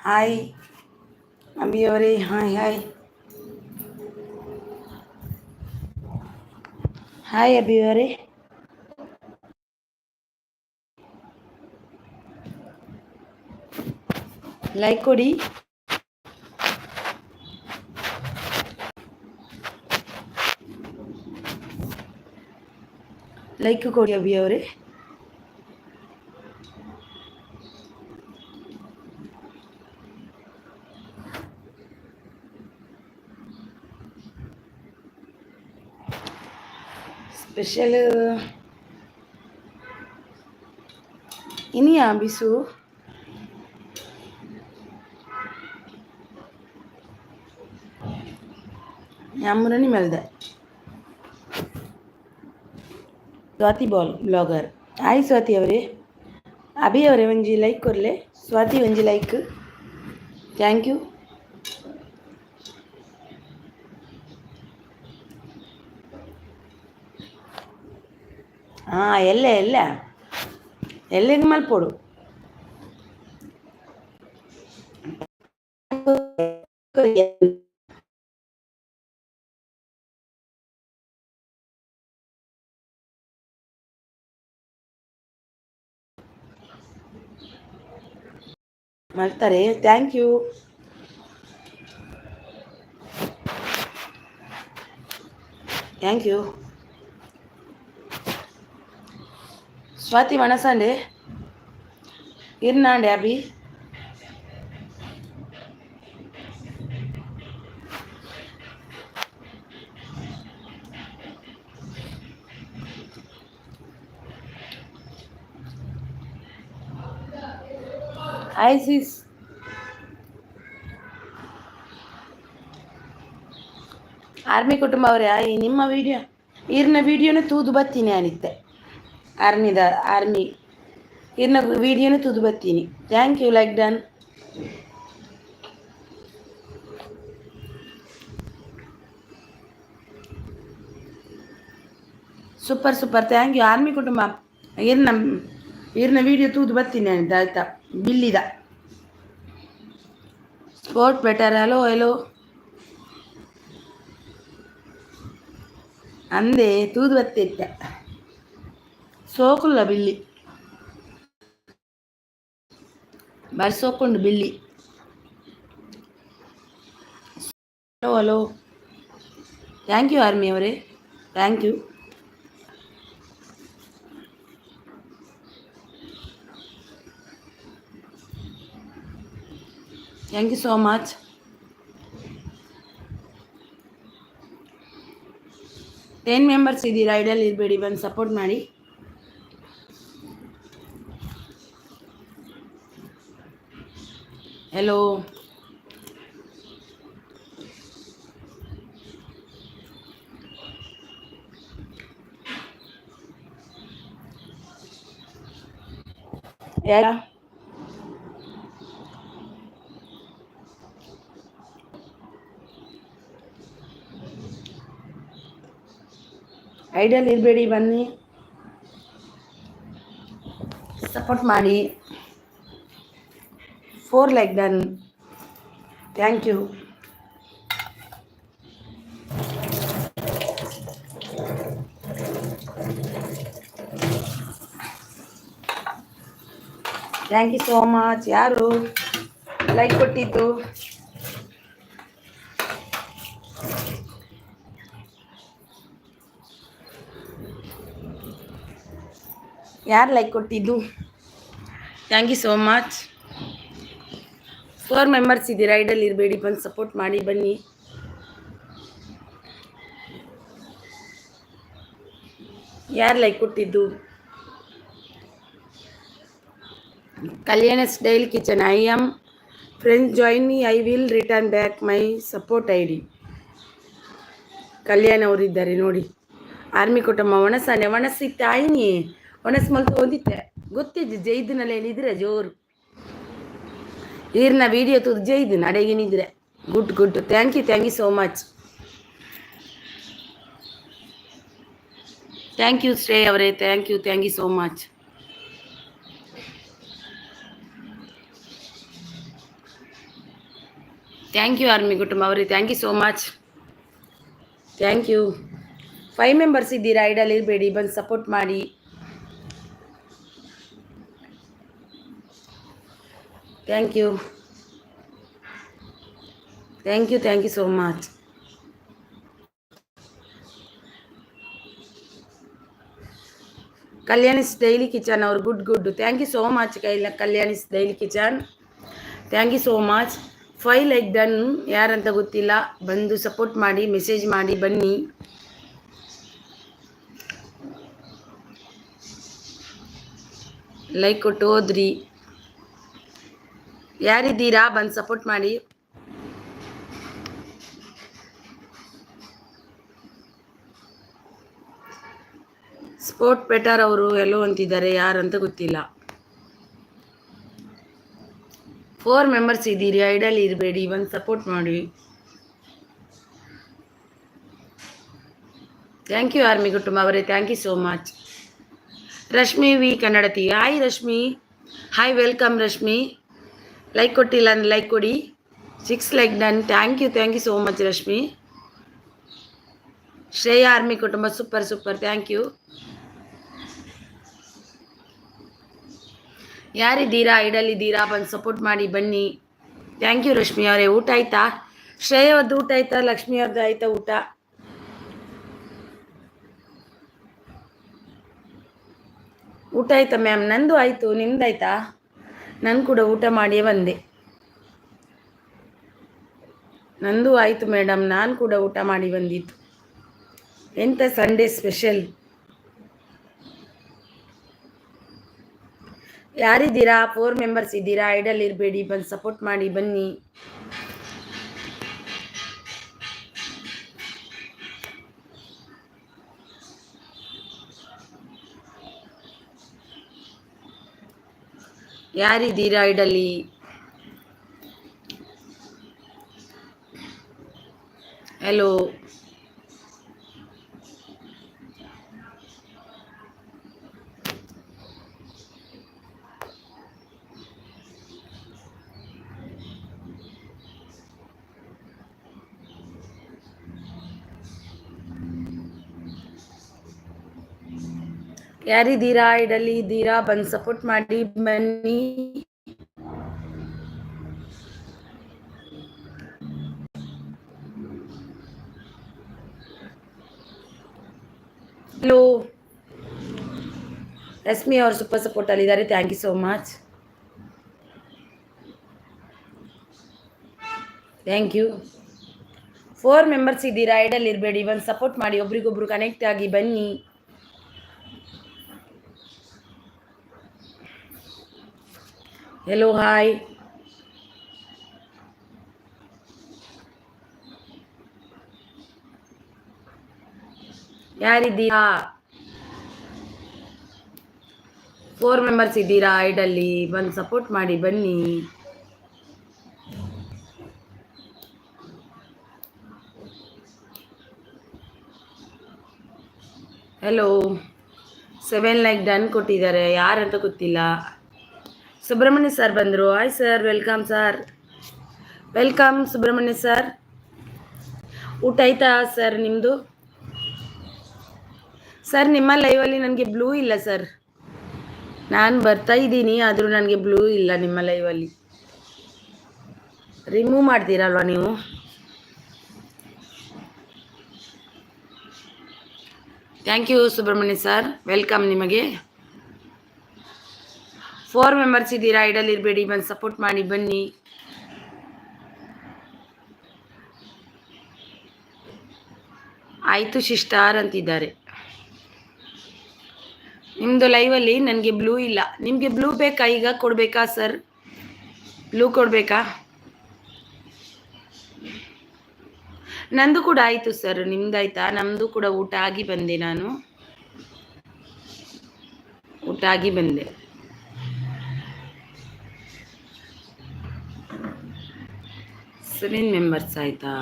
Hi ಅಭಿಯವರೇ, hi hi hi ಅಭಿಯವರೇ. Like ಕೊಡಿ. ಲೈಕ್ ಕೊಡಿ ಅಭಿಯವರೇ. ಸ್ಪೆಷಲ್ ಇನಿಯಾ ಬಿಸು ಯಾಮುರನಿ ಮೆಲ್ದೆ ಸ್ವಾತಿ ಬ್ಲಾಗರ್. ಹಾಯ್ ಸ್ವಾತಿ ಅವರೇ, ಅಭಿ ಅವರೇ ಒಂಜಿ ಲೈಕ್ ಕೊರ್ಲೆ. ಸ್ವಾತಿ ಒಂಜಿ ಲೈಕ್, ಥ್ಯಾಂಕ್ ಯು. ಹಾಂ ಎಲ್ಲಿಗೆ ಮಲ್ಪೋಡು. ಮಾಡ್ತಾರೆ, thank you. Thank you Swathi. ಮನಸಂಡೆ ಇರ್ನಾಂಡೆ ಅಭಿ. Hi sis. ಆರ್ಮಿ ಕುಟುಂಬ ಅವರೇ, ನಿಮ್ಮ ವಿಡಿಯೋ ಈರ್ನ ವಿಡಿಯೋನೇ ತೂದು ಬತ್ತೀನಿ ಅನಿತ್ತೆ. ಆರ್ಮಿ ಈರ್ನ ವಿಡಿಯೋನೇ ತೂದು ಬತ್ತೀನಿ. Thank you, like done. Super super, thank you army ಕುಟುಂಬ. ಈರ್ನ ವಿಡಿಯೋ ತೂದು ಬತ್ತೀನಿ ಅನಿದ್ದ ಆಯ್ತಾ. ಬಿಲ್ಲಿದ ಸ್ಪೋರ್ಟ್ ಬೆಟರ್. ಹಲೋ ಹಲೋ ಅಂದೆ ತೂದು ಬತ್ತಿತ್ತೆ ಸೋಕುಲ್ಲ ಬಿಲ್ಲಿ ಬರ್ಸೋಕೊಂಡು ಬಿಲ್ಲಿ. Hello hello, thank you army ಅವರೇ, thank you. Thank you so much. Ten members ಇದ್ದೀರಾ, ಐಡಲ್ ಇರಬೇಡಿ, ಬಂದು ಸಪೋರ್ಟ್ ಮಾಡಿ. ಹೆಲೋ ಯಾರ ಐಡಲ್ ಇರಬೇಡಿ, ಬನ್ನಿ ಸಪೋರ್ಟ್ ಮಾಡಿ. 4 like done, thank you. Thank you so much. ಯಾರು ಲೈಕ್ ಕೊಟ್ಟಿದ್ದು? ಯಾರು ಲೈಕ್ ಕೊಟ್ಟಿದ್ದು? Thank you so much. 4 members ಇದ್ದೀರಾ, ಐಡಲ್ ಇರಬೇಡಿ, ಬಂದು ಸಪೋರ್ಟ್ ಮಾಡಿ ಬನ್ನಿ. ಯಾರು ಲೈಕ್ ಕೊಟ್ಟಿದ್ದು? Kalyana style kitchen. I am friends join me, I will return back my support ID. Kalyan ಅವರಿದ್ದಾರೆ ನೋಡಿ. ಆರ್ಮಿ ಕುಟುಂಬ ಒಣಸಾನೆ ಒಣಸಿತ್ತೆ ಆಯ್ನಿ ಒಣಸ್ ಮಲ್ತು ಓದಿತ್ತೆ ಗೊತ್ತಿದ್ದು ಜೈದಿನಲ್ಲಿ ಏನಿದ್ರೆ ಜೋರು ಈರ್ನ ವಿಡಿಯೋ ತೂದು ಜೈದಿನ ಅಡೆಗೇನಿದ್ರೆ good good thank you so much thank you Shreya ಅವರೇ thank you so much thank you army ಕುಟುಂಬ ಅವರೇ thank you so much thank you 5 members ಇದ್ದೀರಾ ಐಡಲ್ ಇರಬೇಡಿ ಬಂದು ಸಪೋರ್ಟ್ ಮಾಡಿ thank you so much Kalyani's daily kitchen ಅವರು good thank you so much Kalyani's daily kitchen thank you so much 5 like done ಯಾರಂತ ಗೊತ್ತಿಲ್ಲ ಬಂದು ಸಪೋರ್ಟ್ ಮಾಡಿ ಮೆಸೇಜ್ ಮಾಡಿ ಬನ್ನಿ ಲೈಕ್ ಕೊಟ್ಟು ಹೋದ್ರಿ ಯಾರಿದ್ದೀರಾ ಬಂದು ಸಪೋರ್ಟ್ ಮಾಡಿ ಸ್ಪೋರ್ಟ್ ಬೆಟರ್ ಅವರು ಎಲ್ಲೋ ಅಂತಿದ್ದಾರೆ ಯಾರಂತ ಗೊತ್ತಿಲ್ಲ 4 ಮೆಂಬರ್ಸ್ ಇದ್ದೀರಿ ಐಡಲ್ ಇರಬೇಡಿ ಬಂದು ಸಪೋರ್ಟ್ ಮಾಡಿ ಥ್ಯಾಂಕ್ ಯು ಆರ್ಮಿ ಕುಟುಂಬ ಅವರೇ thank you so much Rashmi V ಕನ್ನಡತಿ hi Rashmi hi welcome Rashmi like ಕೊಟ್ಟಿಲ್ಲ ಅಂದರೆ ಲೈಕ್ ಕೊಡಿ 6 like done thank you so much Rashmi Shreya army ಕುಟುಂಬ ಸೂಪರ್ ಥ್ಯಾಂಕ್ ಯು ಯಾರಿದ್ದೀರಾ ಐಡಲ್ ಇದ್ದೀರಾ ಬಂದು ಸಪೋರ್ಟ್ ಮಾಡಿ ಬನ್ನಿ ಥ್ಯಾಂಕ್ ಯು ರಶ್ಮಿ ಅವರೇ ಊಟ ಆಯ್ತಾ ಶ್ರೇಯವ್ರದ್ದು ಊಟ ಆಯ್ತಾ ಲಕ್ಷ್ಮಿ ಅವ್ರದ್ದು ಆಯ್ತಾ ಊಟ ಆಯ್ತಾ ಮ್ಯಾಮ್ ನಂದು ಆಯಿತು ನಿಮ್ದಾಯ್ತಾ ನಾನು ಕೂಡ ಊಟ ಮಾಡಿಯೇ ಬಂದೆ ನಂದು ಆಯಿತು ಮೇಡಮ್ ನಾನು ಕೂಡ ಊಟ ಮಾಡಿ ಬಂದಿದ್ದು ಎಂಥ ಸಂಡೇ ಸ್ಪೆಷಲ್ ಯಾರಿದ್ದೀರಾ 4 ಮೆಂಬರ್ಸ್ ಇದ್ದೀರಾ ಐಡಲ್ ಇರಬೇಡಿ ಬಂದು ಸಪೋರ್ಟ್ ಮಾಡಿ ಬನ್ನಿ ಯಾರಿದ್ದೀರಾ ಐಡಲ್ಲಿ ಹಲೋ ಯಾರಿದ್ದೀರಾ ಐಡಲ್ಲಿ ಇದ್ದೀರಾ ಬಂದು ಸಪೋರ್ಟ್ ಮಾಡಿ ಬನ್ನಿ ಹಲೋ ರಶ್ಮಿ ಅವರು ಸೂಪರ್ ಸಪೋರ್ಟ್ ಅಲ್ಲಿದ್ದಾರೆ thank you so much thank you 4 members ಇದ್ದೀರಾ ಐಡಲ್ ಇರಬೇಡಿ ಬಂದು ಸಪೋರ್ಟ್ ಮಾಡಿ ಒಬ್ರಿಗೊಬ್ರು ಕನೆಕ್ಟ್ ಆಗಿ ಬನ್ನಿ ಹೆಲೋ ಹಾಯ್ ಯಾರಿದ್ದೀರಾ 4 ಮೆಂಬರ್ಸ್ ಇದ್ದೀರಾ ಐಡಲ್ಲಿ ಬಂದು ಸಪೋರ್ಟ್ ಮಾಡಿ ಬನ್ನಿ ಹೆಲೋ 7 ಲೈಕ್ ಡನ್ ಕೊಟ್ಟಿದ್ದಾರೆ ಯಾರಂತ ಗೊತ್ತಿಲ್ಲ ಸುಬ್ರಹ್ಮಣ್ಯ ಸರ್ ಬಂದರು hi sir welcome sir welcome Subrahmanya sir ಊಟ ಆಯ್ತಾ ಸರ್ ನಿಮ್ಮದು ಸರ್ ನಿಮ್ಮ ಲೈವಲ್ಲಿ ನನಗೆ ಬ್ಲೂ ಇಲ್ಲ ಸರ್ ನಾನು ಬರ್ತಾ ಇದ್ದೀನಿ ಆದರೂ ನನಗೆ ಬ್ಲೂ ಇಲ್ಲ ನಿಮ್ಮ ಲೈವಲ್ಲಿ ರಿಮೂವ್ ಮಾಡ್ತೀರಲ್ವ ನೀವು thank you Subrahmanya sir welcome ನಿಮಗೆ 4 ಮೆಂಬರ್ಸ್ ಇದ್ದೀರಾ ಐಡಲ್ ಇರಬೇಡಿ ಬಂದು ಸಪೋರ್ಟ್ ಮಾಡಿ ಬನ್ನಿ ಆಯಿತು ಸಿಸ್ಟರ್ ಅಂತಿದ್ದಾರೆ ನಿಮ್ಮದು ಲೈವಲ್ಲಿ ನನಗೆ ಬ್ಲೂ ಇಲ್ಲ ನಿಮಗೆ ಬ್ಲೂ ಬೇಕಾ ಈಗ ಕೊಡಬೇಕಾ ಸರ್ ಬ್ಲೂ ಕೊಡಬೇಕಾ ನಂದು ಕೂಡ ಆಯಿತು ಸರ್. ನಿಮ್ದಾಯ್ತಾ? ನಮ್ಮದು ಕೂಡ ಊಟ ಆಗಿ ಬಂದೆ. ನಾನು ಊಟ ಆಗಿ ಬಂದೆ. ಸೆವೆನ್ ಮೆಂಬರ್ಸ್ ಆಯ್ತಾ?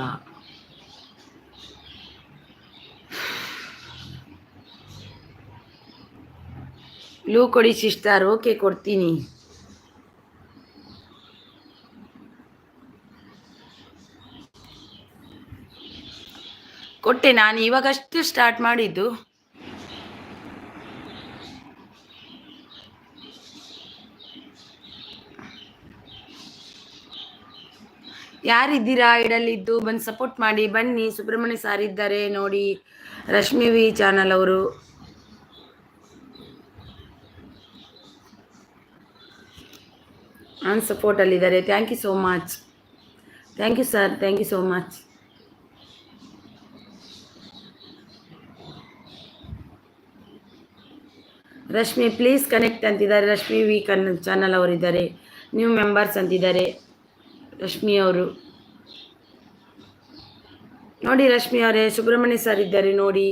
ಬ್ಲೂ ಕೊಡಿ ಸಿಸ್ಟರ್. ಓಕೆ, ಕೊಡ್ತೀನಿ. ಕೊಟ್ಟೆ, ನಾನು ಇವಾಗಷ್ಟು ಸ್ಟಾರ್ಟ್ ಮಾಡಿದ್ದು. ಯಾರಿದ್ದೀರಾ ಇಡಲಿದ್ದು ಬಂದು ಸಪೋರ್ಟ್ ಮಾಡಿ ಬನ್ನಿ. ಸುಬ್ರಹ್ಮಣ್ಯ ಸಾರ್ ಇದ್ದಾರೆ ನೋಡಿ, ರಶ್ಮಿ ವಿ ಚಾನಲ್ ಅವರು. ಆನ್ ಸಪೋರ್ಟಲ್ಲಿದ್ದಾರೆ. Thank you so much. Thank you sir, thank you so much. Rashmi please connect ಅಂತಿದ್ದಾರೆ. ರಶ್ಮಿ ವಿ ಚಾನಲ್ ಅವರಿದ್ದಾರೆ. ನ್ಯೂ ಮೆಂಬರ್ಸ್ ಅಂತಿದ್ದಾರೆ ರಶ್ಮಿ ಅವರು. ನೋಡಿ ರಶ್ಮಿ ಅವರೇ, ಸುಬ್ರಹ್ಮಣ್ಯ ಸರ್ ಇದ್ದಾರೆ ನೋಡಿ.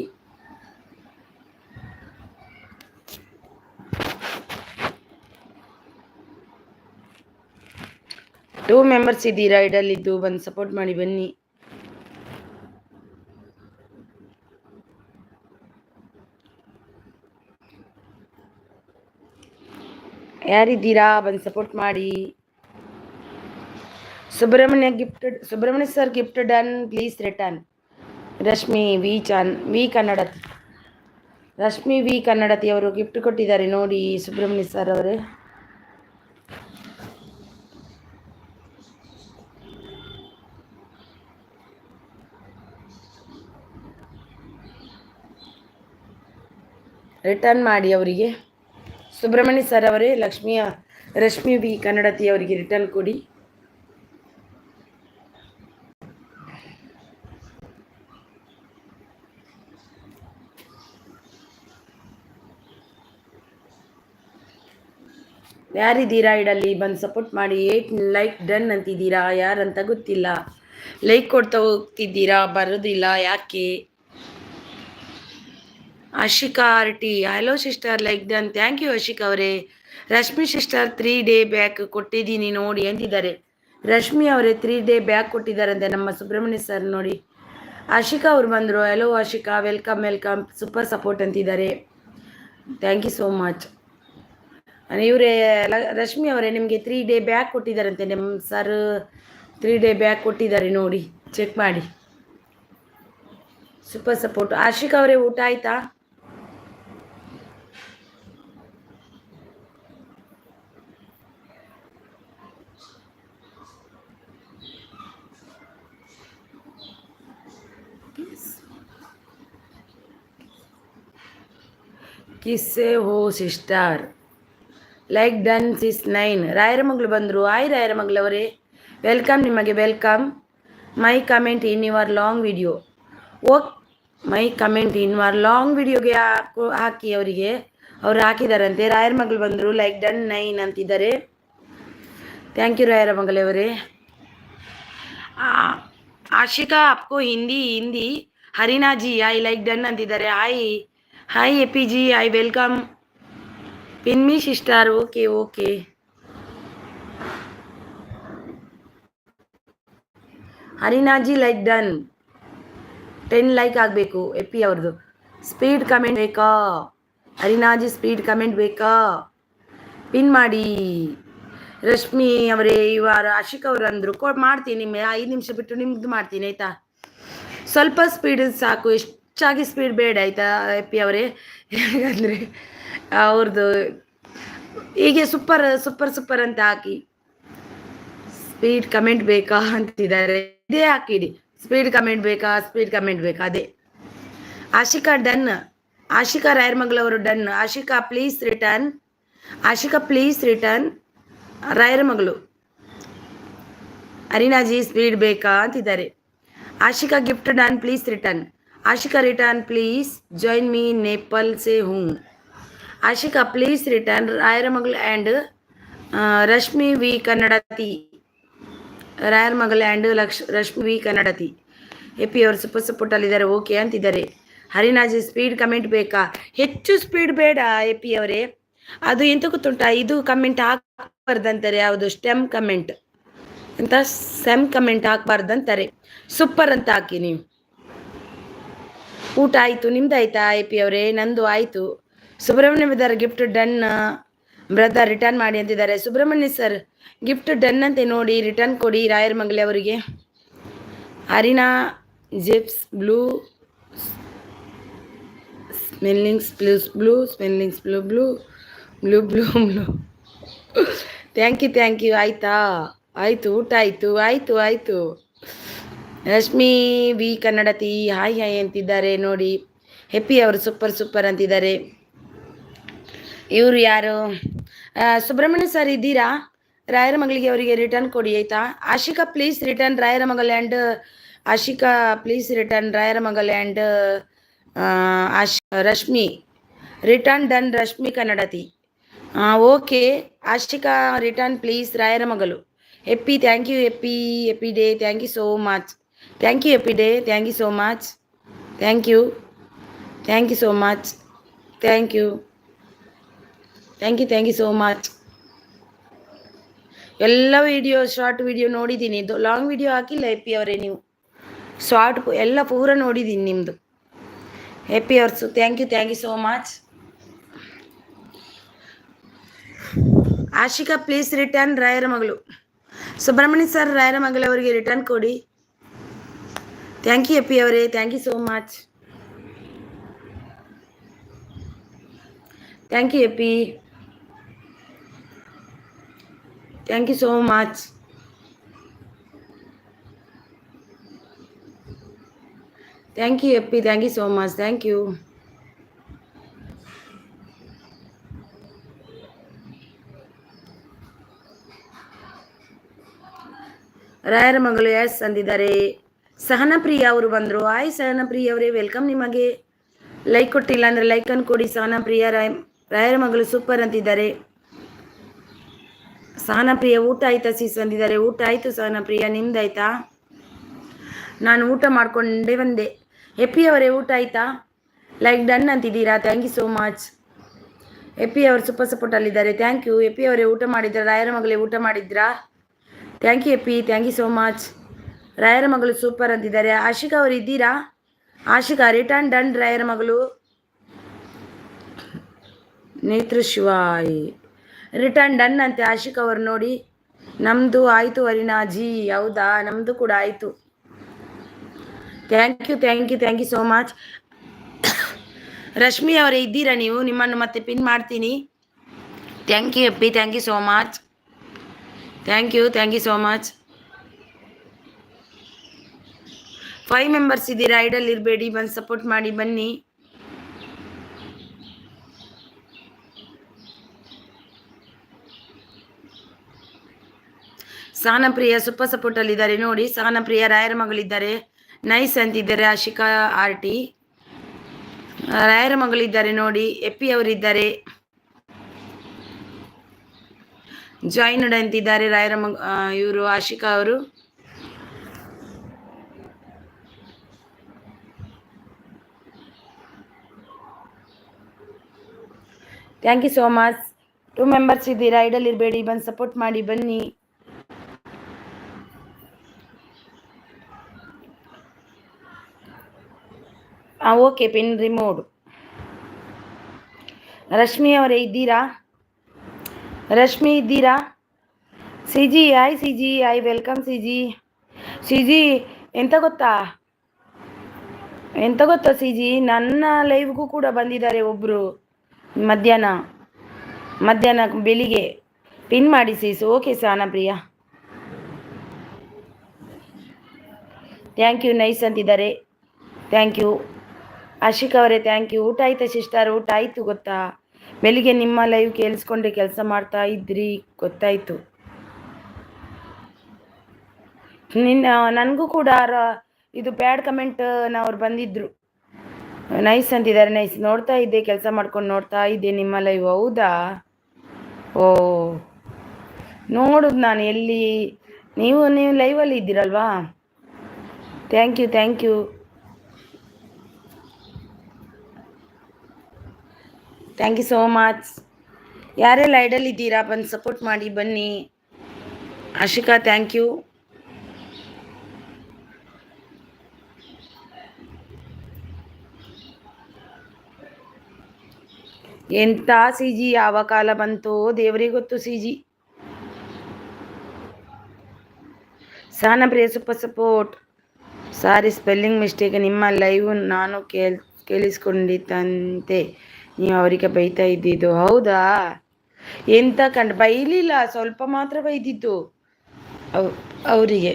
ಟೂ ಮೆಂಬರ್ಸ್ ಇದ್ದೀರಾ ಇಡಲಿದ್ದು, ಬಂದು ಸಪೋರ್ಟ್ ಮಾಡಿ ಬನ್ನಿ. ಯಾರಿದ್ದೀರಾ ಬಂದು ಸಪೋರ್ಟ್ ಮಾಡಿ. Subrahmanya sir gift done, please return. Rashmi V Kannadathi, Rashmi V Kannadathi ಅವರು ಗಿಫ್ಟ್ ಕೊಟ್ಟಿದ್ದಾರೆ ನೋಡಿ ಸುಬ್ರಹ್ಮಣ್ಯ ಸರ್ ಅವರೇ. ರಿಟರ್ನ್ ಮಾಡಿ ಅವರಿಗೆ. ಸುಬ್ರಹ್ಮಣ್ಯ ಸರ್ ಅವರೇ, ರಶ್ಮಿ ವಿ ಕನ್ನಡತಿ ಅವರಿಗೆ ರಿಟರ್ನ್ ಕೊಡಿ. ಯಾರಿದ್ದೀರಾ ಇಡಲ್ಲಿ ಬಂದು ಸಪೋರ್ಟ್ ಮಾಡಿ. 8 ಲೈಕ್ ಡನ್ ಅಂತಿದ್ದೀರಾ, ಯಾರಂತ ಗೊತ್ತಿಲ್ಲ. ಲೈಕ್ ಕೊಡ್ತಾ ಹೋಗ್ತಿದ್ದೀರಾ, ಬರೋದಿಲ್ಲ ಯಾಕೆ? Ashika Arti, hello sister, like done. Thank you Ashika ಅವರೇ. ರಶ್ಮಿ ಸಿಸ್ಟರ್ 3 ಡೇ ಬ್ಯಾಕ್ ಕೊಟ್ಟಿದ್ದೀನಿ ನೋಡಿ ಅಂತಿದ್ದಾರೆ. ರಶ್ಮಿ ಅವರೇ 3 ಡೇ ಬ್ಯಾಕ್ ಕೊಟ್ಟಿದ್ದಾರಂತೆ ನಮ್ಮ ಸುಬ್ರಹ್ಮಣ್ಯ ಸರ್ ನೋಡಿ. ಆಶಿಕಾ ಅವ್ರು ಬಂದರು. Hello Ashika, welcome welcome, super support ಅಂತಿದ್ದಾರೆ. Thank you so much. ಇವರೇ ರಶ್ಮಿ ಅವರೇ, ನಿಮಗೆ 3 ಡೇ ಬ್ಯಾಕ್ ಕೊಟ್ಟಿದ್ದಾರಂತೆ ನಿಮ್ಮ ಸರ್. 3 ಡೇ ಬ್ಯಾಕ್ ಕೊಟ್ಟಿದ್ದಾರೆ ನೋಡಿ, ಚೆಕ್ ಮಾಡಿ. Super support. ಆಶಿಕಾ ಅವರೇ, ಊಟ ಆಯ್ತಾ? ಕಿಸ್ಸೆ ಹೋ ಸಿಸ್ಟರ್, ಲೈಕ್ ಡನ್ 9. ರಾಯರಮಂಗ್ಳು ಬಂದರು. ಆಯ್ ರಾಯರಮಂಗ್ಳು ಅವರೇ, ವೆಲ್ಕಮ್, ನಿಮಗೆ welcome. My comment in your long video. Okay, my comment in your long ವಿಡಿಯೋಗೆ ಹಾಕಿ ಅವರಿಗೆ. ಅವ್ರು ಹಾಕಿದಾರಂತೆ. ರಾಯರಮಂಗ್ಳು ಬಂದರು, ಲೈಕ್ ಡನ್ 9 ಅಂತಿದ್ದಾರೆ. ಥ್ಯಾಂಕ್ ಯು ರಾಯರಮಂಗ್ಳು ಅವರೇ. ಆಶಿಕಾ ಅಪ್ಕೋ ಹಿಂದಿ ಹರಿನಾ ಜಿ ಐ ಲೈಕ್ ಡನ್ ಅಂತಿದ್ದಾರೆ. Hi A P ji, I welcome. ಪಿನ್ಮಿ ಸಿಸ್ಟರ್, ಓಕೆ ಓಕೆ. ಹರಿನಾಜಿ ಲೈಕ್ ಡನ್. 10 ಲೈಕ್ ಆಗಬೇಕು ಎಪಿ ಅವ್ರದ್ದು. ಸ್ಪೀಡ್ ಕಮೆಂಟ್ ಬೇಕಾ ಹರಿನಾಜಿ? ಸ್ಪೀಡ್ ಕಮೆಂಟ್ ಬೇಕಾ? ಪಿನ್ ಮಾಡಿ. ರಶ್ಮಿ ಅವರೇ, ಇವಾರ ಆಶಿಕ್ ಅವರು ಅಂದರು ಮಾಡ್ತೀನಿ. 5 ನಿಮಿಷ ಬಿಟ್ಟು ನಿಮ್ದು ಮಾಡ್ತೀನಿ ಆಯಿತಾ? ಸ್ವಲ್ಪ ಸ್ಪೀಡ್ ಸಾಕು, ಹೆಚ್ಚಾಗಿ ಸ್ಪೀಡ್ ಬೇಡ ಆಯಿತಾ ಎಪಿ ಅವರೇ? ಯಾಕಂದರೆ ಅವ್ರದ್ದು ಹೀಗೆ ಸೂಪರ್ ಸೂಪರ್ ಸೂಪರ್ ಅಂತ ಹಾಕಿ. ಸ್ಪೀಡ್ ಕಮೆಂಟ್ ಬೇಕಾ ಅಂತಿದ್ದಾರೆ. ಇದೇ ಹಾಕಿಡಿ, ಸ್ಪೀಡ್ ಕಮೆಂಟ್ ಬೇಕಾ, ಸ್ಪೀಡ್ ಕಮೆಂಟ್ ಬೇಕಾ, ಅದೇ. ಆಶಿಕಾ ಡನ್. ಆಶಿಕಾ ರಾಯರಮಂಗ್ಳವರು done. Ashika please return. Ashika please return. ರಾಯರಮಂಗ್ಳು. ಅರಿನಾಜಿ ಸ್ಪೀಡ್ ಬೇಕಾ ಅಂತಿದ್ದಾರೆ. Ashika gift done, please return. Ashika return please. Join me Nepal ಸೆ ಹೂँ. Ashika please return. ರಾಯರಮಂಗ್ಳು ಆ್ಯಂಡ್ ರಶ್ಮಿ ವಿ ಕನ್ನಡತಿ. ರಾಯರಮಂಗ್ಳು and Rashmi V Kannadathi. AP ಅವರು ಸೂಪರ್ ಸಪೋರ್ಟಲ್ಲಿದ್ದಾರೆ, ಓಕೆ ಅಂತಿದ್ದಾರೆ. ಹರಿನಾಜ್ ಸ್ಪೀಡ್ ಕಮೆಂಟ್ ಬೇಕಾ? ಹೆಚ್ಚು ಸ್ಪೀಡ್ ಬೇಡ ಎಪಿ ಅವರೇ. ಅದು ಎಂತ ಗೊತ್ತುಂಟಾ, ಇದು ಕಮೆಂಟ್ ಹಾಕಬಾರ್ದಂತಾರೆ, ಯಾವುದು ಸ್ಟೆಮ್ ಕಮೆಂಟ್ ಅಂತ, ಸೆಮ್ ಕಮೆಂಟ್ ಹಾಕಬಾರ್ದಂತಾರೆ. ಸೂಪರ್ ಅಂತ ಹಾಕಿ ನೀವು. ಊಟ ಆಯಿತು, ನಿಮ್ದು ಆಯ್ತಾ ಎಪಿ ಅವರೇ? ನಂದು ಆಯಿತು. ಸುಬ್ರಹ್ಮಣ್ಯ ಬಿದ್ದಾರ ಗಿಫ್ಟ್ ಡನ್ ಬ್ರದರ್ ರಿಟರ್ನ್ ಮಾಡಿ ಅಂತಿದ್ದಾರೆ. ಸುಬ್ರಹ್ಮಣ್ಯ ಸರ್ ಗಿಫ್ಟ್ ಡನ್ ಅಂತೆ ನೋಡಿ, ರಿಟರ್ನ್ ಕೊಡಿ ರಾಯರ ಮಂಗಲಿ ಅವರಿಗೆ. ಅರಿನಾ ಜಿಪ್ಸ್ ಬ್ಲೂ ಸ್ಮೆಲ್ಲಿಂಗ್ಸ್ ಬ್ಲೂ ಸ್ಮೆಲ್ಲಿಂಗ್ಸ್ blue blue blue blue blue. Thank you. ಆಯಿತಾ? ಆಯಿತು, ಊಟ ಆಯಿತು, ಆಯಿತು. ರಶ್ಮಿ ವಿ ಕನ್ನಡತಿ ಹಾಯ್ ಅಂತಿದ್ದಾರೆ ನೋಡಿ. ಹೆಪ್ಪಿ ಅವರು ಸೂಪರ್ ಅಂತಿದ್ದಾರೆ. ಇವರು ಯಾರು? ಸುಬ್ರಹ್ಮಣ್ಯ ಸರ್ ಇದ್ದೀರಾ? ರಾಯರ ಮಗಳಿಗೆ ಅವರಿಗೆ ರಿಟರ್ನ್ ಕೊಡಿ ಆಯ್ತಾ. ಆಶಿಕಾ ಪ್ಲೀಸ್ ರಿಟರ್ನ್ ರಾಯರ ಮಗಲ್ ಆ್ಯಂಡ್ ಆಶಿಕಾ ಪ್ಲೀಸ್ ರಿಟರ್ನ್ ರಾಯರ ಮಗಲ್ and Rashmi return done Rashmi ಕನ್ನಡತಿ. ಓಕೆ ಆಶಿಕಾ ರಿಟರ್ನ್ ಪ್ಲೀಸ್ ರಾಯರ ಮಗಲು. ಎಪ್ಪಿ ಥ್ಯಾಂಕ್ ಯು ಎಪ್ಪಿ day thank you so much. Thank you ಎಪ್ಪಿ day thank you so much. Thank you so much. Thank you so much. ಎಲ್ಲ video short video ನೋಡಿದ್ದೀನಿ, long video ಹಾಕಿಲ್ಲ ಎಪ್ಪಿ ಅವರೇ ನೀವು. ಶಾರ್ಟ್ ಎಲ್ಲ ಪೂರ ನೋಡಿದ್ದೀನಿ ನಿಮ್ಮದು ಎಪ್ಪಿ ಅವರ್ಸು. Thank you so much. Ashika please return ರಾಯರ ಮಗಳು. ಸುಬ್ರಹ್ಮಣ್ಯ ಸರ್ ರಾಯರ ಮಗಳವರಿಗೆ ರಿಟರ್ನ್ ಕೊಡಿ. ಥ್ಯಾಂಕ್ ಯು ಎಪ್ಪಿ ಅವರೇ thank you so much. Thank you ಎಪ್ಪಿ thank you so much. Thank you ಎಪ್ಪಿ thank you so much. Thank you. ರಾಯರ ಮಗಳು ಎಸ್ ಅಂದಿದ್ದಾರೆ. ಸಹನಾ ಪ್ರಿಯಾ ಅವರು ಬಂದರು. ಹಾಯ್ ಸಹನಾ ಪ್ರಿಯಾ ಅವರೇ ವೆಲ್ಕಮ್. ನಿಮಗೆ ಲೈಕ್ ಕೊಟ್ಟಿಲ್ಲ ಅಂದರೆ ಲೈಕನ್ನು ಕೊಡಿ. ಸಹನಾ ಪ್ರಿಯಾ ರಾಯರ ಮಗಳು ಸೂಪರ್ ಅಂತಿದ್ದಾರೆ. ಸಹನಾ ಪ್ರಿಯಾ ಊಟ ಆಯ್ತಾ ಸೀಸ್ ಅಂದಿದ್ದಾರೆ. ಊಟ ಆಯಿತು ಸಹನಾ ಪ್ರಿಯಾ, ನಿಮ್ದಾಯ್ತಾ? ನಾನು ಊಟ ಮಾಡ್ಕೊಂಡೇ ಬಂದೆ. ಎಪ್ಪಿ ಅವರೇ ಊಟ ಆಯ್ತಾ? ಲೈಕ್ ಡನ್ ಅಂತಿದ್ದೀರಾ? Thank you so much. ಎಪ್ಪಿ ಅವರು ಸೂಪರ್ ಸಪೋರ್ಟಲ್ಲಿದ್ದಾರೆ. ಥ್ಯಾಂಕ್ ಯು ಎಪ್ಪಿ ಅವರೇ. ಊಟ ಮಾಡಿದ್ರಾ ರಾಯರ ಮಗಳೇ? ಊಟ ಮಾಡಿದ್ರಾ? ಥ್ಯಾಂಕ್ ಯು ಎಪ್ಪಿ ಥ್ಯಾಂಕ್ ಯು ಸೋ ಮಚ್. ರಾಯರ ಮಗಳು ಸೂಪರ್ ಅಂತಿದ್ದಾರೆ. ಆಶಿಕಾ ಅವರು ಇದ್ದೀರಾ? ಆಶಿಕಾ ರಿಟರ್ನ್ ಡನ್ ರಾಯರ ಮಗಳು. ನೇತ್ರ ಶಿವಾಯ್ ರಿಟರ್ನ್ ಡನ್ ಅಂತೆ ಆಶಿಕಾ ಅವರು ನೋಡಿ. ನಮ್ಮದು ಆಯಿತು ಅರಿನಾಜಿ. ಹೌದಾ, ನಮ್ಮದು ಕೂಡ ಆಯಿತು. Thank you so much. Rashmi ಅವರೇ ಇದ್ದೀರಾ ನೀವು? ನಿಮ್ಮನ್ನು ಮತ್ತೆ ಪಿನ್ ಮಾಡ್ತೀನಿ. ಥ್ಯಾಂಕ್ ಯು ಎಪ್ಪಿ thank you so much. Thank you so much. 5 members ಇದ್ದೀರಾ, ಐಡಲ್ ಇರಬೇಡಿ, ಬಂದು ಸಪೋರ್ಟ್ ಮಾಡಿ ಬನ್ನಿ. ಸಹನಾ ಪ್ರಿಯಾ ಸೂಪರ್ ಸಪೋರ್ಟಲ್ಲಿದ್ದಾರೆ ನೋಡಿ. ಸಹನಾ ಪ್ರಿಯಾ ರಾಯರ ಮಗಳಿದ್ದಾರೆ. ನೈಸ್ ಅಂತಿದ್ದಾರೆ. ಆಶಿಕಾ RT ರಾಯರ ಮಗಳಿದ್ದಾರೆ ನೋಡಿ. ಎಪ್ಪಿ ಅವರಿದ್ದಾರೆ. ಜಾಯ್ನ್ ಅಂತಿದ್ದಾರೆ ರಾಯರ ಇವರು ಆಶಿಕಾ ಅವರು. Thank you so much. 2 members ಇದ್ದೀರಾ, ಐಡಲ್ ಇರಬೇಡಿ, ಬಂದು ಸಪೋರ್ಟ್ ಮಾಡಿ ಬನ್ನಿ. Okay pin removed. ರಶ್ಮಿ ಅವರೇ ಇದ್ದೀರಾ? ರಶ್ಮಿ ಇದ್ದೀರಾ? CG hi CG hi welcome CG. CG ಎಂತ ಗೊತ್ತಾ ಸಿಜಿ, ನನ್ನ ಲೈವ್ಗೂ ಕೂಡ ಬಂದಿದ್ದಾರೆ ಒಬ್ಬರು ಮಧ್ಯಾಹ್ನ ಬೆಳಿಗ್ಗೆ. ಪಿನ್ ಮಾಡಿ ಸೀಸು. Okay Sahana Priya thank you nice ಅಂತಿದ್ದಾರೆ. ಥ್ಯಾಂಕ್ ಯು ಆಶಿಕಾ ಅವರೇ ಥ್ಯಾಂಕ್ ಯು. ಊಟ ಆಯ್ತಾ ಸಿಸ್ಟರ್? ಊಟ ಆಯಿತು ಗೊತ್ತಾ, ಬೆಳಿಗ್ಗೆ ನಿಮ್ಮ ಲೈವ್ ಕೇಳಿಸ್ಕೊಂಡೆ ಕೆಲಸ ಮಾಡ್ತಾ ಇದ್ರಿ ಗೊತ್ತಾಯಿತು. ನನಗೂ ಕೂಡ ಇದು ಬ್ಯಾಡ್ ಕಮೆಂಟ್ ನವ್ರು ಬಂದಿದ್ರು. ನೈಸ್ ಅಂತಿದ್ದಾರೆ. ನೈಸ್ ನೋಡ್ತಾ ಇದ್ದೆ, ಕೆಲಸ ಮಾಡ್ಕೊಂಡು ನೋಡ್ತಾ ಇದ್ದೆ ನಿಮ್ಮ ಲೈವ್. ಹೌದಾ? ಓ ನೋಡುದು ನಾನು ಎಲ್ಲಿ, ನೀವು ಲೈವಲ್ಲಿ ಇದ್ದೀರಲ್ವಾ? Thank you thank you thank you so much. ಯಾರೆಲ್ಲ ಐಡಲ್ಲಿದ್ದೀರಾ ಬಂದು ಸಪೋರ್ಟ್ ಮಾಡಿ ಬನ್ನಿ. Ashika thank you. ಎಂಥ ಸಿ ಜಿ, ಯಾವ ಕಾಲ ಬಂತು ದೇವರಿಗೆ ಗೊತ್ತು. C G Sanapriya super support. Sorry spelling mistake. ನಿಮ್ಮ ಲೈವ್ ನಾನು ಕೇಳಿಸ್ಕೊಂಡಿತ್ತಂತೆ, ನೀವು ಅವರಿಗೆ ಬೈತಾ ಇದ್ದಿದ್ದು ಹೌದಾ? ಎಂತ ಬೈಲಿಲ್ಲ, ಸ್ವಲ್ಪ ಮಾತ್ರ ಬೈದಿದ್ದು ಅವರಿಗೆ.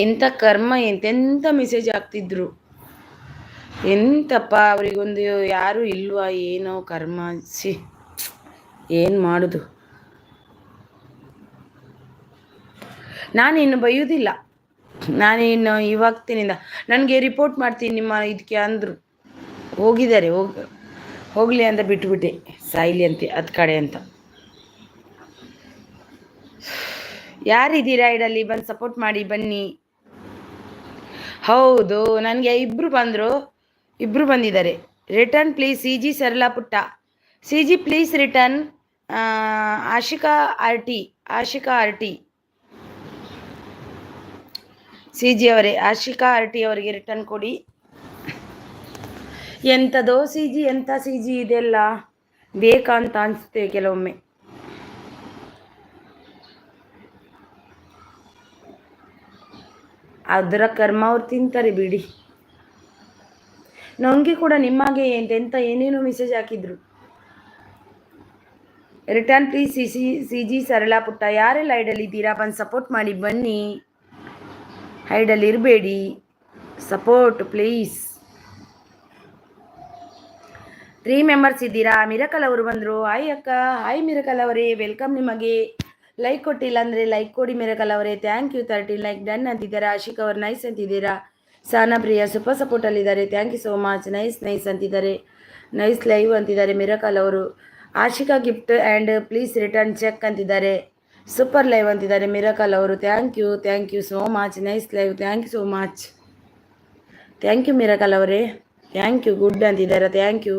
ಎಂಥ ಕರ್ಮ, ಎಂತೆಂಥ ಮೆಸೇಜ್ ಆಗ್ತಿದ್ರು. ಎಂತಪ್ಪ ಅವರಿಗೊಂದು ಯಾರು ಇಲ್ವಾ ಏನೋ ಕರ್ಮ. ಏನು ಮಾಡೋದು. ನಾನಿನ್ನು ಬೈಯೋದಿಲ್ಲ, ನಾನಿನ್ನು ಇವಾಗ್ತಿನಿಂದ ನನಗೆ ರಿಪೋರ್ಟ್ ಮಾಡ್ತೀನಿ ನಿಮ್ಮ ಇದಕ್ಕೆ ಅಂದರು. ಹೋಗಿದ್ದಾರೆ, ಹೋಗಲಿ ಅಂತ ಬಿಟ್ಬಿಟ್ಟೆ, ಸಾಯ್ಲಿ ಅಂತೆ ಅದು ಕಡೆ ಅಂತ. ಯಾರಿದ್ದೀರಾ ಐಡಲ್ಲಿ ಬಂದು ಸಪೋರ್ಟ್ ಮಾಡಿ ಬನ್ನಿ. ಹೌದು, ನನಗೆ ಇಬ್ಬರು ಬಂದಿದ್ದಾರೆ. Return please C G Sarala Putta. C G please return. Ashika R T C G ಅವರೇ, ಆಶಿಕಾ ಆರ್ ಟಿ ಅವರಿಗೆ ರಿಟರ್ನ್ ಕೊಡಿ. ಎಂಥದೋ ಸಿ ಜಿ, ಎಂಥ ಸಿ ಜಿ ಇದೆಲ್ಲ ಬೇಕಂತ ಅನಿಸುತ್ತೆ ಕೆಲವೊಮ್ಮೆ. ಅದರ ಕರ್ಮ ಅವ್ರು ತಿಂತಾರೆ ಬಿಡಿ. ನನಗೆ ಕೂಡ ನಿಮಗೆ ಎಂತ ಏನೇನೋ ಮೆಸೇಜ್ ಹಾಕಿದ್ರು. Return please C G Sarala ಪುಟ್ಟ. ಯಾರೆಲ್ಲ ಐಡಲ್ಲಿದ್ದೀರಾ ಬಂದು ಸಪೋರ್ಟ್ ಮಾಡಿ ಬನ್ನಿ. ಐಡಲ್ಲಿ ಇರಬೇಡಿ, ಸಪೋರ್ಟ್ ಪ್ಲೀಸ್. 3 ಮೆಂಬರ್ಸ್ ಇದ್ದೀರಾ. ಮಿರಕಲ್ ಅವರು ಬಂದರು. ಹಾಯ್ ಅಕ್ಕ, ಹಾಯ್ ಮಿರಕಲ್ ಅವರೇ, ವೆಲ್ಕಮ್. ನಿಮಗೆ ಲೈಕ್ ಕೊಟ್ಟಿಲ್ಲ ಅಂದರೆ ಲೈಕ್ ಕೊಡಿ ಮಿರಕಲ್ ಅವರೇ. Thank you. 13 ಲೈಕ್ ಡನ್ ಅಂತಿದ್ದಾರೆ. ಆಶಿಕ್ ಅವರು ನೈಸ್ ಅಂತಿದ್ದೀರಾ. ಸಾನಪ್ರಿಯ ಸೂಪರ್ ಸಪೋರ್ಟಲ್ಲಿದ್ದಾರೆ. Thank you so much. Nice ಅಂತಿದ್ದಾರೆ. ನೈಸ್ ಲೈವ್ ಅಂತಿದ್ದಾರೆ ಮಿರಕಲ್ ಅವರು. Ashika gift and please return check ಅಂತಿದ್ದಾರೆ. ಸೂಪರ್ ಲೈವ್ ಅಂತಿದ್ದಾರೆ ಮಿರಕಲ್ ಅವರು. Thank you so much. Nice live. Thank you so much. Thank you miracle ಅವರೇ. Thank you. Good ಅಂತಿದ್ದಾರೆ. Thank you.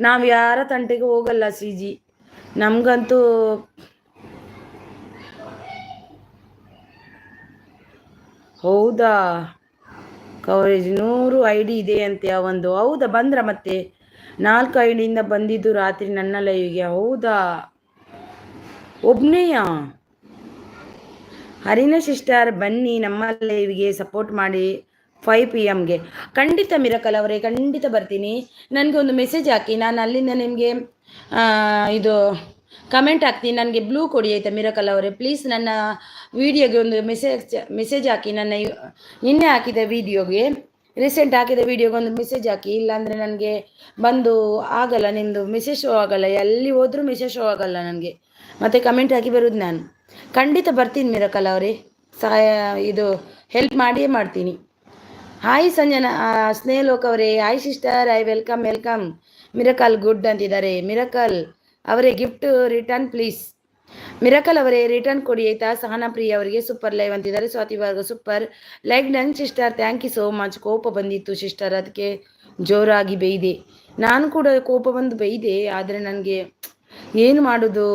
ನಾವು ಯಾರ ತಂಟೆಗೆ ಹೋಗಲ್ಲ ಸಿ ಜಿ, ನಮಗಂತೂ ಹೌದಾ ಕವರೇಜ್ 100 ಐ ಡಿ ಇದೆ ಅಂತೆ ಒಂದು. ಹೌದಾ, ಬಂದ್ರ ಮತ್ತೆ 4 ಐಡಿಯಿಂದ ಬಂದಿದ್ದು ರಾತ್ರಿ ನನ್ನ ಲೈವ್ಗೆ. ಹೌದಾ, ಒಬ್ಬನೇಯಾ? ಹರಿಣ ಸಿಸ್ಟರ್ ಬನ್ನಿ ನಮ್ಮ ಲೈವ್ಗೆ ಸಪೋರ್ಟ್ ಮಾಡಿ 5 PM ಖಂಡಿತ ಮಿರಕಲ್ ಅವರೇ, ಖಂಡಿತ ಬರ್ತೀನಿ. ನನಗೆ ಒಂದು ಮೆಸೇಜ್ ಹಾಕಿ, ನಾನು ಅಲ್ಲಿಂದ ನಿಮಗೆ ಇದು ಕಮೆಂಟ್ ಹಾಕ್ತೀನಿ. ನನಗೆ ಬ್ಲೂ ಕೊಡಿ ಆಯಿತಾ ಮಿರಕಲ್ ಅವರೇ. ಪ್ಲೀಸ್ ನನ್ನ ವಿಡಿಯೋಗೆ ಒಂದು ಮೆಸೇಜ್ ಹಾಕಿ. ನನ್ನ ನಿನ್ನೆ ಹಾಕಿದ ವಿಡಿಯೋಗೆ, ರೀಸೆಂಟ್ ಹಾಕಿದ ವಿಡಿಯೋಗೆ ಒಂದು ಮೆಸೇಜ್ ಹಾಕಿ. ಇಲ್ಲಾಂದರೆ ನನಗೆ ಬಂದು ಆಗಲ್ಲ, ನಿಮ್ಮದು ಮೆಸೇಜ್ ಶೋ ಆಗಲ್ಲ. ಎಲ್ಲಿ ಹೋದರೂ ಮೆಸೇಜ್ ಶೋ ಆಗಲ್ಲ ನನಗೆ. ಮತ್ತು ಕಮೆಂಟ್ ಹಾಕಿ ಬರೋದು ನಾನು. ಖಂಡಿತ ಬರ್ತೀನಿ ಮಿರಕಲ್ ಅವರೇ, ಇದು ಹೆಲ್ಪ್ ಮಾಡಿಯೇ ಮಾಡ್ತೀನಿ. ಹಾಯ್ ಸಂಜನಾ, ಸ್ನೇಹಲೋಕ್ ಅವರೇ, hi sister, welcome. Miracle good ಅಂತಿದ್ದಾರೆ. ಮಿರಕಲ್ ಅವರೇ ಗಿಫ್ಟ್ ರಿಟರ್ನ್ ಪ್ಲೀಸ್. ಮಿರಕಲ್ ಅವರೇ ರಿಟರ್ನ್ ಕೊಡಿ ಆಯಿತಾ. ಸಹನಾ ಪ್ರಿಯ ಅವರಿಗೆ ಸೂಪರ್ ಲೈವ್ ಅಂತಿದ್ದಾರೆ. ಸ್ವಾತಿ ವರ್ಗ super like done sister. Thank you so much. ಕೋಪ ಬಂದಿತ್ತು ಸಿಸ್ಟರ್, ಅದಕ್ಕೆ ಜೋರಾಗಿ ಬೈದೆ. ನಾನು ಕೂಡ ಕೋಪ ಬಂದು ಬೈದೆ. ಆದರೆ ನನಗೆ ಏನು ಮಾಡೋದು,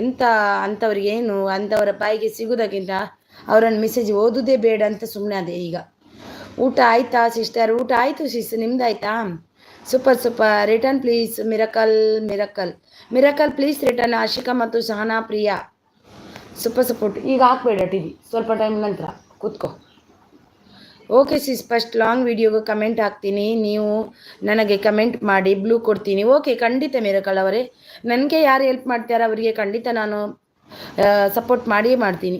ಎಂಥ ಅಂಥವ್ರಿಗೆ ಏನು ಅಂಥವರ ಬಾಯಿಗೆ ಸಿಗೋದಕ್ಕಿಂತ ಅವರನ್ನು ಮೆಸೇಜ್ ಓದೋದೇ ಬೇಡ ಅಂತ ಸುಮ್ಮನೆ ಅದೇ. ಈಗ ಊಟ ಆಯ್ತಾ ಸಿಸ್ಟರ್? ಊಟ ಆಯಿತು ಸಿಸ್, ನಿಮ್ದಾಯ್ತಾ? Super return please Miracle please return. Ashika ಮತ್ತು ಸಹನಾ ಪ್ರಿಯಾ ಸೂಪರ್ ಸಪೋರ್ಟ್. ಈಗ ಹಾಕ್ಬೇಡ ಟಿವಿ, ಸ್ವಲ್ಪ ಟೈಮ್ ನಂತರ ಕೂತ್ಕೋ. ಓಕೆ ಸಿಸ್, ಫಸ್ಟ್ ಲಾಂಗ್ ವಿಡಿಯೋಗೆ ಕಮೆಂಟ್ ಹಾಕ್ತೀನಿ, ನೀವು ನನಗೆ ಕಮೆಂಟ್ ಮಾಡಿ ಬ್ಲೂ ಕೊಡ್ತೀನಿ. ಓಕೆ, ಖಂಡಿತ ಮಿರಕಲ್ ಅವರೇ. ನನಗೆ ಯಾರು ಹೆಲ್ಪ್ ಮಾಡ್ತಾರೆ ಅವರಿಗೆ ಖಂಡಿತ ನಾನು ಸಪೋರ್ಟ್ ಮಾಡಿಯೇ ಮಾಡ್ತೀನಿ.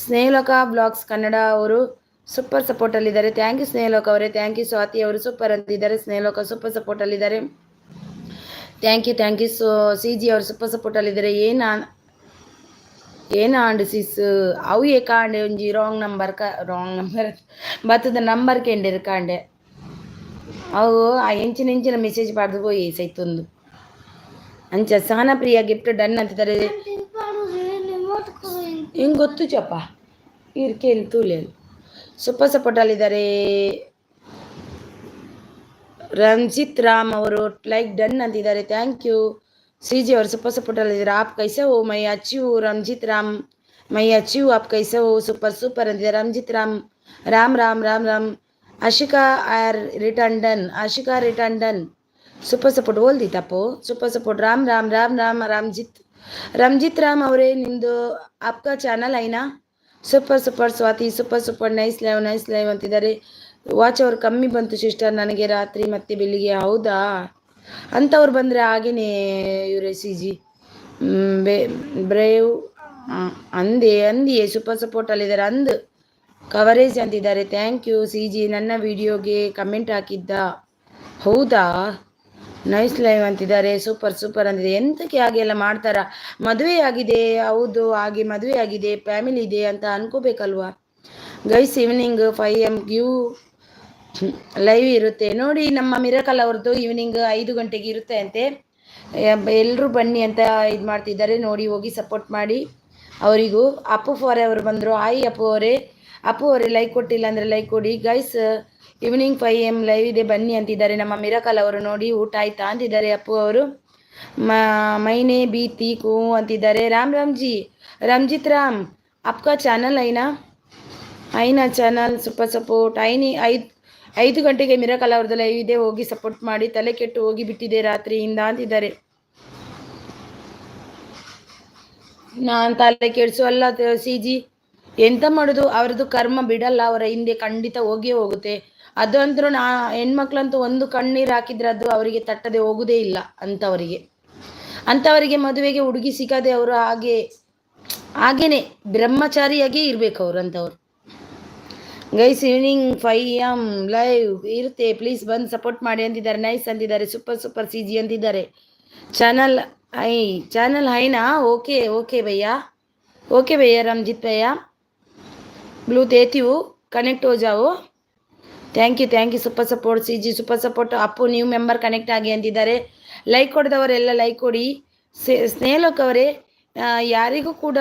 ಸ್ನೇಹಲೋಕ ಬ್ಲಾಗ್ಸ್ ಕನ್ನಡ ಅವರು ಸೂಪರ್ ಸಪೋರ್ಟಲ್ಲಿದ್ದಾರೆ. ಥ್ಯಾಂಕ್ ಯು ಸ್ನೇಹಲೋಕ ಅವರೇ. Thank you. ಸ್ವಾತಿ ಅವರು ಸೂಪರ್ ಅಂತಿದ್ದಾರೆ. ಸ್ನೇಹಲೋಕ ಸೂಪರ್ ಸಪೋರ್ಟಲ್ಲಿದ್ದಾರೆ. Thank you. ಸಿ ಜಿ ಅವರು ಸೂಪರ್ ಸಪೋರ್ಟಲ್ಲಿದ್ದಾರೆ. ಏನ ಆಂಡ್ ಸಿಸ್ ಅವು ಕಾಂಡೆ ಒಂಜಿ ರಾಂಗ್ ನಂಬರ್ ಬತ್ತದ ನಂಬರ್ ಕೆಂಡಿರು ಕಾಂಡೆ ಅವು ಆ ಎಂಚಿನ ಮೆಸೇಜ್ ಪಾಡ್ದು ಹೋಯಿ ಸೈತೊಂದು ಅಂಚ. ಸಹನಾ ಪ್ರಿಯ ಗಿಫ್ಟ್ ಡನ್ ಅಂತಿದ್ದಾರೆ. ಹಿಂಗೆ ಗೊತ್ತು ಚಪ್ಪ, ಇರ್ಕೇಳಿ ತೂಲೇಲಿ ಸೂಪರ್ ಸಪೋರ್ಟಲ್ಲಿದ್ದಾರೆ. ರಂಜಿತ್ ರಾಮ್ ಅವರು ಲೈಕ್ ಡನ್ ಅಂತಿದ್ದಾರೆ, ಥ್ಯಾಂಕ್ ಯು. ಸಿ ಜಿ ಅವರು ಸೂಪರ್ ಸಪೋರ್ಟಲ್ಲಿದ್ದಾರೆ. ಆಪ್ ಕೈಸೆ ಹೋ ಮೈ ಅಚೀವ್ ರಂಜಿತ್ ರಾಮ್, ಮೈ ಅಚೀವ್ ಆಪ್ ಕೈಸೆ ಹೋ ಸೂಪರ್ ಸೂಪರ್ ಅಂತಿದ್ದಾರೆ Ranjith Ram. Ram Ram Ram Ram. Ashika R return done, Ashika return done super support ಓಲ್ದಿ ತಪ್ಪು ಸೂಪರ್ ಸಪೋರ್ಟ್. ರಾಮ್ ರಾಮ್ ರಾಮ್ ರಾಮ್ ರಂಜಿತ್ ರಾಮ್ ಅವರೇ ನಿಮ್ಮದು ಆಪ್ಕಾ ಚಾನಲ್ ಐನಾ? Super super Swati super super nice live ಅಂತಿದ್ದಾರೆ. ವಾಚ್ ಅವ್ರು ಕಮ್ಮಿ ಬಂತು ಸಿಸ್ಟರ್ ನನಗೆ ರಾತ್ರಿ ಮತ್ತೆ ಬೆಳಿಗ್ಗೆ. ಹೌದಾ, ಅಂಥವ್ರು ಬಂದರೆ ಹಾಗೇನೆ ಇವರೇ ಸಿ ಜಿ ಬ್ರೇವ್ ಅಂದಿಯೇ ಸೂಪರ್ ಸಪೋರ್ಟಲ್ಲಿದ್ದಾರೆ. ಕವರೇಜ್ ಅಂತಿದ್ದಾರೆ, ಥ್ಯಾಂಕ್ ಯು ಸಿ ಜಿ. ನನ್ನ ವಿಡಿಯೋಗೆ ಕಮೆಂಟ್ ಹಾಕಿದ್ದ, ಹೌದಾ ನೈಸ್ ಲೈವ್ ಅಂತಿದ್ದಾರೆ. ಸೂಪರ್ ಸೂಪರ್ ಅಂತಿದೆ. ಎಂತಕ್ಕೆ ಹಾಗೆ ಎಲ್ಲ ಮಾಡ್ತಾರ? ಮದುವೆ ಆಗಿದೆ, ಹೌದು ಹಾಗೆ ಮದುವೆ ಆಗಿದೆ, ಫ್ಯಾಮಿಲಿ ಇದೆ ಅಂತ ಅನ್ಕೋಬೇಕಲ್ವಾ ಗೈಸ್. ಈವ್ನಿಂಗ್ 5 ಗಿವ್ ಲೈವ್ ಇರುತ್ತೆ ನೋಡಿ. ನಮ್ಮ ಮಿರಕಲ್ ಅವ್ರದ್ದು ಈವ್ನಿಂಗ್ 5 ಗಂಟೆಗೆ ಇರುತ್ತೆ ಅಂತೆ. ಎಲ್ಲರೂ ಬನ್ನಿ ಅಂತ ಇದು ಮಾಡ್ತಿದ್ದಾರೆ ನೋಡಿ, ಹೋಗಿ ಸಪೋರ್ಟ್ ಮಾಡಿ ಅವರಿಗೂ. ಅಪ್ಪು ಫೋರೆ ಅವರು ಬಂದರು. ಹಾಯ್ ಅಪ್ಪು ಅವರೇ ಲೈಕ್ ಕೊಟ್ಟಿಲ್ಲ ಅಂದರೆ ಲೈಕ್ ಕೊಡಿ ಗೈಸ್. ಈವ್ನಿಂಗ್ 5 AM ಲೈವ್ ಇದೆ ಬನ್ನಿ ಅಂತಿದ್ದಾರೆ ನಮ್ಮ ಮಿರಕಲ್ ಅವರು. ನೋಡಿ ಊಟ ಆಯ್ತಾ ಅಂತಿದ್ದಾರೆ ಅಪ್ಪು ಅವರು. ಮೈನೆ ಬೀತಿ ಕೂ ಅಂತಿದ್ದಾರೆ. ರಾಮ್ ಜಿ ರಂಜಿತ್ ರಾಮ್ ಅಪ್ಕಾ ಚಾನಲ್ ಐನಾ ಚಾನಲ್ ಸೂಪರ್ ಸಪೋರ್ಟ್. 5 ಗಂಟೆಗೆ ಮಿರಕಲ್ ಅವ್ರದ್ದು ಲೈವ್ ಇದೆ, ಹೋಗಿ ಸಪೋರ್ಟ್ ಮಾಡಿ. ತಲೆ ಕೆಟ್ಟು ಹೋಗಿ ಬಿಟ್ಟಿದೆ ರಾತ್ರಿಯಿಂದ ಅಂತಿದ್ದಾರೆ. ನಾನು ತಲೆ ಕೆಡಿಸೋಲ್ಲ ಸಿ ಜಿ, ಎಂತ ಮಾಡೋದು, ಅವ್ರದ್ದು ಕರ್ಮ ಬಿಡಲ್ಲ, ಅವರ ಹಿಂದೆ ಖಂಡಿತ ಹೋಗೇ ಹೋಗುತ್ತೆ. ಅದಂತರೂ ಹೆಣ್ಮಕ್ಳಂತೂ ಒಂದು ಕಣ್ಣೀರು ಹಾಕಿದ್ರೆ ಅದು ಅವರಿಗೆ ತಟ್ಟದೆ ಹೋಗುದೇ ಇಲ್ಲ. ಅಂಥವರಿಗೆ ಮದುವೆಗೆ ಹುಡುಗಿ ಸಿಕ್ಕದೆ ಅವರು ಹಾಗೇನೆ ಬ್ರಹ್ಮಚಾರಿಯಾಗಿ ಇರಬೇಕು ಅವರು ಅಂಥವ್ರು. ಗೈಸ್ ಈವ್ನಿಂಗ್ 5 AM ಲೈವ್ ಇರುತ್ತೆ, ಪ್ಲೀಸ್ ಬಂದು ಸಪೋರ್ಟ್ ಮಾಡಿ ಅಂತಿದ್ದಾರೆ. ನೈಸ್ ಅಂತಿದ್ದಾರೆ. ಸೂಪರ್ ಸೂಪರ್ ಸಿ ಜಿ ಅಂತಿದ್ದಾರೆ. ಚಾನಲ್ ಹೈನಾ? ಓಕೆ ಭಯ್ಯ ರಂಜಿತ್ ಭಯ್ಯ ಬ್ಲೂ ದೇತಿ ಹೂ ಕನೆಕ್ಟ್ ಹೋ ಜಾओ. Thank you super support C G super support. Appu new member connect ಆಗಿ ಅಂತಿದ್ದಾರೆ. ಲೈಕ್ ಕೊಡಿದವರೆಲ್ಲ ಲೈಕ್ ಕೊಡಿ. ಸ್ನೇಹಲೋಕ್ ಅವರೇ, ಯಾರಿಗೂ ಕೂಡ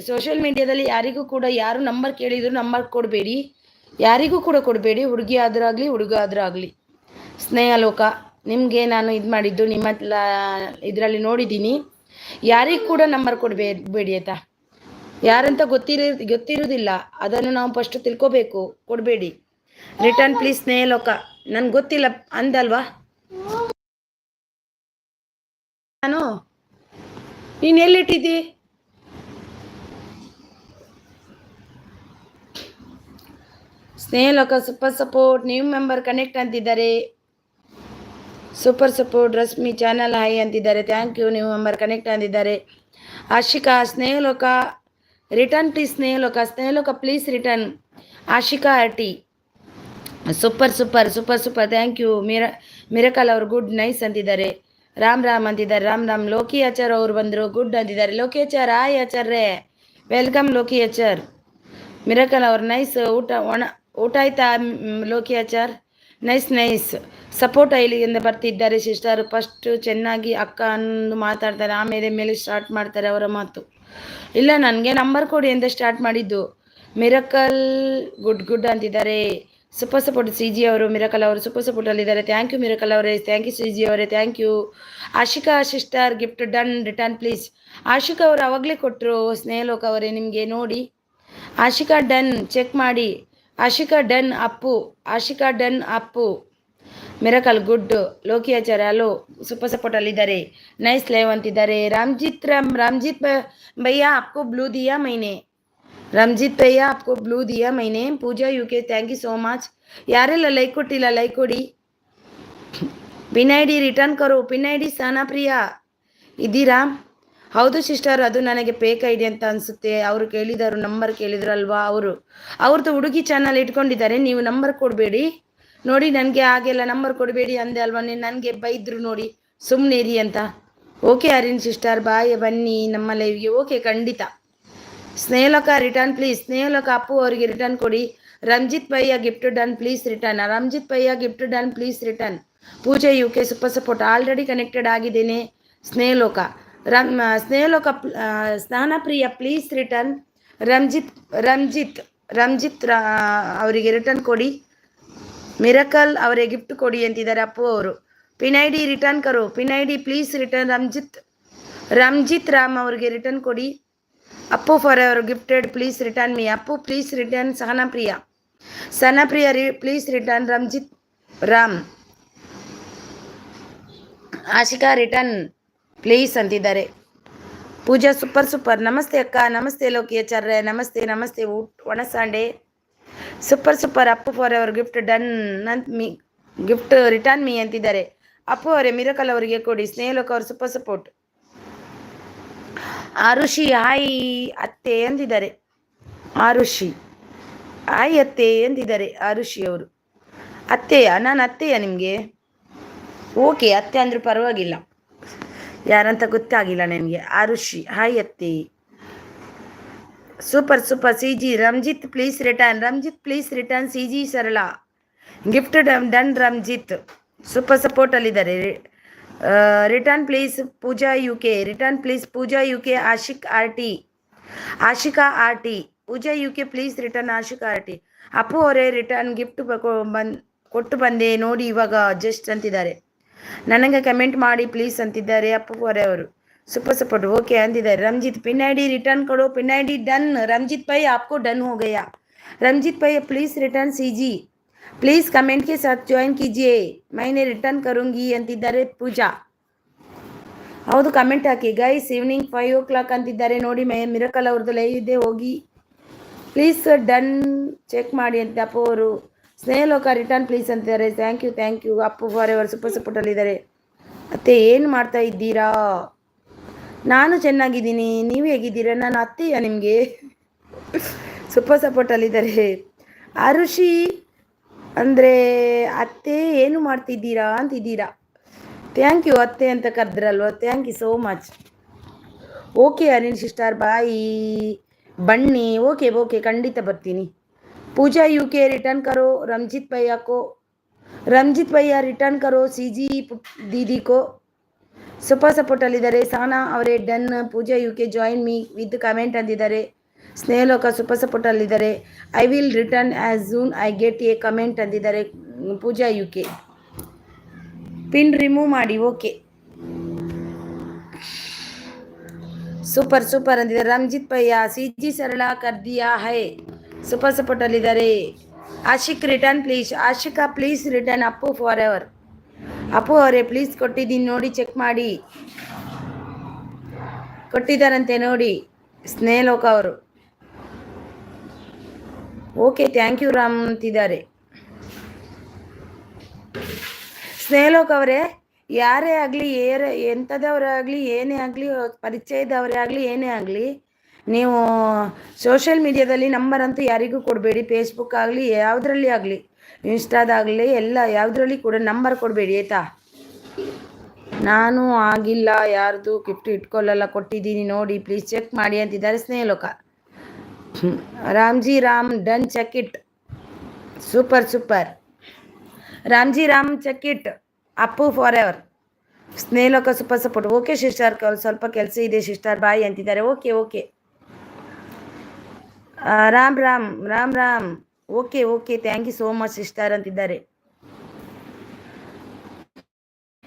ಸೋಷಿಯಲ್ ಮೀಡಿಯಾದಲ್ಲಿ ಯಾರಿಗೂ ಕೂಡ ಯಾರು ನಂಬರ್ ಕೇಳಿದ್ರು ನಂಬರ್ ಕೊಡಬೇಡಿ, ಯಾರಿಗೂ ಕೂಡ ಕೊಡಬೇಡಿ, ಹುಡುಗಿ ಆದರೂ ಆಗಲಿ ಹುಡುಗ ಆದರೂ ಆಗಲಿ. ಸ್ನೇಹಲೋಕ ನಿಮಗೆ ನಾನು ಇದು ಮಾಡಿದ್ದು ನಿಮ್ಮ ಇದರಲ್ಲಿ ನೋಡಿದ್ದೀನಿ. ಯಾರಿಗೂ ಕೂಡ ನಂಬರ್ ಕೊಡಬೇಡಿ ಆಯ್ತಾ. ಯಾರಂತ ಗೊತ್ತಿರೋದಿಲ್ಲ, ಅದನ್ನು ನಾವು ಫಸ್ಟ್ ತಿಳ್ಕೋಬೇಕು. ಕೊಡಬೇಡಿ. Return please Snehaloka. ನನ್ಗೆ ಗೊತ್ತಿಲ್ಲ ಅಂದಲ್ವಾ ನಾನು, ನೀನು ಎಲ್ಲಿಟ್ಟಿದ್ದಿ? Snehaloka super support new member connect ಅಂತಿದ್ದಾರೆ. ಸೂಪರ್ ಸಪೋರ್ಟ್ ರಶ್ಮಿ ಚಾನಲ್ ಹೈ ಅಂತಿದ್ದಾರೆ. Thank you new member connect ಅಂತಿದ್ದಾರೆ. Ashika Snehaloka return please Snehaloka please return. Ashika R T super thank you. Miracle ಅವರು ಗುಡ್ ನೈಸ್ ಅಂತಿದ್ದಾರೆ. ರಾಮ್ ಅಂತಿದ್ದಾರೆ. ರಾಮ್ ಲೋಕಿ ಆಚಾರ್ ಅವರು ಬಂದರು, ಗುಡ್ ಅಂತಿದ್ದಾರೆ. ಲೋಕಿ ಆಚಾರ್ ಹಾಯ್ ಆಚಾರ್ರೆ, ವೆಲ್ಕಮ್ ಲೋಕಿ ಆಚಾರ್. ಮಿರಕಲ್ ಅವರು ನೈಸ್. ಊಟ ಆಯ್ತಾ ಲೋಕಿ ಆಚಾರ್? ನೈಸ್ ಸಪೋರ್ಟ್ ಐಲಿಯಿಂದ ಬರ್ತಿದ್ದಾರೆ ಸಿಸ್ಟರ್. ಫಸ್ಟ್ ಚೆನ್ನಾಗಿ ಅಕ್ಕ ಅಂದು ಮಾತಾಡ್ತಾರೆ, ಆಮೇಲೆ ಸ್ಟಾರ್ಟ್ ಮಾಡ್ತಾರೆ ಅವರ ಮಾತು. ಇಲ್ಲ ನನಗೆ ನಂಬರ್ ಕೊಡಿ ಅಂತ ಸ್ಟಾರ್ಟ್ ಮಾಡಿದ್ದು. ಮಿರಕಲ್ ಗುಡ್ ಅಂತಿದ್ದಾರೆ. ಸೂಪರ್ ಸಪೋರ್ಟ್ ಸಿ ಜಿ ಅವರು. ಮಿರಕಲ್ ಅವರು ಸೂಪರ್ ಸಪೋರ್ಟಲ್ಲಿದ್ದಾರೆ. ಥ್ಯಾಂಕ್ ಯು ಮಿರಕಲ್ ಅವರೇ, ಥ್ಯಾಂಕ್ ಯು ಸಿ ಜಿ ಅವರೇ, thank you. Ashika sister gift done return please. Ashika ಅವರು ಅವಾಗಲೇ ಕೊಟ್ಟರು ಸ್ನೇಹಲೋಕ ಅವರೇ ನಿಮಗೆ ನೋಡಿ. ಆಶಿಕಾ ಡನ್ ಚೆಕ್ ಮಾಡಿ. Ashika done Appu miracle good. Loki ಆಚಾರ ಹಲೋ ಸೂಪರ್ ಸಪೋರ್ಟಲ್ಲಿದ್ದಾರೆ. ನೈಸ್ ಲೈವ್ ಅಂತಿದ್ದಾರೆ. ರಂಜಿತ್ ಭಯ್ಯ आपको ब्लू दिया मैंने. ರಂಜಿತ್ ಭಯ್ಯ आपको ब्लू दिया मैंने. Pooja UK thank you so much. ಯಾರೆಲ್ಲ ಲೈಕ್ ಕೊಟ್ಟಿಲ್ಲ ಲೈಕ್ ಕೊಡಿ. ಪಿನ್ ಐ ಡಿ ರಿಟರ್ನ್ ಕರೋ. Pin I D Sahana Priya ಇದ್ದೀರಾ? ಹೌದು ಸಿಸ್ಟರ್, ಅದು ನನಗೆ ಫೇಕ್ ಐ ಡಿ ಅಂತ ಅನಿಸುತ್ತೆ. ಅವರು ಕೇಳಿದರು, ನಂಬರ್ ಕೇಳಿದ್ರಲ್ವಾ ಅವ್ರದ್ದು ಹುಡುಗಿ ಚಾನಲ್ ಇಟ್ಕೊಂಡಿದ್ದಾರೆ. ನೀವು ನಂಬರ್ ಕೊಡಬೇಡಿ ನೋಡಿ. ನನಗೆ ಹಾಗೆಲ್ಲ ನಂಬರ್ ಕೊಡಬೇಡಿ ಅಂದೆ ಅಲ್ವಾ, ನನಗೆ ಬೈದ್ರು ನೋಡಿ, ಸುಮ್ಮನಿರಿ ಅಂತ. ಓಕೆ ಅರಿನ್ ಸಿಸ್ಟರ್ ಬಾಯ್, ಬನ್ನಿ ನಮ್ಮ ಲೈವ್ಗೆ. ಓಕೆ ಖಂಡಿತ. Snehaloka return please. ಸ್ನೇಹಲೋಕ ಅಪ್ಪು ಅವರಿಗೆ ರಿಟರ್ನ್ ಕೊಡಿ. ರಂಜಿತ್ ಭಯ್ಯ gift done please return. Ranjith ಭಯ್ಯ gift done please return. Pooja UK super support already connected ಆಗಿದ್ದೇನೆ. ಸ್ನೇಹಲೋಕ ಸ್ನೇಹಲೋಕ ಸ್ನಾನ ಪ್ರಿಯ ಪ್ಲೀಸ್ ರಿಟರ್ನ್. ರಂಜಿತ್ ರಂಜಿತ್ ರಂಜಿತ್ ಅವರಿಗೆ ರಿಟರ್ನ್ ಕೊಡಿ. ಮಿರಕಲ್ ಅವರಿಗೆ ಗಿಫ್ಟ್ ಕೊಡಿ ಅಂತಿದ್ದಾರೆ ಅಪ್ಪು ಅವರು. ಪಿನ್ ಐ ಡಿ ರಿಟರ್ನ್ ಕರೋ, pin I D please return. Ranjith Ram ಅವರಿಗೆ ರಿಟರ್ನ್ ಕೊಡಿ. Appu forever gifted please return me. Appu please return. Sahana Priya please return. Ranjith Ram. Ashika return please ಅಂತಿದ್ದಾರೆ. ಪೂಜಾ ಸೂಪರ್. ನಮಸ್ತೆ ಅಕ್ಕ, ನಮಸ್ತೆ ಲೋಕಿಯಾಚಾರ್ಯ, ನಮಸ್ತೆ ಒಣಸಾಂಡೆ. Super. Appu forever gift done me, gift return me ಅಂತಿದ್ದಾರೆ. ಅಪ್ಪು ಅವರೇ ಮಿರಕಲ್ ಅವರಿಗೆ ಕೊಡಿ. ಸ್ನೇಹಲೋಕ ಅವರು ಸೂಪರ್ ಸಪೋರ್ಟ್. ಆರುಷಿ ಹಾಯ್ ಅತ್ತೆ ಅಂದಿದ್ದಾರೆ. ಆರುಷಿ ಹಾಯ್ ಅತ್ತೆ ಅಂದಿದ್ದಾರೆ. ಆರುಷಿ ಅವರು ಅತ್ತೆಯಾ? ನಾನು ಅತ್ತೆಯಾ ನಿಮಗೆ? ಓಕೆ, ಅತ್ತೆ ಅಂದ್ರೂ ಪರವಾಗಿಲ್ಲ, ಯಾರಂತ ಗೊತ್ತಾಗಿಲ್ಲ ನನಗೆ. ಆರುಷಿ ಹಾಯ್ ಅತ್ತೆ. Super. C G Ranjith please return. C G Sarala gift done. Ranjith super support ಅಲ್ಲಿದ್ದಾರೆ. Return please Pooja U K. Ashika R T Pooja U K please return. Ashika R T. Appu ಅವರೇ ರಿಟರ್ನ್ ಗಿಫ್ಟ್ ಕೊಟ್ಟು ಬಂದೆ ನೋಡಿ ಇವಾಗ ಜಸ್ಟ್ ಅಂತಿದ್ದಾರೆ. ನನಗೆ ಕಮೆಂಟ್ ಮಾಡಿ ಪ್ಲೀಸ್ ಅಂತಿದ್ದಾರೆ ಅಪ್ಪು ಅವರೇ ಅವರು. ಸೂಪರ್ ಸಪೋರ್ಟ್ ಓಕೆ ಅಂದಿದ್ದಾರೆ. Ranjith pin I D return ಕೊಡೋ. Pin I D done. Ranjith भाई आपको डन हो गया. ರಂಜಿತ್ भाई please return. C G please comment के साथ ज्वाइन कीजिए, मैंने रिटर्न करूंगी ಅಂತಿದ್ದಾರೆ ಪೂಜಾ. ಹೌದು, ಕಮೆಂಟ್ ಹಾಕಿ ಗೈಸ್. ಈವ್ನಿಂಗ್ 5 o'clock ಅಂತಿದ್ದಾರೆ ನೋಡಿ. ಮಿರಕಲ್ ಅವ್ರದ್ದು ಲೈವ್ ಇದೆ, ಹೋಗಿ ಪ್ಲೀಸ್ ಡನ್ ಚೆಕ್ ಮಾಡಿ ಅಂತ ಅಪ್ಪು ಅವರು. ಸ್ನೇಹಲೋಕ ರಿಟರ್ನ್ ಪ್ಲೀಸ್ ಅಂತಿದ್ದಾರೆ. Thank you Appu forever super support ಅಲ್ಲಿದ್ದಾರೆ. ಅತ್ತೆ ಏನು ಮಾಡ್ತಾ ಇದ್ದೀರಾ? ನಾನು ಚೆನ್ನಾಗಿದ್ದೀನಿ, ನೀವು ಹೇಗಿದ್ದೀರಾ? ನಾನು ಅತ್ತೆಯ ನಿಮಗೆ? Super support ಅಲ್ಲಿದ್ದಾರೆ. ಆರುಷಿ ಅಂದರೆ ಅತ್ತೆ ಏನು ಮಾಡ್ತಿದ್ದೀರಾ ಅಂತಿದ್ದೀರಾ. ಥ್ಯಾಂಕ್ ಯು ಅತ್ತೆ ಅಂತ ಕರೆದ್ರಲ್ವ, thank you so much. Okay Anil sister ಬಾಯಿ ಬನ್ನಿ. ಓಕೆ ಖಂಡಿತ ಬರ್ತೀನಿ. ಪೂಜಾ ಯು ಕೆ ರಿಟರ್ನ್ ಕರೋ. ರಂಜಿತ್ ಭಯ್ಯ ರಿಟರ್ನ್ ಕರೋ. ಸಿ ಜಿ ದೀದಿ ಕೋ ಸೂಪರ್ ಸಪೋರ್ಟ್ ಅಲ್ಲಿದ್ದಾರೆ. ಸಹನಾ ಅವರೇ done. Pooja U K join me with comment ಅಂದಿದ್ದಾರೆ. ಸ್ನೇಹಲೋಕ ಸೂಪರ್ ಸಪೋರ್ಟ್ ಅಲ್ಲಿದ್ದಾರೆ. I will return as soon I get a comment ಅಂದಿದ್ದಾರೆ. Pooja U K pin remove ಮಾಡಿ. ಓಕೆ ಸೂಪರ್ ಅಂದಿದ್ದಾರೆ. ರಂಜಿತ್ ಭಯ್ಯ ಸಿ ಜಿ ಸರಳ ಕರ್ದಿಯಾ ಹೈ ಸೂಪರ್ ಸಪೋರ್ಟ್ ಅಲ್ಲಿದ್ದಾರೆ. Ashika please return. Appu forever. Appu ಅವರೇ ಪ್ಲೀಸ್ ಕೊಟ್ಟಿದ್ದೀನಿ ನೋಡಿ, ಚೆಕ್ ಮಾಡಿ. ಕೊಟ್ಟಿದ್ದಾರಂತೆ ನೋಡಿ ಸ್ನೇಹಲೋಕ ಅವರು. ಓಕೆ ಥ್ಯಾಂಕ್ ಯು ರಾಮ್ ಅಂತಿದ್ದಾರೆ. ಸ್ನೇಹಲೋಕ ಅವರೇ, ಯಾರೇ ಆಗಲಿ ಎಂಥದವರೇ ಆಗಲಿ ಏನೇ ಆಗಲಿ, ಪರಿಚಯದವರೇ ಆಗಲಿ ಏನೇ ಆಗಲಿ, ನೀವು ಸೋಷಿಯಲ್ ಮೀಡಿಯಾದಲ್ಲಿ ನಂಬರ್ ಅಂತೂ ಯಾರಿಗೂ ಕೊಡಬೇಡಿ. ಫೇಸ್ಬುಕ್ ಆಗಲಿ ಯಾವುದರಲ್ಲಿ ಆಗಲಿ, ಇನ್ಸ್ಟಾದಾಗಲಿ ಎಲ್ಲ ಯಾವುದರಲ್ಲಿ ಕೂಡ ನಂಬರ್ ಕೊಡಬೇಡಿ ಆಯಿತಾ. ನಾನು ಆಗಿಲ್ಲ, ಯಾರ್ದು ಗಿಫ್ಟ್ ಇಟ್ಕೊಳ್ಳಲ್ಲ, ಕೊಟ್ಟಿದ್ದೀನಿ ನೋಡಿ ಪ್ಲೀಸ್ ಚೆಕ್ ಮಾಡಿ ಅಂತಿದ್ದಾರೆ Snehaloka. Ramji Ram done check it. Super Ramji Ram check it. Appu forever. Snehaloka super support. Okay sister, ಸ್ವಲ್ಪ ಕೆಲಸ ಇದೆ ಸಿಸ್ಟರ್ ಬಾಯ್ ಅಂತಿದ್ದಾರೆ. Okay Ram okay thank you so much sister ಅಂತಿದ್ದಾರೆ.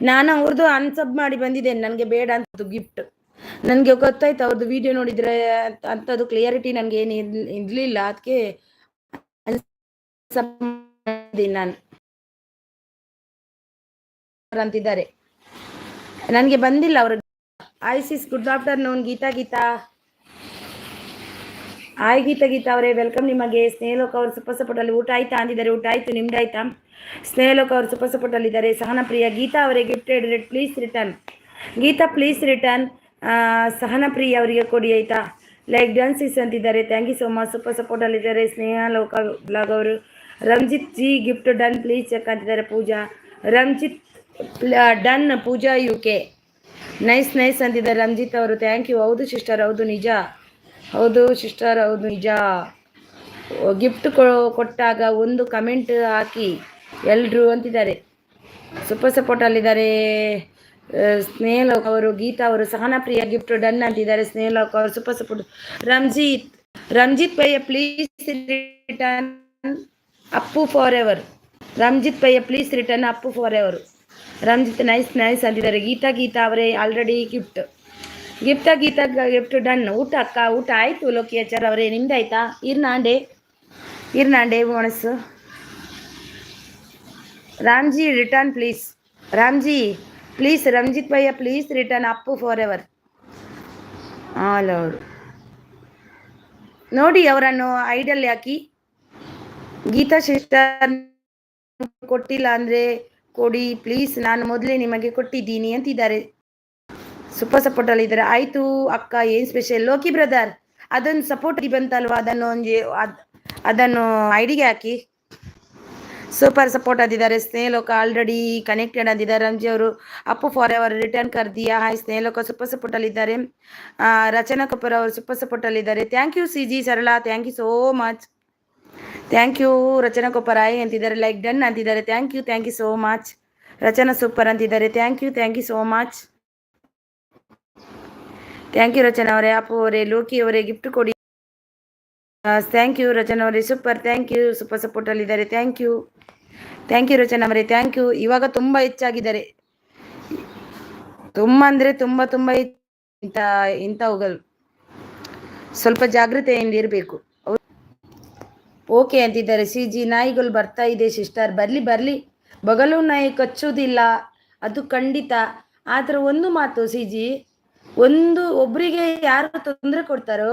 ನಾನು ಅವ್ರದ್ದು ಅನ್ಸಬ್ ಮಾಡಿ ಬಂದಿದ್ದೇನೆ, ನನಗೆ ಬೇಡ ಅಂತದ್ದು ಗಿಫ್ಟ್. ನನಗೆ ಗೊತ್ತಾಯ್ತು ಅವ್ರದ್ದು ವಿಡಿಯೋ ನೋಡಿದರೆ ಅಂಥದ್ದು ಕ್ಲಿಯರಿಟಿ ನನಗೆ ಏನು ಇರಲಿಲ್ಲ, ಅದಕ್ಕೆ ನಾನು ಅಂತಿದ್ದಾರೆ. ನನಗೆ ಬಂದಿಲ್ಲ ಅವ್ರ. ಐಸಿಸ್ good afternoon. Geetha hi Geetha ಅವರೇ ವೆಲ್ಕಮ್ ನಿಮಗೆ. ಸ್ನೇಹಲೋಕ ಅವರು ಸೂಪರ್ ಸಪೋರ್ಟ್ ಅಲ್ಲಿ. ಊಟ ಆಯ್ತಾ ಅಂದಿದ್ದಾರೆ. ಊಟ ಆಯ್ತು, ನಿಮ್ದು ಆಯ್ತಾ? ಸ್ನೇಹಲೋಕ ಅವರು ಸೂಪರ್ ಸಪೋರ್ಟ್ ಅಲ್ಲಿದ್ದಾರೆ. ಸಹನಾ ಪ್ರಿಯ ಗೀತಾ ಅವರೇ gifted please return. Geetha please return. Sahana Priya ಅವರಿಗೆ ಕೊಡಿ ಆಯ್ತಾ. ಲೈಕ್ ಡಾನ್ಸಿಸ್ ಅಂತಿದ್ದಾರೆ. Thank you so much. Super support ಅಲ್ಲಿದ್ದಾರೆ ಸ್ನೇಹಲೋಕ ಬ್ಲಾಗ್ ಅವರು. Ranjith ji gift done please check ಅಂತಿದ್ದಾರೆ. Pooja Ranjith done. Pooja U K nice ಅಂತಿದ್ದಾರೆ ರಂಜಿತ್ ಅವರು. Thank you. ಹೌದು ಸಿಸ್ಟರ್, ಹೌದು ನಿಜ. ಹೌದು ಸಿಸ್ಟರ್, ಹೌದು ನಿಜ. ಗಿಫ್ಟ್ ಕೊಟ್ಟಾಗ ಒಂದು ಕಮೆಂಟ್ ಹಾಕಿ ಎಲ್ಲರೂ ಅಂತಿದ್ದಾರೆ. ಸೂಪರ್ ಸಪೋರ್ಟ್ ಅಲ್ಲಿದ್ದಾರೆ ಸ್ನೇಹಲೋಕ ಅವರು. ಗೀತಾ ಅವರು. ಸಹನಾ ಪ್ರಿಯ ಗಿಫ್ಟ್ ಡನ್ ಅಂತಿದ್ದಾರೆ. ಸ್ನೇಹಲೋಕ ಅವರು ಸೂಪರ್ ಸಪೋರ್ಟ್. ರಂಜಿತ್ ಭಯ್ಯ please return Appu forever. Ranjith ಭಯ್ಯ please return Appu forever. Ranjith nice nice ಅಂತಿದ್ದಾರೆ. ಗೀತಾ ಅವರೇ already gift. Geetha gift done. ಊಟ ಅಕ್ಕ ಊಟ ಆಯಿತು. ಲೋಕಿಯಾಚಾರ್ ಅವರೇ ನಿಮ್ದಾಯ್ತಾ? ಇರ್ನಾಂಡೆ ಮನಸ್ಸು. Ramji return please. Ramji please. Ranjith ಭಯ್ಯ please return Appu forever. All ಅವರು ನೋಡಿ ಅವರನ್ನು ಐಡಲ್ ಯಾಕಿ. ಗೀತಾ ಸಿಸ್ಟರ್ ಕೊಟ್ಟಿಲ್ಲ ಅಂದರೆ ಕೊಡಿ ಪ್ಲೀಸ್, ನಾನು ಮೊದಲೇ ನಿಮಗೆ ಕೊಟ್ಟಿದ್ದೀನಿ ಅಂತಿದ್ದಾರೆ. ಸೂಪರ್ ಸಪೋರ್ಟಲ್ಲಿ ಇದ್ದಾರೆ. ಆಯಿತು ಅಕ್ಕ, ಏನು ಸ್ಪೆಷಲ್? ಲೋಕಿ ಬ್ರದರ್ ಅದೊಂದು ಸಪೋರ್ಟ್ ಬಂತಲ್ವ, ಅದನ್ನು ಐಡಿಗೆ ಹಾಕಿ. ಸೂಪರ್ ಸಪೋರ್ಟ್ ಅಂದಿದ್ದಾರೆ. ಸ್ನೇಹಲೋಕ ಆಲ್ರೆಡಿ ಕನೆಕ್ಟೆಡ್ ಅಂದಿದ್ದಾರೆ. ರಂಜಿ ಅವರು ಅಪ್ಪು ಫಾರ್ ಎವರ್ ರಿಟರ್ನ್ ಕರ್ದಿಯಾ. ಹಾಯ್ ಸ್ನೇಹಲೋಕ ಸೂಪರ್ ಸಪೋರ್ಟಲ್ಲಿದ್ದಾರೆ. ರಚನಾ ಕಪೂರ್ ಅವರು ಸೂಪರ್ ಸಪೋರ್ಟಲ್ಲಿದ್ದಾರೆ. Thank you C G Sarala, thank you so much. Thank you. Rachana Kapoor ಆಯ್ ಅಂತಿದ್ದಾರೆ. ಲೈಕ್ ಡನ್ ಅಂತಿದ್ದಾರೆ. Thank you so much. Rachana super ಅಂತಿದ್ದಾರೆ. Thank you so much. Thank you Rachana ಅವರೇ. ಅಪ್ಪು ಅವರೇ, ಲೋಕಿ ಅವರೇ ಗಿಫ್ಟ್ ಕೊಡಿ. ಥ್ಯಾಂಕ್ ಯು ರಚನಾ ಅವರೇ, ಸೂಪರ್. Thank you. ಸೂಪರ್ ಸಪೋರ್ಟಲ್ಲಿದ್ದಾರೆ. ಥ್ಯಾಂಕ್ ಯು ರಚನಾ ಅವರೇ. Thank you. ಇವಾಗ ತುಂಬ ಹೆಚ್ಚಾಗಿದ್ದಾರೆ. ತುಂಬ ಅಂದರೆ ತುಂಬ ಇಂಥವುಗಳು ಸ್ವಲ್ಪ ಜಾಗೃತೆಯಿಂದ ಇರಬೇಕು. ಓಕೆ ಅಂತಿದ್ದಾರೆ. ಸಿ ಜಿ ನಾಯಿಗಳು ಬರ್ತಾ ಇದೆ ಸಿಸ್ಟರ್. ಬರಲಿ. ಬಗಲು ನಾಯಿ ಕಚ್ಚುವುದಿಲ್ಲ, ಅದು ಖಂಡಿತ. ಆದರೆ ಒಂದು ಮಾತು ಸಿ ಜಿ, ಒಬ್ಬರಿಗೆ ಯಾರು ತೊಂದರೆ ಕೊಡ್ತಾರೋ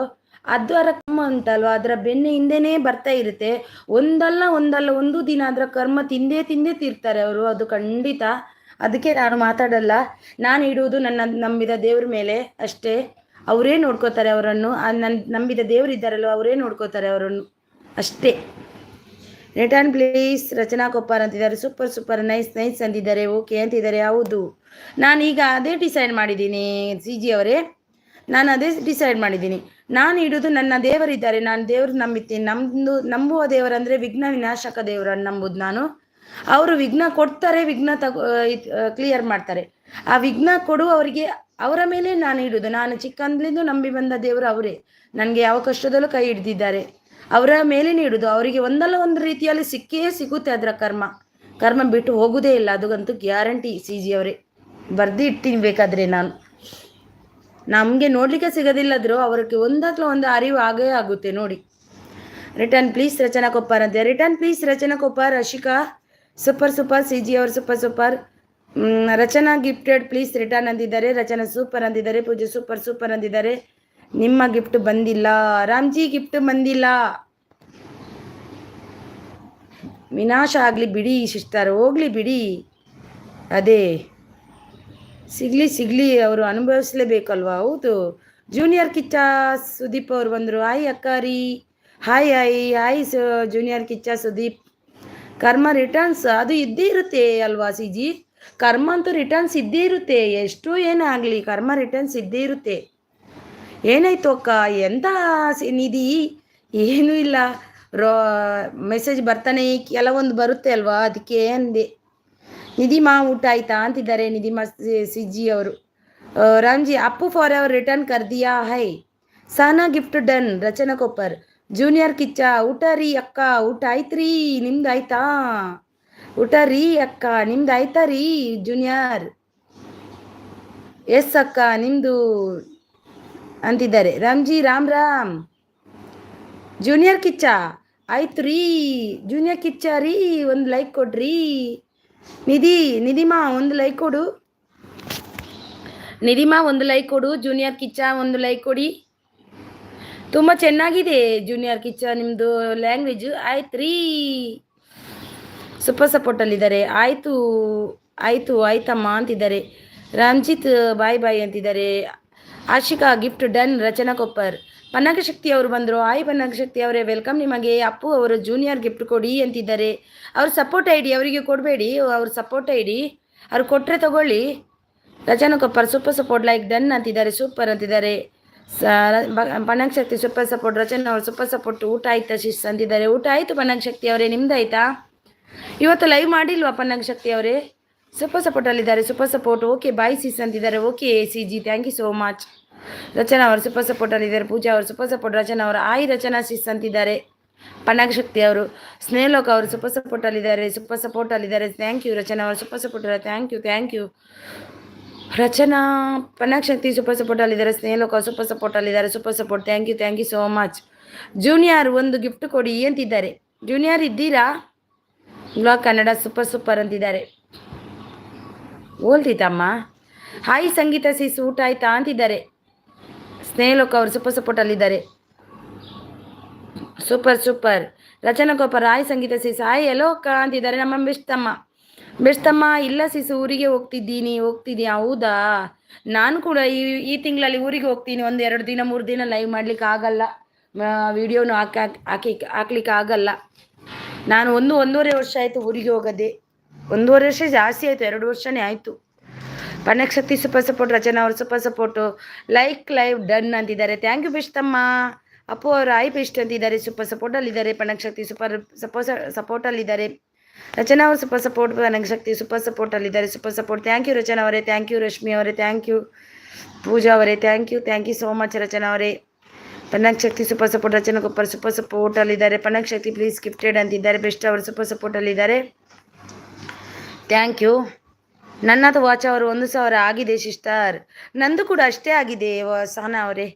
ಅದರ ಕರ್ಮ ಉಂಟಲ್ವ, ಅದರ ಬೆನ್ನ ಹಿಂದೆನೇ ಬರ್ತಾ ಇರುತ್ತೆ. ಒಂದಲ್ಲ ಒಂದು ದಿನ ಅದರ ಕರ್ಮ ತಿಂದೇ ತೀರ್ತಾರೆ ಅವರು, ಅದು ಖಂಡಿತ. ಅದಕ್ಕೆ ನಾನು ಮಾತಾಡಲ್ಲ. ನಾನು ಇಡುವುದು ನನ್ನ ನಂಬಿದ ದೇವ್ರ ಮೇಲೆ ಅಷ್ಟೇ. ಅವರೇ ನೋಡ್ಕೋತಾರೆ ಅವರನ್ನು. ನನ್ನ ನಂಬಿದ ದೇವರು ಇದ್ದಾರಲ್ವ, ಅವರೇ ನೋಡ್ಕೋತಾರೆ ಅವರನ್ನು ಅಷ್ಟೇ. Return please. ರಚನಾ ಕೊಪ್ಪಾರ್ ಅಂತಿದ್ದಾರೆ. ಸೂಪರ್ ನೈಸ್ ಅಂತಿದ್ದಾರೆ. ಓಕೆ ಅಂತಿದ್ದಾರೆ. ಹೌದು, ನಾನೀಗ ಅದೇ ಡಿಸೈಡ್ ಮಾಡಿದ್ದೀನಿ ಸಿ ಜಿ ಅವರೇ. ನಾನು ಅದೇ ಡಿಸೈಡ್ ಮಾಡಿದ್ದೀನಿ. ನಾನು ಇಡೋದು ನನ್ನ ದೇವರಿದ್ದಾರೆ, ನಾನು ದೇವ್ರು ನಂಬಿತೀನಿ. ನಂಬುವ ದೇವರಂದರೆ ವಿಘ್ನ ವಿನಾಶಕ ದೇವರನ್ನು ನಂಬುದು ನಾನು. ಅವರು ವಿಘ್ನ ಕೊಡ್ತಾರೆ, ವಿಘ್ನ ಕ್ಲಿಯರ್ ಮಾಡ್ತಾರೆ. ಆ ವಿಘ್ನ ಕೊಡುವವರಿಗೆ ಅವರ ಮೇಲೆ ನಾನು ಇಡೋದು. ನಾನು ಚಿಕ್ಕಂದ್ಲಿಂದ ನಂಬಿ ಬಂದ ದೇವರು ಅವರೇ. ನನಗೆ ಯಾವ ಕಷ್ಟದಲ್ಲೂ ಕೈ ಹಿಡ್ದಿದ್ದಾರೆ. ಅವರ ಮೇಲೆ ನೀಡುದು. ಅವರಿಗೆ ಒಂದಲ್ಲ ಒಂದು ರೀತಿಯಲ್ಲಿ ಸಿಗುತ್ತೆ ಅದರ ಕರ್ಮ ಬಿಟ್ಟು ಹೋಗುವುದೇ ಇಲ್ಲ, ಅದಂತೂ ಗ್ಯಾರಂಟಿ. ಸಿ ಜಿ ಅವರೇ ಬರ್ದು ಇಡ್ತೀನಿ ಬೇಕಾದರೆ. ನಮಗೆ ನೋಡಲಿಕ್ಕೆ ಸಿಗೋದಿಲ್ಲದ್ರು ಅವ್ರಿಗೆ ಒಂದಾಗ್ಲೂ ಒಂದು ಅರಿವು ಆಗೇ ಆಗುತ್ತೆ ನೋಡಿ. ರಿಟರ್ನ್ ಪ್ಲೀಸ್ ರಚನಾ ಕೊಪ್ಪಾರ್ ಅಂತೆ. Return please Rachana Koppar. Ashika super C G ಅವರು super. Rachana gifted please return ಅಂದಿದ್ದಾರೆ. ರಚನಾ ಸೂಪರ್ ಅಂದಿದ್ದಾರೆ. ಪೂಜೆ ಸೂಪರ್ ಅಂದಿದ್ದಾರೆ. ನಿಮ್ಮ ಗಿಫ್ಟ್ ಬಂದಿಲ್ಲ. ರಾಮ್ಜಿ ಗಿಫ್ಟ್ ಬಂದಿಲ್ಲ. ವಿನಾಶ ಆಗಲಿ ಬಿಡಿ ಸಿಸ್ಟರ್, ಹೋಗ್ಲಿ ಬಿಡಿ. ಅದೇ ಸಿಗ್ಲಿ ಅವರು ಅನುಭವಿಸ್ಲೇಬೇಕಲ್ವಾ. ಹೌದು. ಜೂನಿಯರ್ ಕಿಚ್ಚ ಸುದೀಪ್ ಅವರು ಬಂದರು. ಹಾಯ್ ಅಕ್ಕಾರಿ. Hi junior Kichcha Sudeep. ಕರ್ಮ ರಿಟರ್ನ್ಸ್ ಅದು ಇದ್ದೇ ಇರುತ್ತೆ ಅಲ್ವಾ ಸಿ ಜಿ. ಕರ್ಮ ಅಂತೂ ರಿಟರ್ನ್ಸ್ ಇದ್ದೇ ಇರುತ್ತೆ. ಎಷ್ಟು ಏನಾಗಲಿ ಕರ್ಮ ರಿಟರ್ನ್ಸ್ ಇದ್ದೇ ಇರುತ್ತೆ. ಏನಾಯ್ತು ಅಕ್ಕ, ಎಂತ ನಿಧಿ? ಏನೂ ಇಲ್ಲ, ಮೆಸೇಜ್ ಬರ್ತಾನೆ ಕೆಲವೊಂದು ಬರುತ್ತೆ ಅಲ್ವಾ, ಅದಕ್ಕೆ ಅಂದೆ. ನಿಧಿಮಾ ಊಟ ಆಯ್ತಾ ಅಂತಿದ್ದಾರೆ. ನಿಧಿಮಾ ಸಿ ಜಿ ಅವರು. Ramji Appu forever return ಕರ್ದಿಯಾ. Hi Sana gift done. Rachana Koppar. Junior Kichcha ಊಟ ರೀ ಅಕ್ಕ. ಊಟ ಆಯ್ತ್ರಿ, ನಿಮ್ದು ಆಯ್ತಾ? ಊಟ ರೀ ಅಕ್ಕ, ನಿಮ್ದು ಆಯ್ತಾ ರೀ? ಜೂನಿಯರ್ ಎಸ್ ಅಕ್ಕ, ನಿಮ್ದು ಅಂತಿದ್ದಾರೆ. ರಾಮ್ಜಿ ರಾಮ್. ಜೂನಿಯರ್ ಕಿಚ್ಚ ಆಯ್ತು ರೀ. ಜೂನಿಯರ್ ಕಿಚ್ಚ ರೀ, ಒಂದು ಲೈಕ್ ಕೊಡ್ರಿ. ನಿಧಿಮಾ ಒಂದು ಲೈಕ್ ಕೊಡು. ನಿಧಿಮಾ ಒಂದು ಲೈಕ್ ಕೊಡು. ಜೂನಿಯರ್ ಕಿಚ್ಚ ಒಂದು ಲೈಕ್ ಕೊಡಿ. ತುಂಬ ಚೆನ್ನಾಗಿದೆ ಜೂನಿಯರ್ ಕಿಚ್ಚ ನಿಮ್ಮದು ಲ್ಯಾಂಗ್ವೇಜು. ಆಯ್ತು ರೀ. ಸೂಪರ್ ಸಪೋರ್ಟಲ್ಲಿದ್ದಾರೆ. ಆಯ್ತಮ್ಮ ಅಂತಿದ್ದಾರೆ. ರಂಜಿತ್ ಬಾಯ್ ಅಂತಿದ್ದಾರೆ. Ashika gift done. ರಚನಾ ಕೊಪ್ಪರ್. ಪನ್ನಗ ಶಕ್ತಿ ಅವರು ಬಂದರು. ಪನ್ನಗ ಶಕ್ತಿ ಅವರೇ ವೆಲ್ಕಮ್ ನಿಮಗೆ. ಅಪ್ಪು ಅವರು ಜೂನಿಯರ್ ಗಿಫ್ಟ್ ಕೊಡಿ ಅಂತಿದ್ದಾರೆ. ಅವ್ರ ಸಪೋರ್ಟ್ ಐ ಡಿ ಅವರಿಗೆ ಕೊಡಬೇಡಿ, ಅವ್ರ ಸಪೋರ್ಟ್ ಐ ಡಿ ಅವ್ರು ಕೊಟ್ಟರೆ ತಗೊಳ್ಳಿ. Rachana Koppar super support like done ಅಂತಿದ್ದಾರೆ. ಸೂಪರ್ ಅಂತಿದ್ದಾರೆ. Pannaga Shakti super support. ರಚನಾ ಅವರು ಸೂಪರ್ ಸಪೋರ್ಟ್. ಊಟ ಆಯ್ತಾ ಶಿಸ್ ಅಂತಿದ್ದಾರೆ. ಊಟ ಆಯಿತು ಪನ್ನಗ ಶಕ್ತಿ ಅವರೇ, ನಿಮ್ದಾಯ್ತಾ? ಇವತ್ತು ಲೈವ್ ಮಾಡಿಲ್ವಾ ಪನ್ನಗ ಶಕ್ತಿ ಅವರೇ? ಸೂಪರ್ ಸಪೋರ್ಟಲ್ಲಿದ್ದಾರೆ. Super support. Okay bye sis ಅಂತಿದ್ದಾರೆ. ಓಕೆ ಸಿ ಜಿ thank you so much. Rachana ಅವರು ಸೂಪರ್ ಸಪೋರ್ಟಲ್ಲಿದ್ದಾರೆ. ಪೂಜಾ ಅವರು ಸೂಪರ್ ಸಪೋರ್ಟ್. ರಚನಾ ಅವರು ಆಯ್ ರಚನಾ ಸಿಸ್ ಅಂತಿದ್ದಾರೆ. ಪನ್ನಗ ಶಕ್ತಿ ಅವರು. ಸ್ನೇಹಲೋಕ ಅವರು ಸೂಪರ್ ಸಪೋರ್ಟಲ್ಲಿದ್ದಾರೆ. ಸೂಪರ್ ಸಪೋರ್ಟಲ್ಲಿದ್ದಾರೆ. ಥ್ಯಾಂಕ್ ಯು ರಚನಾ ಅವರು super support. Thank you Rachana. Pannaga Shakti super ಸಪೋರ್ಟಲ್ಲಿದ್ದಾರೆ. ಸ್ನೇಹಲೋಕ ಸೂಪರ್ ಸಪೋರ್ಟಲ್ಲಿದ್ದಾರೆ. Super support. Thank you so much. Junior ಒಂದು ಗಿಫ್ಟ್ ಕೊಡಿ ಅಂತಿದ್ದಾರೆ. ಜೂನಿಯರ್ ಇದ್ದೀರಾ? ಬ್ಲಾಗ್ ಕನ್ನಡ ಸೂಪರ್ ಅಂತಿದ್ದಾರೆ. ಓಲ್ತಿತ್ತಮ್ಮ. ಹಾಯ್ ಸಂಗೀತ ಸಿಸ್ ಊಟ ಆಯ್ತಾ ಅಂತಿದ್ದಾರೆ. ಸ್ನೇಹಲೋಕ ಅವರು ಸೂಪರ್ ಸಪೋರ್ಟಲ್ಲಿದ್ದಾರೆ. ಸೂಪರ್. ರಚನಾ ಗೋಪಾಲ್ ಹಾಯ್ ಸಂಗೀತ ಸಿಸ್ ಹಾಯ್ ಎಲ್ಲೋ ಅಂತಿದ್ದಾರೆ. ನಮ್ಮ ಬೆಸ್ತಮ್ಮ ಇಲ್ಲ ಸಿಸ್ ಊರಿಗೆ ಹೋಗ್ತಿದ್ಯಾ? ಹೌದಾ, ನಾನು ಕೂಡ ಈ ತಿಂಗಳಲ್ಲಿ ಊರಿಗೆ ಹೋಗ್ತೀನಿ. 1-2 ದಿನ 3 ದಿನ ಲೈವ್ ಮಾಡ್ಲಿಕ್ಕೆ ಆಗಲ್ಲ, ವಿಡಿಯೋನು ಹಾಕ್ಲಿಕ್ಕೆ ಆಗಲ್ಲ. ನಾನು 1-1.5 ವರ್ಷ ಆಯಿತು ಊರಿಗೆ ಹೋಗೋದೆ. 1.5 ವರ್ಷ ಜಾಸ್ತಿ ಆಯಿತು, 2 ವರ್ಷನೇ ಆಯಿತು. ಪನ್ನಗ ಶಕ್ತಿ ಸೂಪರ್ ಸಪೋರ್ಟ್. ರಚನಾ ಅವರು ಸೂಪರ್ ಸಪೋರ್ಟು. ಲೈವ್ ಡನ್ ಅಂತಿದ್ದಾರೆ. ಥ್ಯಾಂಕ್ ಯು ಬೆಸ್ತಮ್ಮ. ಅಪ್ಪು ಅವರು ಆಯ್ ಬೆಸ್ಟ್ ಅಂತಿದ್ದಾರೆ. ಸೂಪರ್ ಸಪೋರ್ಟಲ್ಲಿದ್ದಾರೆ. ಪನ್ನಗ ಶಕ್ತಿ ಸಪೋರ್ಟಲ್ಲಿದ್ದಾರೆ. ರಚನಾ ಅವರು super support. Pannaga Shakti super ಸಪೋರ್ಟಲ್ಲಿದ್ದಾರೆ. Super support. Thank you Rachana ಅವರೇ. ಥ್ಯಾಂಕ್ ಯು ರಶ್ಮಿ ಅವರೇ. ಥ್ಯಾಂಕ್ ಯು ಪೂಜಾ ಅವರೇ. Thank you so much Rachana ಅವರೇ. Pannaga Shakti super support. ರಚನಾ ಗೊಪ್ಪರ್ ಸೂಪರ್ ಸಪೋರ್ಟಲ್ಲಿದ್ದಾರೆ. ಪನ್ನಗ ಶಕ್ತಿ ಪ್ಲೀಸ್ ಗಿಫ್ಟೆಡ್ ಅಂತಿದ್ದಾರೆ. ಬೆಸ್ಟ್ ಅವರು ಸೂಪರ್ ಸಪೋರ್ಟಲ್ಲಿದ್ದಾರೆ. Thank you. ನನ್ನದು ವಾಚ್ ಅವರು 1,000 ಆಗಿದೆ ಸಿಸ್ಟರ್. ನಂದು ಕೂಡ ಅಷ್ಟೇ ಆಗಿದೆ ಸಹನಾ ಅವರೇ.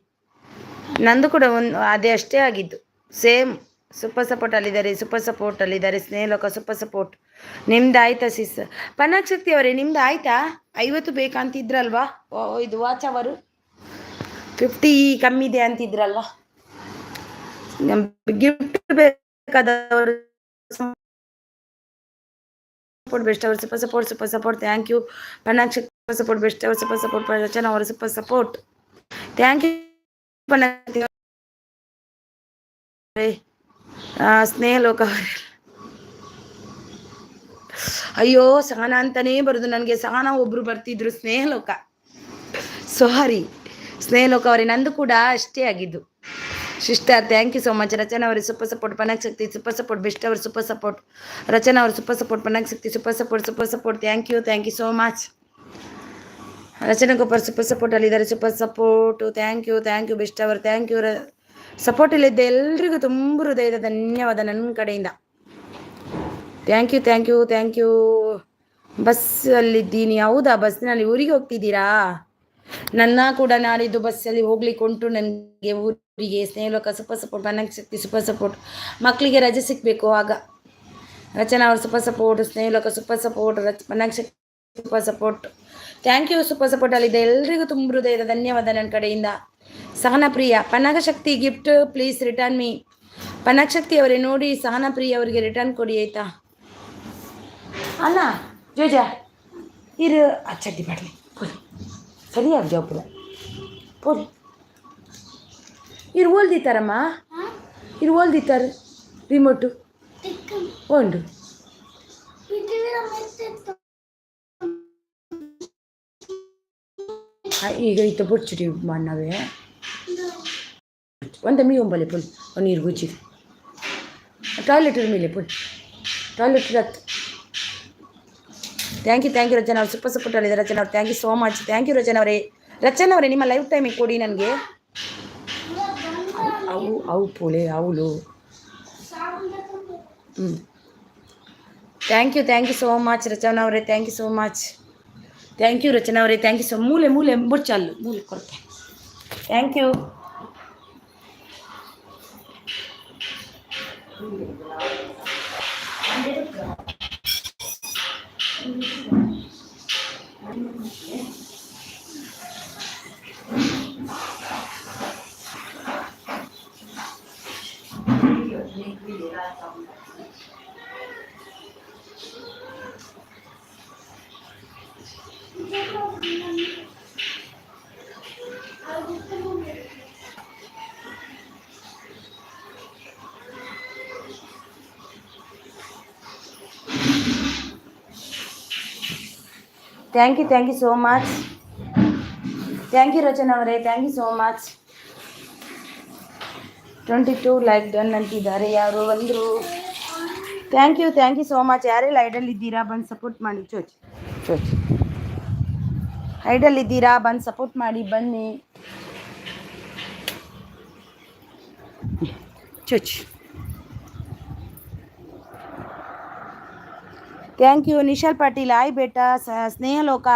ನಂದು ಕೂಡ ಅದೇ ಅಷ್ಟೇ ಆಗಿದ್ದು, ಸೇಮ್. ಸೂಪರ್ ಸಪೋರ್ಟಲ್ಲಿದ್ದಾರೆ. Snehaloka super support. ನಿಮ್ದು ಆಯ್ತಾ ಸಿಸ್? ಪನ್ನಗ ಶಕ್ತಿ ಅವರೇ ನಿಮ್ದು ಆಯ್ತಾ? 50 ಬೇಕಂತಿದ್ರಲ್ವಾ? ಇದು ವಾಚ್ ಅವರು 50 ಕಮ್ಮಿದೆ ಅಂತಿದ್ರಲ್ವಾ? ಗಿಫ್ಟ್ ಬೇಕಾದವರು ಬೆಸ್ಟ್ ಅವರು super support. Thank you Pannaga Shakti super support. Best ಅವರು ಸೂಪರ್ ಸಪೋರ್ಟ್. ರಚನಾ ಅವರು ಸೂಪರ್ ಸಪೋರ್ಟ್. ಥ್ಯಾಂಕ್ ಯು ಪನ್ನಗ. ಸ್ನೇಹಲೋಕ ಅವರೇ. ಅಯ್ಯೋ ಸಹನಾ ಅಂತಾನೇ ಬರೋದು ನನಗೆ. ಸಹನಾ ಒಬ್ರು ಬರ್ತಿದ್ರು. ಸ್ನೇಹಲೋಕ ಸಾರಿ. ಸ್ನೇಹಲೋಕ ಅವರೇ ನಂದು ಕೂಡ ಅಷ್ಟೇ ಆಗಿದ್ದು sister. Thank you so much. Rachana ಅವರೇ super support. Pannaga Shakti super support. Best ಅವರು ಸೂಪರ್ ಸಪೋರ್ಟ್. ರಚನಾ ಅವರು super support. Pannaga Shakti super support. Thank you so much. Rachana Gopal super ಸಪೋರ್ಟಲ್ಲಿದ್ದಾರೆ. Super support. Thank you best ಅವರು. Thank you. ಸಪೋರ್ಟ್ ಇಲ್ಲಿದ್ದ ಎಲ್ರಿಗೂ ತುಂಬ ಹೃದಯದ ಧನ್ಯವಾದ ನನ್ನ ಕಡೆಯಿಂದ. Thank you. ಬಸ್ಸಲ್ಲಿದ್ದೀನಿ. ಹೌದಾ, ಬಸ್ಸಿನಲ್ಲಿ ಊರಿಗೆ ಹೋಗ್ತಿದ್ದೀರಾ? ನನ್ನ ಕೂಡ ನಾಡಿದ್ದು ಬಸ್ಸಲ್ಲಿ ಹೋಗ್ಲಿಕ್ಕೆ ಉಂಟು ನನಗೆ ಊರಿಗೆ. Snehaloka super support. Pannaga Shakti super support. ಮಕ್ಕಳಿಗೆ ರಜೆ ಸಿಗಬೇಕು ಆಗ. ರಚನಾ ಅವರು super support. Snehaloka super support. Pannaga Shakti super support. Thank you super ಸಪೋರ್ಟಲ್ಲಿದೆ ಎಲ್ರಿಗೂ ತುಂಬ ಹೃದಯದ ಧನ್ಯವಾದ ನನ್ನ ಕಡೆಯಿಂದ. Sahana Priya Pannaga Shakti gift please return me. Pannaga Shakti ಅವರೇ ನೋಡಿ ಸಹನಾ ಪ್ರಿಯಾ ಅವರಿಗೆ ರಿಟರ್ನ್ ಕೊಡಿ ಆಯಿತಾ? ಅಲ್ಲ ಜೋಜಾ ಇರು ಅಚ್ಚಡ್ಡಿ ಬರಲಿ ಪೋಲಿ ಸರಿಯಾಗಿ ಜೋಪುರ ಪೋಲಿ ಇರು ಓಲ್ದಿತ್ತಾರಮ್ಮ. ಇರು ಓಲ್ದಿತ್ತಾರೆ ರಿಮೋಟು ಉಂಡು. ಈಗ ಇತ್ತು ಬುಡ್ಚಿಟಿ ಮಣ್ಣವೇ ಒಂದ ಮೀ ಒಂಬಲೆ ಪುಲ್ ನೀರು ಗುಚ್ಚಿದೆ ಟಾಯ್ಲೆಟ್ ಮೇಲೆ ಪುಲ್ ಟಾಯ್ಲೆಟ್ ರತ್ತು. ಥ್ಯಾಂಕ್ ಯು ರಚನಾ ಅವ್ರು ಸೂಪರ್ ಸಪೋರ್ಟಲ್ಲಿದೆ. ರಚನಾ ಅವ್ರು thank you so much. Thank you Rachana ಅವರೇ ನಿಮ್ಮ ಲೈಫ್ ಟೈಮಿಗೆ ಕೊಡಿ ನನಗೆ. ಅವು ಪೋಲೆ ಅವಳು thank you so much Rachana ಅವರೇ. Thank you so much. Thank you Rachana ಅವರೇ. ಥ್ಯಾಂಕ್ ಯು ಸೋ ಮೂಲೆ ಬುಡ್ಚಲ್ಲು ಮೂಲೆ ಕೊಡ್ತೆ. Thank you. Thank you so much. Thank you Rachana ಅವರೇ. Thank you so much. 22 like done ಅಂತಿದ್ದಾರೆ. ಯಾರು ಬಂದರು? Thank you so much. ಯಾರೆಲ್ಲ ಐಡಲ್ಲಿದ್ದೀರಾ ಬಂದು ಸಪೋರ್ಟ್ ಮಾಡಿ. ಚೋಚ್ ಐಡಲ್ಲಿದ್ದೀರಾ ಬಂದು ಸಪೋರ್ಟ್ ಮಾಡಿ ಬನ್ನಿ. ಚುಚ್. Thank you Nishal Patil. Hi ಬೇಟಾ. Snehaloka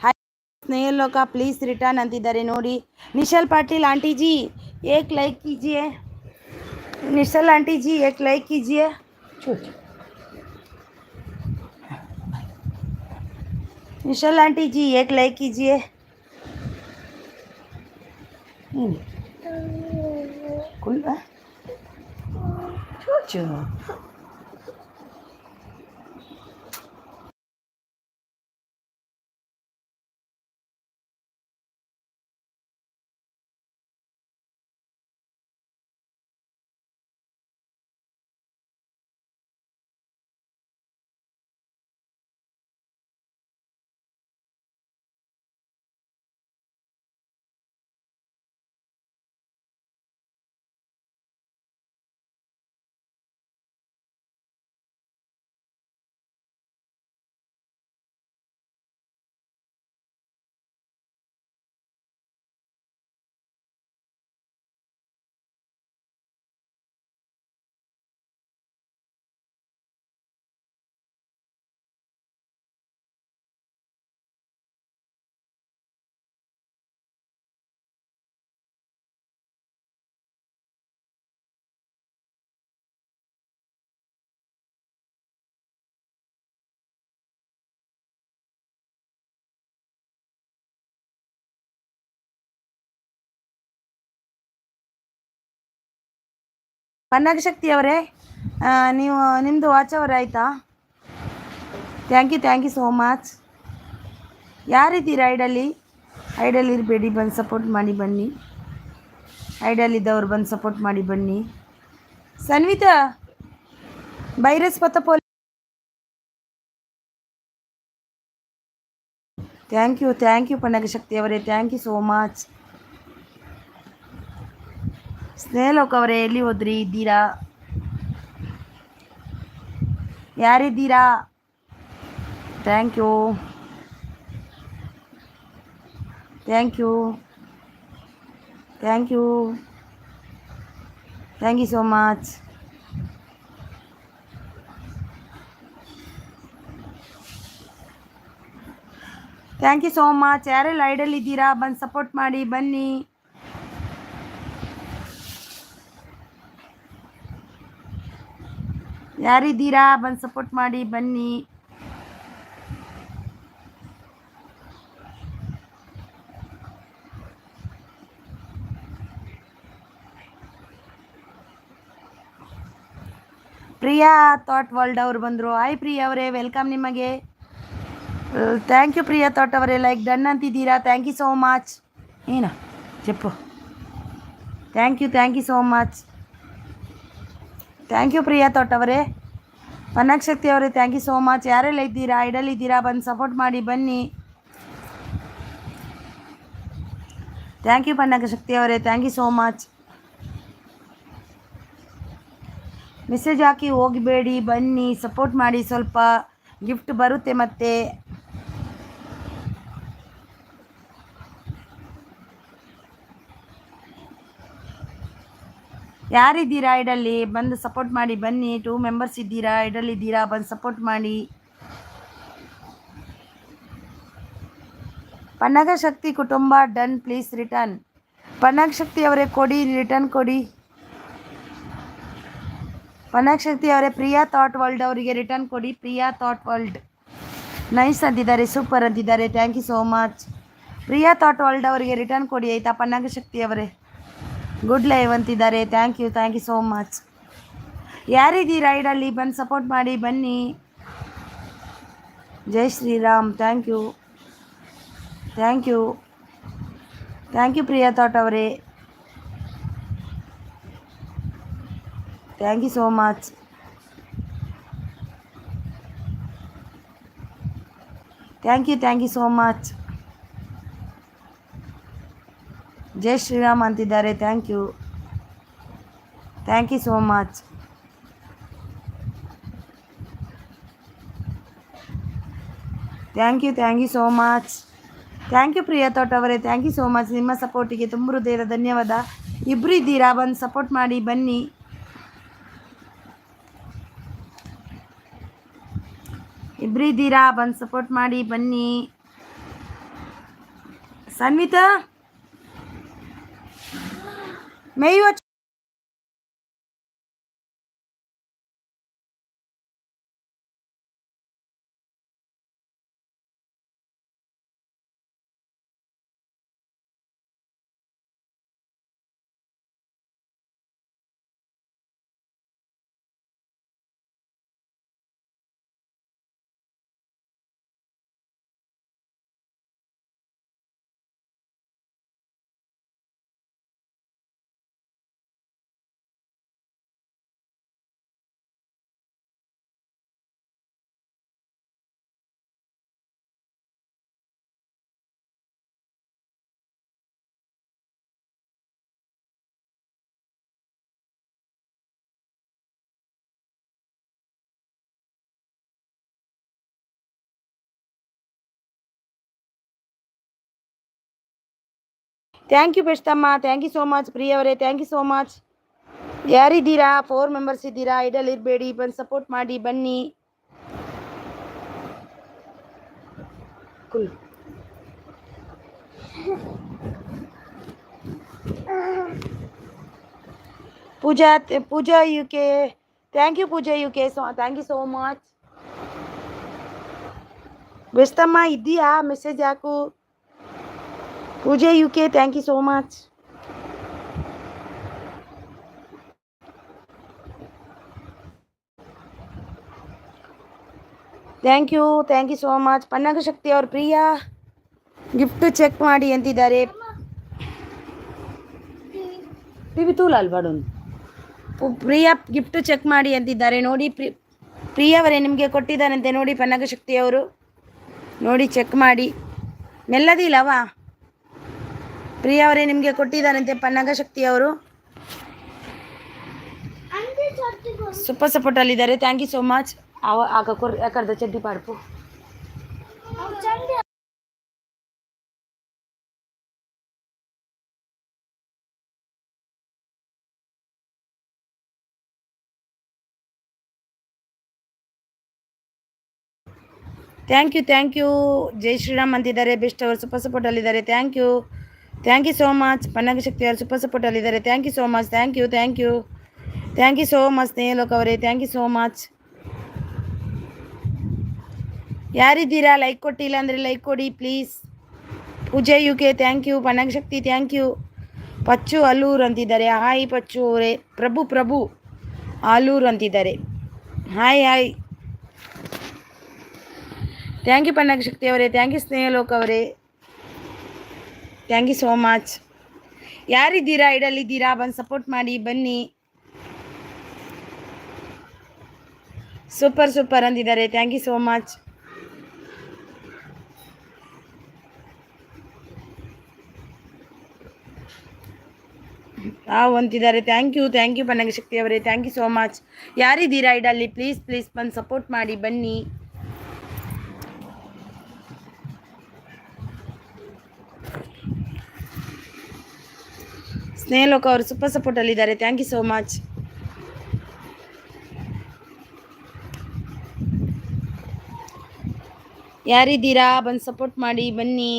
hi Snehaloka please return ಅಂತಿದ್ದಾರೆ ನೋಡಿ. ನಿಶಾಲ್ ಪಾಟೀಲ್ ಆಂಟಿ ಜಿ ಏಕ್ ಲೈಕ್ कीजिए. निशल आंटी जी एक लाइक कीजिए. निशल आंटी जी एक लाइक कीजिए. ಪನ್ನಗಶಕ್ತಿ ಅವರೇ, ನೀವು ನಿಮ್ಮದು ವಾಚ್ ಅವರ್ ಆಯಿತಾ? Thank you so much. ಯಾರಿದ್ದೀರಾ ಐಡಲ್ ಇರಬೇಡಿ, ಬಂದು ಸಪೋರ್ಟ್ ಮಾಡಿ ಬನ್ನಿ. ಐಡಲ್ ಇದ್ದವ್ರು ಬಂದು ಸಪೋರ್ಟ್ ಮಾಡಿ ಬನ್ನಿ. ಸನ್ವಿತಾ ಬೈರಸ್ ಪತಪೋಲ್ ಥ್ಯಾಂಕ್ ಯು ಪನ್ನಗಶಕ್ತಿ ಅವರೇ, thank you so much. Snehaloka ಅವರೇ ಎಲ್ಲಿ ಹೋದ್ರಿ? ಇದ್ದೀರಾ? ಯಾರಿದ್ದೀರಾ? Thank you so much. Thank you so much. ಯಾರೆಲ್ಲ ಐಡಲ್ ಇದ್ದೀರಾ ಬಂದು ಸಪೋರ್ಟ್ ಮಾಡಿ ಬನ್ನಿ. ಯಾರಿದ್ದೀರಾ ಬಂದು ಸಪೋರ್ಟ್ ಮಾಡಿ ಬನ್ನಿ. ಪ್ರಿಯಾ ಥಾಟ್ ವರ್ಲ್ಡ್ ಅವರು ಬಂದರು. ಹಾಯ್ ಪ್ರಿಯಾ ಅವರೇ, ವೆಲ್ಕಮ್ ನಿಮಗೆ. ಥ್ಯಾಂಕ್ ಯು ಪ್ರಿಯಾ ಥಾಟ್ ಅವರೇ, ಲೈಕ್ ಡನ್ ಅಂತಿದ್ದೀರಾ. Thank you so much. ಏನು చెప్పు. Thank you so much. Thank you Priya thought ಅವರೇ. ಪನ್ನಗಶಕ್ತಿ ಅವರೇ ಥ್ಯಾಂಕ್ ಯು ಸೋ ಮಚ್. ಯಾರೆಲ್ಲ ಇದ್ದೀರಾ ಐಡಲ್ ಇದ್ದೀರಾ ಬಂದು ಸಪೋರ್ಟ್ ಮಾಡಿ ಬನ್ನಿ. ಥ್ಯಾಂಕ್ ಯು ಪನ್ನಗಶಕ್ತಿ ಅವರೇ, thank you so much. Message ಹಾಕಿ ಹೋಗಬೇಡಿ, ಬನ್ನಿ ಸಪೋರ್ಟ್ ಮಾಡಿ. ಸ್ವಲ್ಪ ಗಿಫ್ಟ್ ಬರುತ್ತೆ ಮತ್ತೆ. ಯಾರಿದ್ದೀರಾ ಐಡಲ್ಲಿ ಬಂದು ಸಪೋರ್ಟ್ ಮಾಡಿ ಬನ್ನಿ. 2 ಮೆಂಬರ್ಸ್ ಇದ್ದೀರಾ, ಐಡಲ್ ಇದ್ದೀರಾ ಬಂದು ಸಪೋರ್ಟ್ ಮಾಡಿ. ಪನ್ನಗಶಕ್ತಿ ಕುಟುಂಬ ಡನ್, ಪ್ಲೀಸ್ ರಿಟರ್ನ್. ಪನ್ನಗಶಕ್ತಿ ಅವರೇ ಕೊಡಿ, ರಿಟರ್ನ್ ಕೊಡಿ. ಪನ್ನಗಶಕ್ತಿ ಅವರೇ ಪ್ರಿಯಾ ಥಾಟ್ ವರ್ಲ್ಡ್ ಅವರಿಗೆ ರಿಟರ್ನ್ ಕೊಡಿ. ಪ್ರಿಯಾ ಥಾಟ್ ವರ್ಲ್ಡ್ ನೈಸ್ ಅಂತಿದ್ದಾರೆ, ಸೂಪರ್ ಅಂತಿದ್ದಾರೆ. Thank you so much. Priya thought world ಅವರಿಗೆ ರಿಟರ್ನ್ ಕೊಡಿ ಆಯಿತಾ. ಪನ್ನಗಶಕ್ತಿ ಅವರೇ ಗುಡ್ ಲೈವ್ ಅಂತಿದ್ದಾರೆ. Thank you so much. ಯಾರಿದ್ದೀರಾ ಐಡಲ್ಲಿ ಬಂದು ಸಪೋರ್ಟ್ ಮಾಡಿ ಬನ್ನಿ. ಜೈ Shriram. Thank you Priya thought ಅವರೇ, thank you so much. Thank you so much. ಜೈ ಶ್ರೀರಾಮ್ ಅಂತಿದ್ದಾರೆ. Thank you so much. Thank you so much. Thank you Priya thought ಅವರೇ, ಥ್ಯಾಂಕ್ ಯು ಸೋ ಮಚ್. ನಿಮ್ಮ ಸಪೋರ್ಟಿಗೆ ತುಂಬ ಹೃದಯದ ಧನ್ಯವಾದ. ಇಬ್ಬರು ಇದ್ದೀರಾ ಬಂದು ಸಪೋರ್ಟ್ ಮಾಡಿ ಬನ್ನಿ. ಇಬ್ಬರಿದ್ದೀರಾ, ಬಂದು ಸಪೋರ್ಟ್ ಮಾಡಿ ಬನ್ನಿ. ಸನ್ವಿತಾ ಮೇಯ್ವ ಥ್ಯಾಂಕ್ ಯು ಬೆಷ್ಟಮ್ಮ, ಥ್ಯಾಂಕ್ ಯು ಸೋ ಮಚ್. ಪ್ರಿಯವರೇ ಥ್ಯಾಂಕ್ ಯು ಸೋ ಮಚ್. ಯಾರಿದ್ದೀರಾ? 4 ಮೆಂಬರ್ಸ್ ಇದ್ದೀರಾ, ಐಡಲ್ ಇರಬೇಡಿ, ಬಂದು ಸಪೋರ್ಟ್ ಮಾಡಿ ಬನ್ನಿ. Cool Pooja U K, thank you Pooja U K, thank you so much. ಬೆಸ್ತಮ್ಮ ಇದ್ದೀಯಾ? ಮೆಸೇಜ್ ಹಾಕು. Pooja U K, thank you so much. Thank you so much. Pannaga Shakti ಅವ್ರ ಪ್ರಿಯಾ ಗಿಫ್ಟ್ ಚೆಕ್ ಮಾಡಿ ಅಂತಿದ್ದಾರೆ. ಟಿವಿ ತೂಲ ಅಲ್ಬಾಡು. ಪ್ರಿಯಾ ಗಿಫ್ಟ್ ಚೆಕ್ ಮಾಡಿ ಅಂತಿದ್ದಾರೆ. ನೋಡಿ ಪ್ರಿಯವರೇ ನಿಮಗೆ ಕೊಟ್ಟಿದ್ದಾರಂತೆ ನೋಡಿ, ಪನ್ನಗ ಶಕ್ತಿಯವರು ನೋಡಿ ಚೆಕ್ ಮಾಡಿ. ಮೆಲ್ಲದಿಲ್ಲವಾ? ಪ್ರಿಯವರೇ ನಿಮಗೆ ಕೊಟ್ಟಿದ್ದಾರಂತೆ ಪನ್ನಗ ಶಕ್ತಿಯವರು. ಸೂಪರ್ ಸಪೋರ್ಟ್ ಅಲ್ಲಿದ್ದಾರೆ. Thank you so much. ಯಾಕರ್ದ ಚಡ್ಡಿ ಪಾಡ್ಪು. ಥ್ಯಾಂಕ್ ಯು ಜೈ ಶ್ರೀರಾಮ್ ಅಂತಿದ್ದಾರೆ. ಬೆಸ್ಟ್ ಅವರು ಸೂಪರ್ ಸಪೋರ್ಟ್ ಅಲ್ಲಿದ್ದಾರೆ. Thank you so much. Pannaga Shakti ಅವರು ಸೂಪರ್ ಸಪೋರ್ಟ್ ಅಲ್ಲಿದ್ದಾರೆ. Thank you so much. Thank you so much. Snehaloka ಅವರೇ ಥ್ಯಾಂಕ್ ಯು ಸೋ ಮಚ್. ಯಾರಿದ್ದೀರಾ? ಲೈಕ್ ಕೊಟ್ಟಿಲ್ಲ ಅಂದರೆ ಲೈಕ್ ಕೊಡಿ ಪ್ಲೀಸ್. ಪೂಜೆ you K thank you. Pannaga Shakti thank you. Pachchu Alluru ಅಂತಿದ್ದಾರೆ. ಹಾಯ್ ಪಚ್ಚು ಅವರೇ. ಪ್ರಭು ಆಲೂರು ಅಂತಿದ್ದಾರೆ. Hi. Thank you Pannaga Shakti ಅವರೇ. ಥ್ಯಾಂಕ್ ಯು ಸ್ನೇಹಲೋಕ ಅವರೇ. Thank you so much. ಯಾರಿದ್ದೀರಾ? ಐಡಲ್ಲಿದ್ದೀರಾ? ಬಂದು ಸಪೋರ್ಟ್ ಮಾಡಿ ಬನ್ನಿ. ಸೂಪರ್ ಅಂತಿದ್ದಾರೆ. Thank you so much. ಅಂತಿದ್ದಾರೆ. ಥ್ಯಾಂಕ್ ಯು ಪನ್ನಗ ಶಕ್ತಿ ಅವರೇ. Thank you so much. ಯಾರಿದ್ದೀರಾ ಐಡಲ್ಲಿ? ಪ್ಲೀಸ್ ಬಂದು ಸಪೋರ್ಟ್ ಮಾಡಿ ಬನ್ನಿ. ಸ್ನೇಹಲೋಕ ಅವರು ಸೂಪರ್ ಸಪೋರ್ಟ್ ಅಲ್ಲಿದ್ದಾರೆ. Thank you so much. ಯಾರಿದ್ದೀರಾ? ಬಂದು ಸಪೋರ್ಟ್ ಮಾಡಿ ಬನ್ನಿ.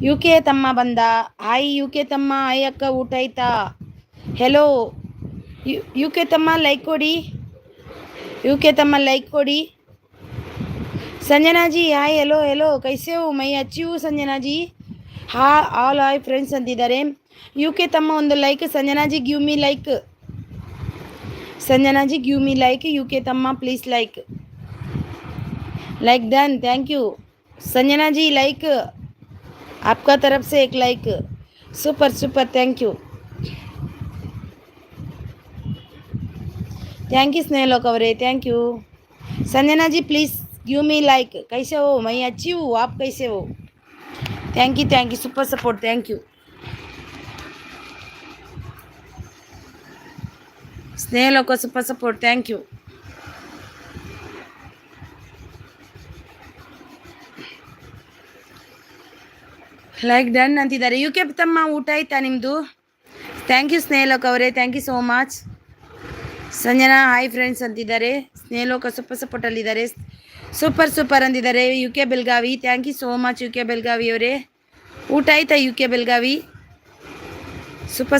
ಯು ಕೆ ತಮ್ಮ ಬಂದ. ಹಾಯ್ ಯು ಕೆ ತಮ್ಮ. ಹಾಯ್ ಅಕ್ಕ, ಊಟ ಆಯ್ತಾ? ಹೆಲೋ ಯು ಕೆ ತಮ್ಮ, ಲೈಕ್ ಕೊಡಿ. ಯು ಕೆ ತಮ್ಮ ಲೈಕ್ ಕೊಡಿ. ಸಂಜನಾ ಜಿ ಹಾಯ್. ಹೆಲೋ ಕೈಸೆ ಹೋ? ಮೈ ಅಚ್ಚಿ ಹೂ Sanjana ji. All hi friends ಅಂತಿದ್ದಾರೆ. ಯು ಕೆ ತಮ್ಮ ಒಂದು like. Sanjana ji give me like. Sanjana ji give me like. U K ತಮ್ಮ please like done. Thank you Sanjana ji. Like आपका तरफ से एक like. Super thank you Snehaloka अवरे. Thank you Sanjana ji. Please give me like. कैसे हो? मैं अच्छी हूँ, आप कैसे हो? Thank you super support. Thank you Snehaloka super support. Thank you. Like done ಅಂತಿದ್ದಾರೆ. ಯು ಕೆ ತಮ್ಮ ಊಟ ಆಯ್ತಾ ನಿಮ್ಮದು? ಥ್ಯಾಂಕ್ ಯು ಸ್ನೇಹಲೋಕ್ ಅವರೇ, thank you so much. Sanjana hi friends ಅಂತಿದ್ದಾರೆ. ಸ್ನೇಹಲೋಕ ಸಪೋರ್ಟಲ್ಲಿದ್ದಾರೆ. ಸೂಪರ್ ಅಂದಿದ್ದಾರೆ. U K Belagavi, thank you so much U K Belagavi ಅವರೇ. ಊಟ ಆಯ್ತಾ ಯು ಕೆ ಬೆಳಗಾವಿ?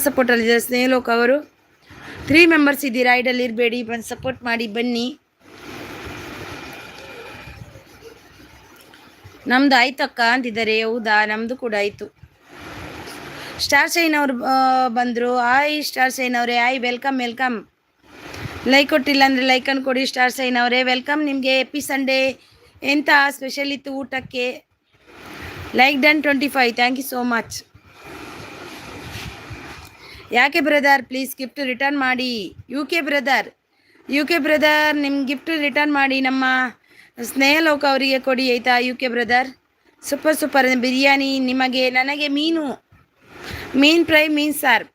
ಸಪೋರ್ಟಲ್ಲಿದ್ದಾರೆ ಸ್ನೇಹಲೋಕ ಅವರು. 3 ಮೆಂಬರ್ಸ್ ಇದ್ದೀರಾ, ಐಡಲ್ಲಿ ಇರಬೇಡಿ, ಬಂದು ಸಪೋರ್ಟ್ ಮಾಡಿ ಬನ್ನಿ. ನಮ್ದು ಆಯ್ತಕ್ಕ ಅಂತಿದ್ದಾರೆ. ಹೌದಾ, ನಮ್ಮದು ಕೂಡ ಆಯಿತು. ಸ್ಟಾರ್ ಶೈನ್ ಅವರು ಬಂದರು. ಹಾಯ್ ಸ್ಟಾರ್ ಶೈನ್ ಅವರೇ, ಹಾಯ್ ವೆಲ್ಕಮ್. ಲೈಕ್ ಕೊಟ್ಟಿಲ್ಲ ಅಂದರೆ ಲೈಕನ್ನು ಕೊಡಿ ಸ್ಟಾರ್ ಶೈನ್ ಅವರೇ. ವೆಲ್ಕಮ್ ನಿಮಗೆ. ಎಪಿ ಸಂಡೇ ಎಂಥ ಸ್ಪೆಷಲ್ ಇತ್ತು ಊಟಕ್ಕೆ? Like done 25, thank you so much. ಯಾಕೆ ಬ್ರದರ್ ಪ್ಲೀಸ್ ಗಿಫ್ಟ್ ರಿಟರ್ನ್ ಮಾಡಿ. ಯು ಕೆ ಬ್ರದರ್ ನಿಮ್ಮ ಗಿಫ್ಟ್ ರಿಟರ್ನ್ ಮಾಡಿ, ನಮ್ಮ ಸ್ನೇಹಲೋಕ ಅವರಿಗೆ ಕೊಡಿ ಆಯಿತಾ. U K brother super biryani ನಿಮಗೆ, ನನಗೆ ಮೀನು ಫ್ರೈ, ಮೀನು ಸಾರ್.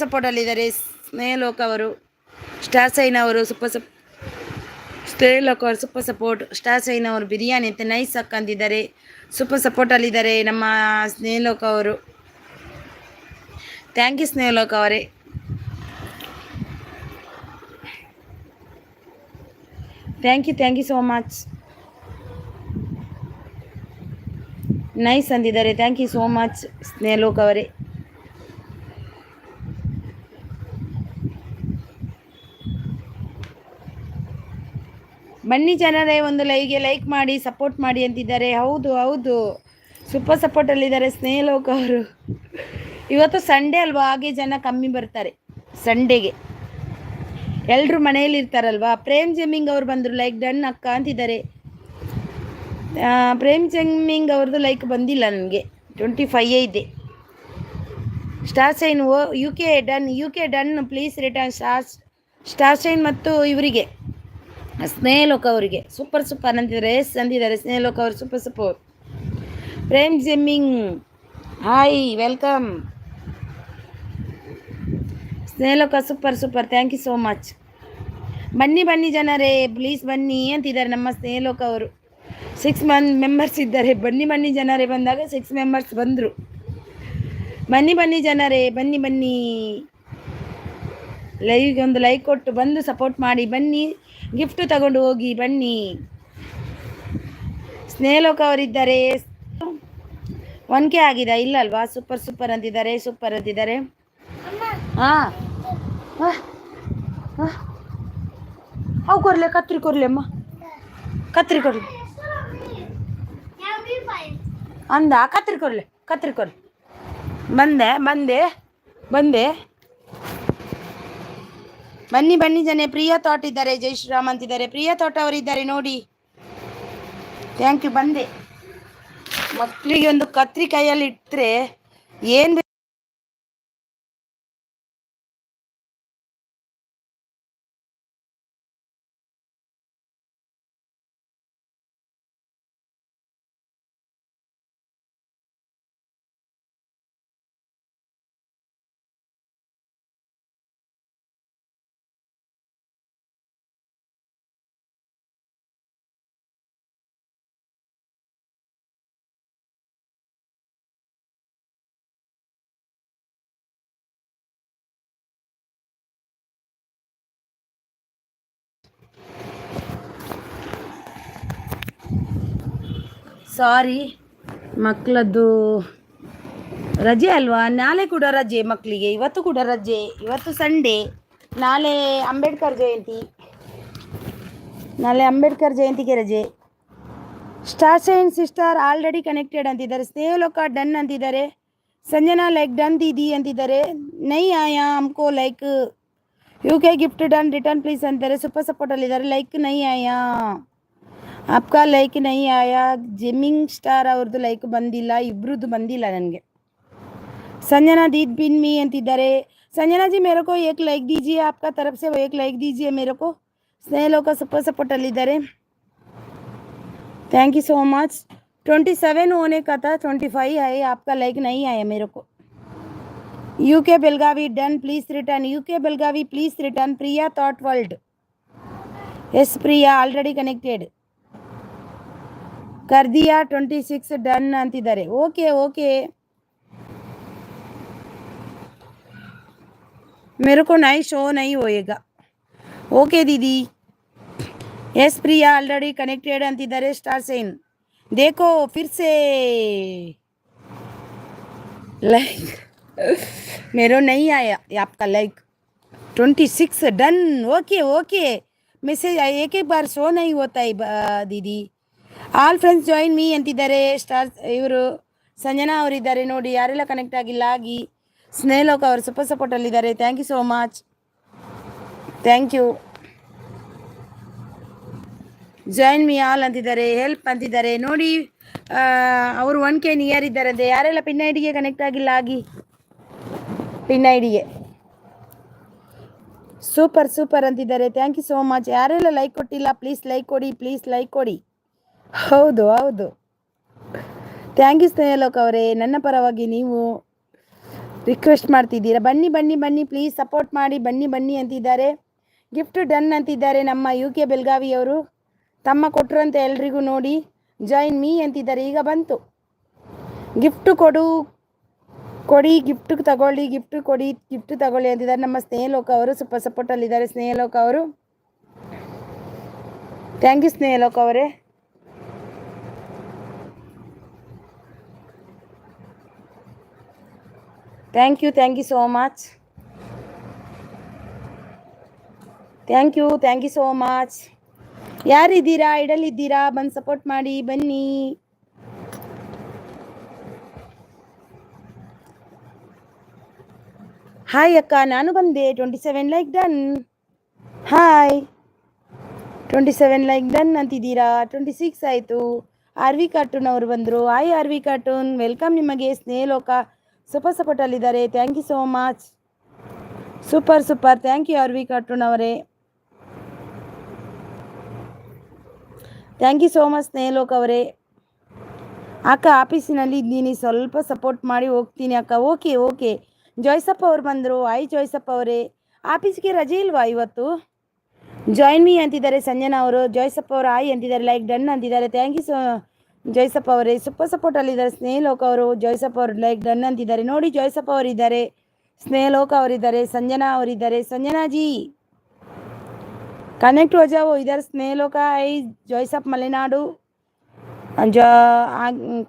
ಸಪೋರ್ಟಲ್ಲಿದ್ದಾರೆ ಸ್ನೇಹಲೋಕ ಅವರು. ಸ್ಟಾರ್ ಸೈನ್ ಅವರು ಸ್ನೇಹಲೋಕ ಅವರು ಸಪೋರ್ಟ್. ಸ್ಟಾರ್ ಸೈನ್ ಅವರು ಬಿರಿಯಾನಿ ಅಂತ ನೈಸ್ ಅಂದಿದ್ದಾರೆ. ಸಪೋರ್ಟಲ್ಲಿದ್ದಾರೆ ನಮ್ಮ ಸ್ನೇಹಲೋಕ ಅವರು. ಥ್ಯಾಂಕ್ ಯು ಸ್ನೇಹಲೋಕ ಅವರೇ. Thank you so much. Nice ಅಂದಿದ್ದಾರೆ. Thank you so much Snehaloka ಅವರೇ. ಬನ್ನಿ ಜನರೇ, ಒಂದು ಲೈಕ್ ಮಾಡಿ ಸಪೋರ್ಟ್ ಮಾಡಿ ಅಂತಿದ್ದಾರೆ. ಹೌದು ಸಪೋರ್ಟಲ್ಲಿದ್ದಾರೆ ಸ್ನೇಹಲೋಕ ಅವರು. ಇವತ್ತು ಸಂಡೇ ಅಲ್ವಾ, ಹಾಗೆ ಜನ ಕಮ್ಮಿ ಬರ್ತಾರೆ ಸಂಡೇಗೆ. ಎಲ್ಲರೂ ಮನೆಯಲ್ಲಿ ಇರ್ತಾರಲ್ವಾ. ಪ್ರೇಮ್ ಜೆಮ್ಮಿಂಗ್ ಅವ್ರು ಬಂದರು. ಲೈಕ್ ಡನ್ ಅಕ್ಕ ಅಂತಿದ್ದಾರೆ. ಪ್ರೇಮ್ ಜೆಮ್ಮಿಂಗ್ ಅವ್ರದ್ದು ಲೈಕ್ ಬಂದಿಲ್ಲ ನನಗೆ. 25 ಇದೆ. Star shine U K done please return star shine ಮತ್ತು ಇವರಿಗೆ ಸ್ನೇಹಲೋಕ ಅವರಿಗೆ ಸೂಪರ್ ಅಂತಿದ್ದಾರೆ. ಅಂದಿದ್ದಾರೆ ಸ್ನೇಹಲೋಕ ಅವರು. Support. Prem jamming hi welcome. Snehaloka super thank you so much. ಬನ್ನಿ ಜನರೇ ಪ್ಲೀಸ್ ಬನ್ನಿ ಅಂತಿದ್ದಾರೆ ನಮ್ಮ ಸ್ನೇಹಲೋಕ ಅವರು. 6 ಮೆಂಬರ್ಸ್ ಇದ್ದಾರೆ. ಬನ್ನಿ ಜನರೇ. ಬಂದಾಗ 6 ಮೆಂಬರ್ಸ್ ಬಂದರು. ಬನ್ನಿ ಜನರೇ, ಬನ್ನಿ ಲೈವ್ಗೆ ಒಂದು ಲೈಕ್ ಕೊಟ್ಟು ಬಂದು ಸಪೋರ್ಟ್ ಮಾಡಿ ಬನ್ನಿ. ಗಿಫ್ಟ್ ತಗೊಂಡು ಹೋಗಿ ಬನ್ನಿ. ಸ್ನೇಹಲೋಕ ಅವರಿದ್ದಾರೆ. 1K ಆಗಿದೆ ಇಲ್ಲ ಅಲ್ವಾ? ಸೂಪರ್ ಅಂತಿದ್ದಾರೆ. ಹಾಂ ಅವು ಕೊರ್ಲೆ ಕತ್ರಿ ಕೊರ್ಲೆ ಅಮ್ಮ, ಕತ್ರಿ ಕೊರ್ಲೆ ಅಂದ. ಕತ್ರಿ ಕೊರ್ಲೆ ಬಂದೆ. ಬನ್ನಿ ಜನ. ಪ್ರಿಯಾ ಥಾಟ್ ಇದ್ದಾರೆ. ಜೈ ಶ್ರೀರಾಮ್ ಅಂತಿದ್ದಾರೆ. ಪ್ರಿಯಾ ಥಾಟ್ ಅವರಿದ್ದಾರೆ ನೋಡಿ. Thank you. ಬಂದೆ. ಮಕ್ಕಳಿಗೆ ಒಂದು ಕತ್ರಿ ಕೈಯಲ್ಲಿ ಇಟ್ಟರೆ ಏನು ಸಾರಿ, ಮಕ್ಕಳದ್ದು ರಜೆ ಅಲ್ವಾ? ನಾಳೆ ಕೂಡ ರಜೆ ಮಕ್ಕಳಿಗೆ. ಇವತ್ತು ಕೂಡ ರಜೆ. ಇವತ್ತು ಸಂಡೇ, ನಾಳೆ ಅಂಬೇಡ್ಕರ್ ಜಯಂತಿಗೆ ರಜೆ. Star shine sister already connected ಅಂತಿದ್ದಾರೆ. ಸ್ನೇಹಲೋಕ ಡನ್ ಅಂತಿದ್ದಾರೆ. ಸಂಜನಾ ಲೈಕ್ ಡನ್ ದೀದಿ ಅಂತಿದ್ದಾರೆ. ನೈ ಆಯಾ ಹಮ್ಕೋ like. U K gift done return please ಅಂತಾರೆ. ಸಪೋರ್ಟಲ್ಲಿದ್ದಾರೆ. ಲೈಕ್ ನೈ ಆಯಾ, आपका ಲೈಕ್ ನೈ ಆಯಾ. ಜೆಮ್ಮಿಂಗ್ ಸ್ಟಾರ್ ಅವ್ರದ್ದು ಲೈಕ್ ಬಂದಿಲ್ಲ, ಇಬ್ರದ್ದು ಬಂದಿಲ್ಲ ನನಗೆ. ಸಂಜನಾ दीद बिन मी ಅಂತಿದ್ದಾರೆ. संजना जी मेरे को एक लाइक दीजिए, आपका तरफ से वो एक लाइक दीजिए मेरे को. ಸ್ನೇಹಲೋಕ ಸಪೋರ್ಟಲ್ಲಿದ್ದಾರೆ. Thank you so much. 27 होने का था, 25 है. आपका लाइक नहीं आया मेरे को. UK Belagavi done please return. UK Belagavi please return. Priya thought world. Yes Priya already connected कर दिया. 26 डन ಅಂತಿದ್ದಾರೆ. ಓಕೆ मेरे को नहीं शो नहीं होएगा. ಓಕೆ ದೀದಿ. ಎಸ್ ಪ್ರಿಯಾ ಆಲ್ರೆಡಿ ಕನೆಕ್ಟೆಡ್ ಅಂತಿದ್ದಾರೆ. ಸ್ಟಾರ್ ಸೇನ್ देखो फिर से लाइक मेरे नहीं आया आपका like 26 done. Okay okay message एक एक बार शो नहीं होता है दीदी. ಆಲ್ ಫ್ರೆಂಡ್ಸ್ ಜಾಯಿನ್ ಮೀ ಅಂತಿದ್ದಾರೆ. ಸ್ಟಾರ್ ಇವರು ಸಂಜನಾ ಅವರಿದ್ದಾರೆ ನೋಡಿ. ಯಾರೆಲ್ಲ ಕನೆಕ್ಟ್ ಆಗಿಲ್ಲ ಆಗಿ. ಸ್ನೇಹಲೋಕ ಅವರು ಸೂಪರ್ ಸಪೋರ್ಟಲ್ಲಿದ್ದಾರೆ. Thank you so much. Thank you. Join me all ಅಂತಿದ್ದಾರೆ. ಹೆಲ್ಪ್ ಅಂತಿದ್ದಾರೆ ನೋಡಿ. ಅವರು 1K ನಿಯರ್ ಇದ್ದಾರಂತೆ. ಯಾರೆಲ್ಲ ಪಿನ್ ಐಡಿಗೆ ಕನೆಕ್ಟ್ ಆಗಿಲ್ಲ ಆಗಿ. ಪಿನ್ ಐಡಿಗೆ ಸೂಪರ್ ಸೂಪರ್ ಅಂತಿದ್ದಾರೆ. Thank you so much. ಯಾರೆಲ್ಲ ಲೈಕ್ ಕೊಟ್ಟಿಲ್ಲ ಪ್ಲೀಸ್ ಲೈಕ್ ಕೊಡಿ, ಪ್ಲೀಸ್ ಲೈಕ್ ಕೊಡಿ. ಹೌದು ಹೌದು. ಥ್ಯಾಂಕ್ ಯು ಸ್ನೇಹಲೋಕ್ ಅವರೇ. ನನ್ನ ಪರವಾಗಿ ನೀವು ರಿಕ್ವೆಸ್ಟ್ ಮಾಡ್ತಿದ್ದೀರಾ. ಬನ್ನಿ ಬನ್ನಿ ಬನ್ನಿ ಪ್ಲೀಸ್ ಸಪೋರ್ಟ್ ಮಾಡಿ ಬನ್ನಿ ಬನ್ನಿ ಅಂತಿದ್ದಾರೆ. ಗಿಫ್ಟ್ ಡನ್ ಅಂತಿದ್ದಾರೆ ನಮ್ಮ UK ಬೆಳಗಾವಿಯವರು. ತಮ್ಮ ಕೊಟ್ಟರಂತೆ ಎಲ್ರಿಗೂ ನೋಡಿ. ಜಾಯಿನ್ ಮೀ ಅಂತಿದ್ದಾರೆ. ಈಗ ಬಂತು. ಗಿಫ್ಟ್ ಕೊಡಿ ಗಿಫ್ಟ್ ತಗೊಳ್ಳಿ, ಗಿಫ್ಟ್ ಕೊಡಿ, ಗಿಫ್ಟ್ ತಗೊಳ್ಳಿ ಅಂತಿದ್ದಾರೆ ನಮ್ಮ ಸ್ನೇಹಲೋಕ ಅವರು. ಸೂಪರ್ ಸಪೋರ್ಟಲ್ಲಿದ್ದಾರೆ ಸ್ನೇಹಲೋಕ ಅವರು. ಥ್ಯಾಂಕ್ ಯು ಸ್ನೇಹಲೋಕ ಅವರೇ. Thank you so much. Thank you so much. ಯಾರಿದ್ದೀರಾ ಇಡಲಿದ್ದೀರಾ ಬಂದು ಸಪೋರ್ಟ್ ಮಾಡಿ ಬನ್ನಿ. ಹಾಯ್ ಅಕ್ಕ ನಾನು ಬಂದೆ. 27 like done. Hi 27 like done ಅಂತಿದ್ದೀರಾ. 26 ಆಯಿತು. ಆರ್ ವಿ ಕಾರ್ಟೂನ್ ಅವರು ಬಂದರು. Hi R V cartoon welcome ನಿಮಗೆ. ಸ್ನೇಹಲೋಕ ಸೂಪರ್ ಸಪೋರ್ಟಲ್ಲಿದ್ದಾರೆ. Thank you so much. Super super. Thank you R V cartoon ಅವರೇ. Thank you so much Snehaloka ಅವರೇ. ಅಕ್ಕ ಆಫೀಸಿನಲ್ಲಿ ಇದ್ದೀನಿ, ಸ್ವಲ್ಪ ಸಪೋರ್ಟ್ ಮಾಡಿ ಹೋಗ್ತೀನಿ ಅಕ್ಕ. Okay okay. ಜಾಯ್ಸಪ್ಪ ಅವ್ರು ಬಂದರು. ಆಯ್ ಜಾಯ್ಸಪ್ಪ ಅವರೇ. ಆಫೀಸ್ಗೆ ರಜೆ ಇಲ್ವಾ ಇವತ್ತು? ಜಾಯಿನ್ ಮೀ ಅಂತಿದ್ದಾರೆ ಸಂಜನಾ ಅವರು. ಜಾಯ್ಸಪ್ಪ ಅವರು ಆಯ್ ಅಂತಿದ್ದಾರೆ. ಲೈಕ್ ಡನ್ ಅಂತಿದ್ದಾರೆ. ಥ್ಯಾಂಕ್ ಯು ಜಾಯ್ಸಪ್ಪ ಅವರೇ. ಸೂಪರ್ ಸಪೋರ್ಟಲ್ಲಿದ್ದಾರೆ ಸ್ನೇಹಲೋಕ ಅವರು. ಜಾಯ್ಸಪ್ಪ ಅವರು ಲೈಕ್ ಡನ್ ಅಂತಿದ್ದಾರೆ ನೋಡಿ. ಜಾಯ್ಸಪ್ಪ ಅವರಿದ್ದಾರೆ, ಸ್ನೇಹಲೋಕ ಅವರಿದ್ದಾರೆ, ಸಂಜನಾ ಅವರಿದ್ದಾರೆ. ಸಂಜನಾ ಜಿ कनेक्ट हो जाओ इधर. स्नेहलोक आई जॉयसप मलेनाडु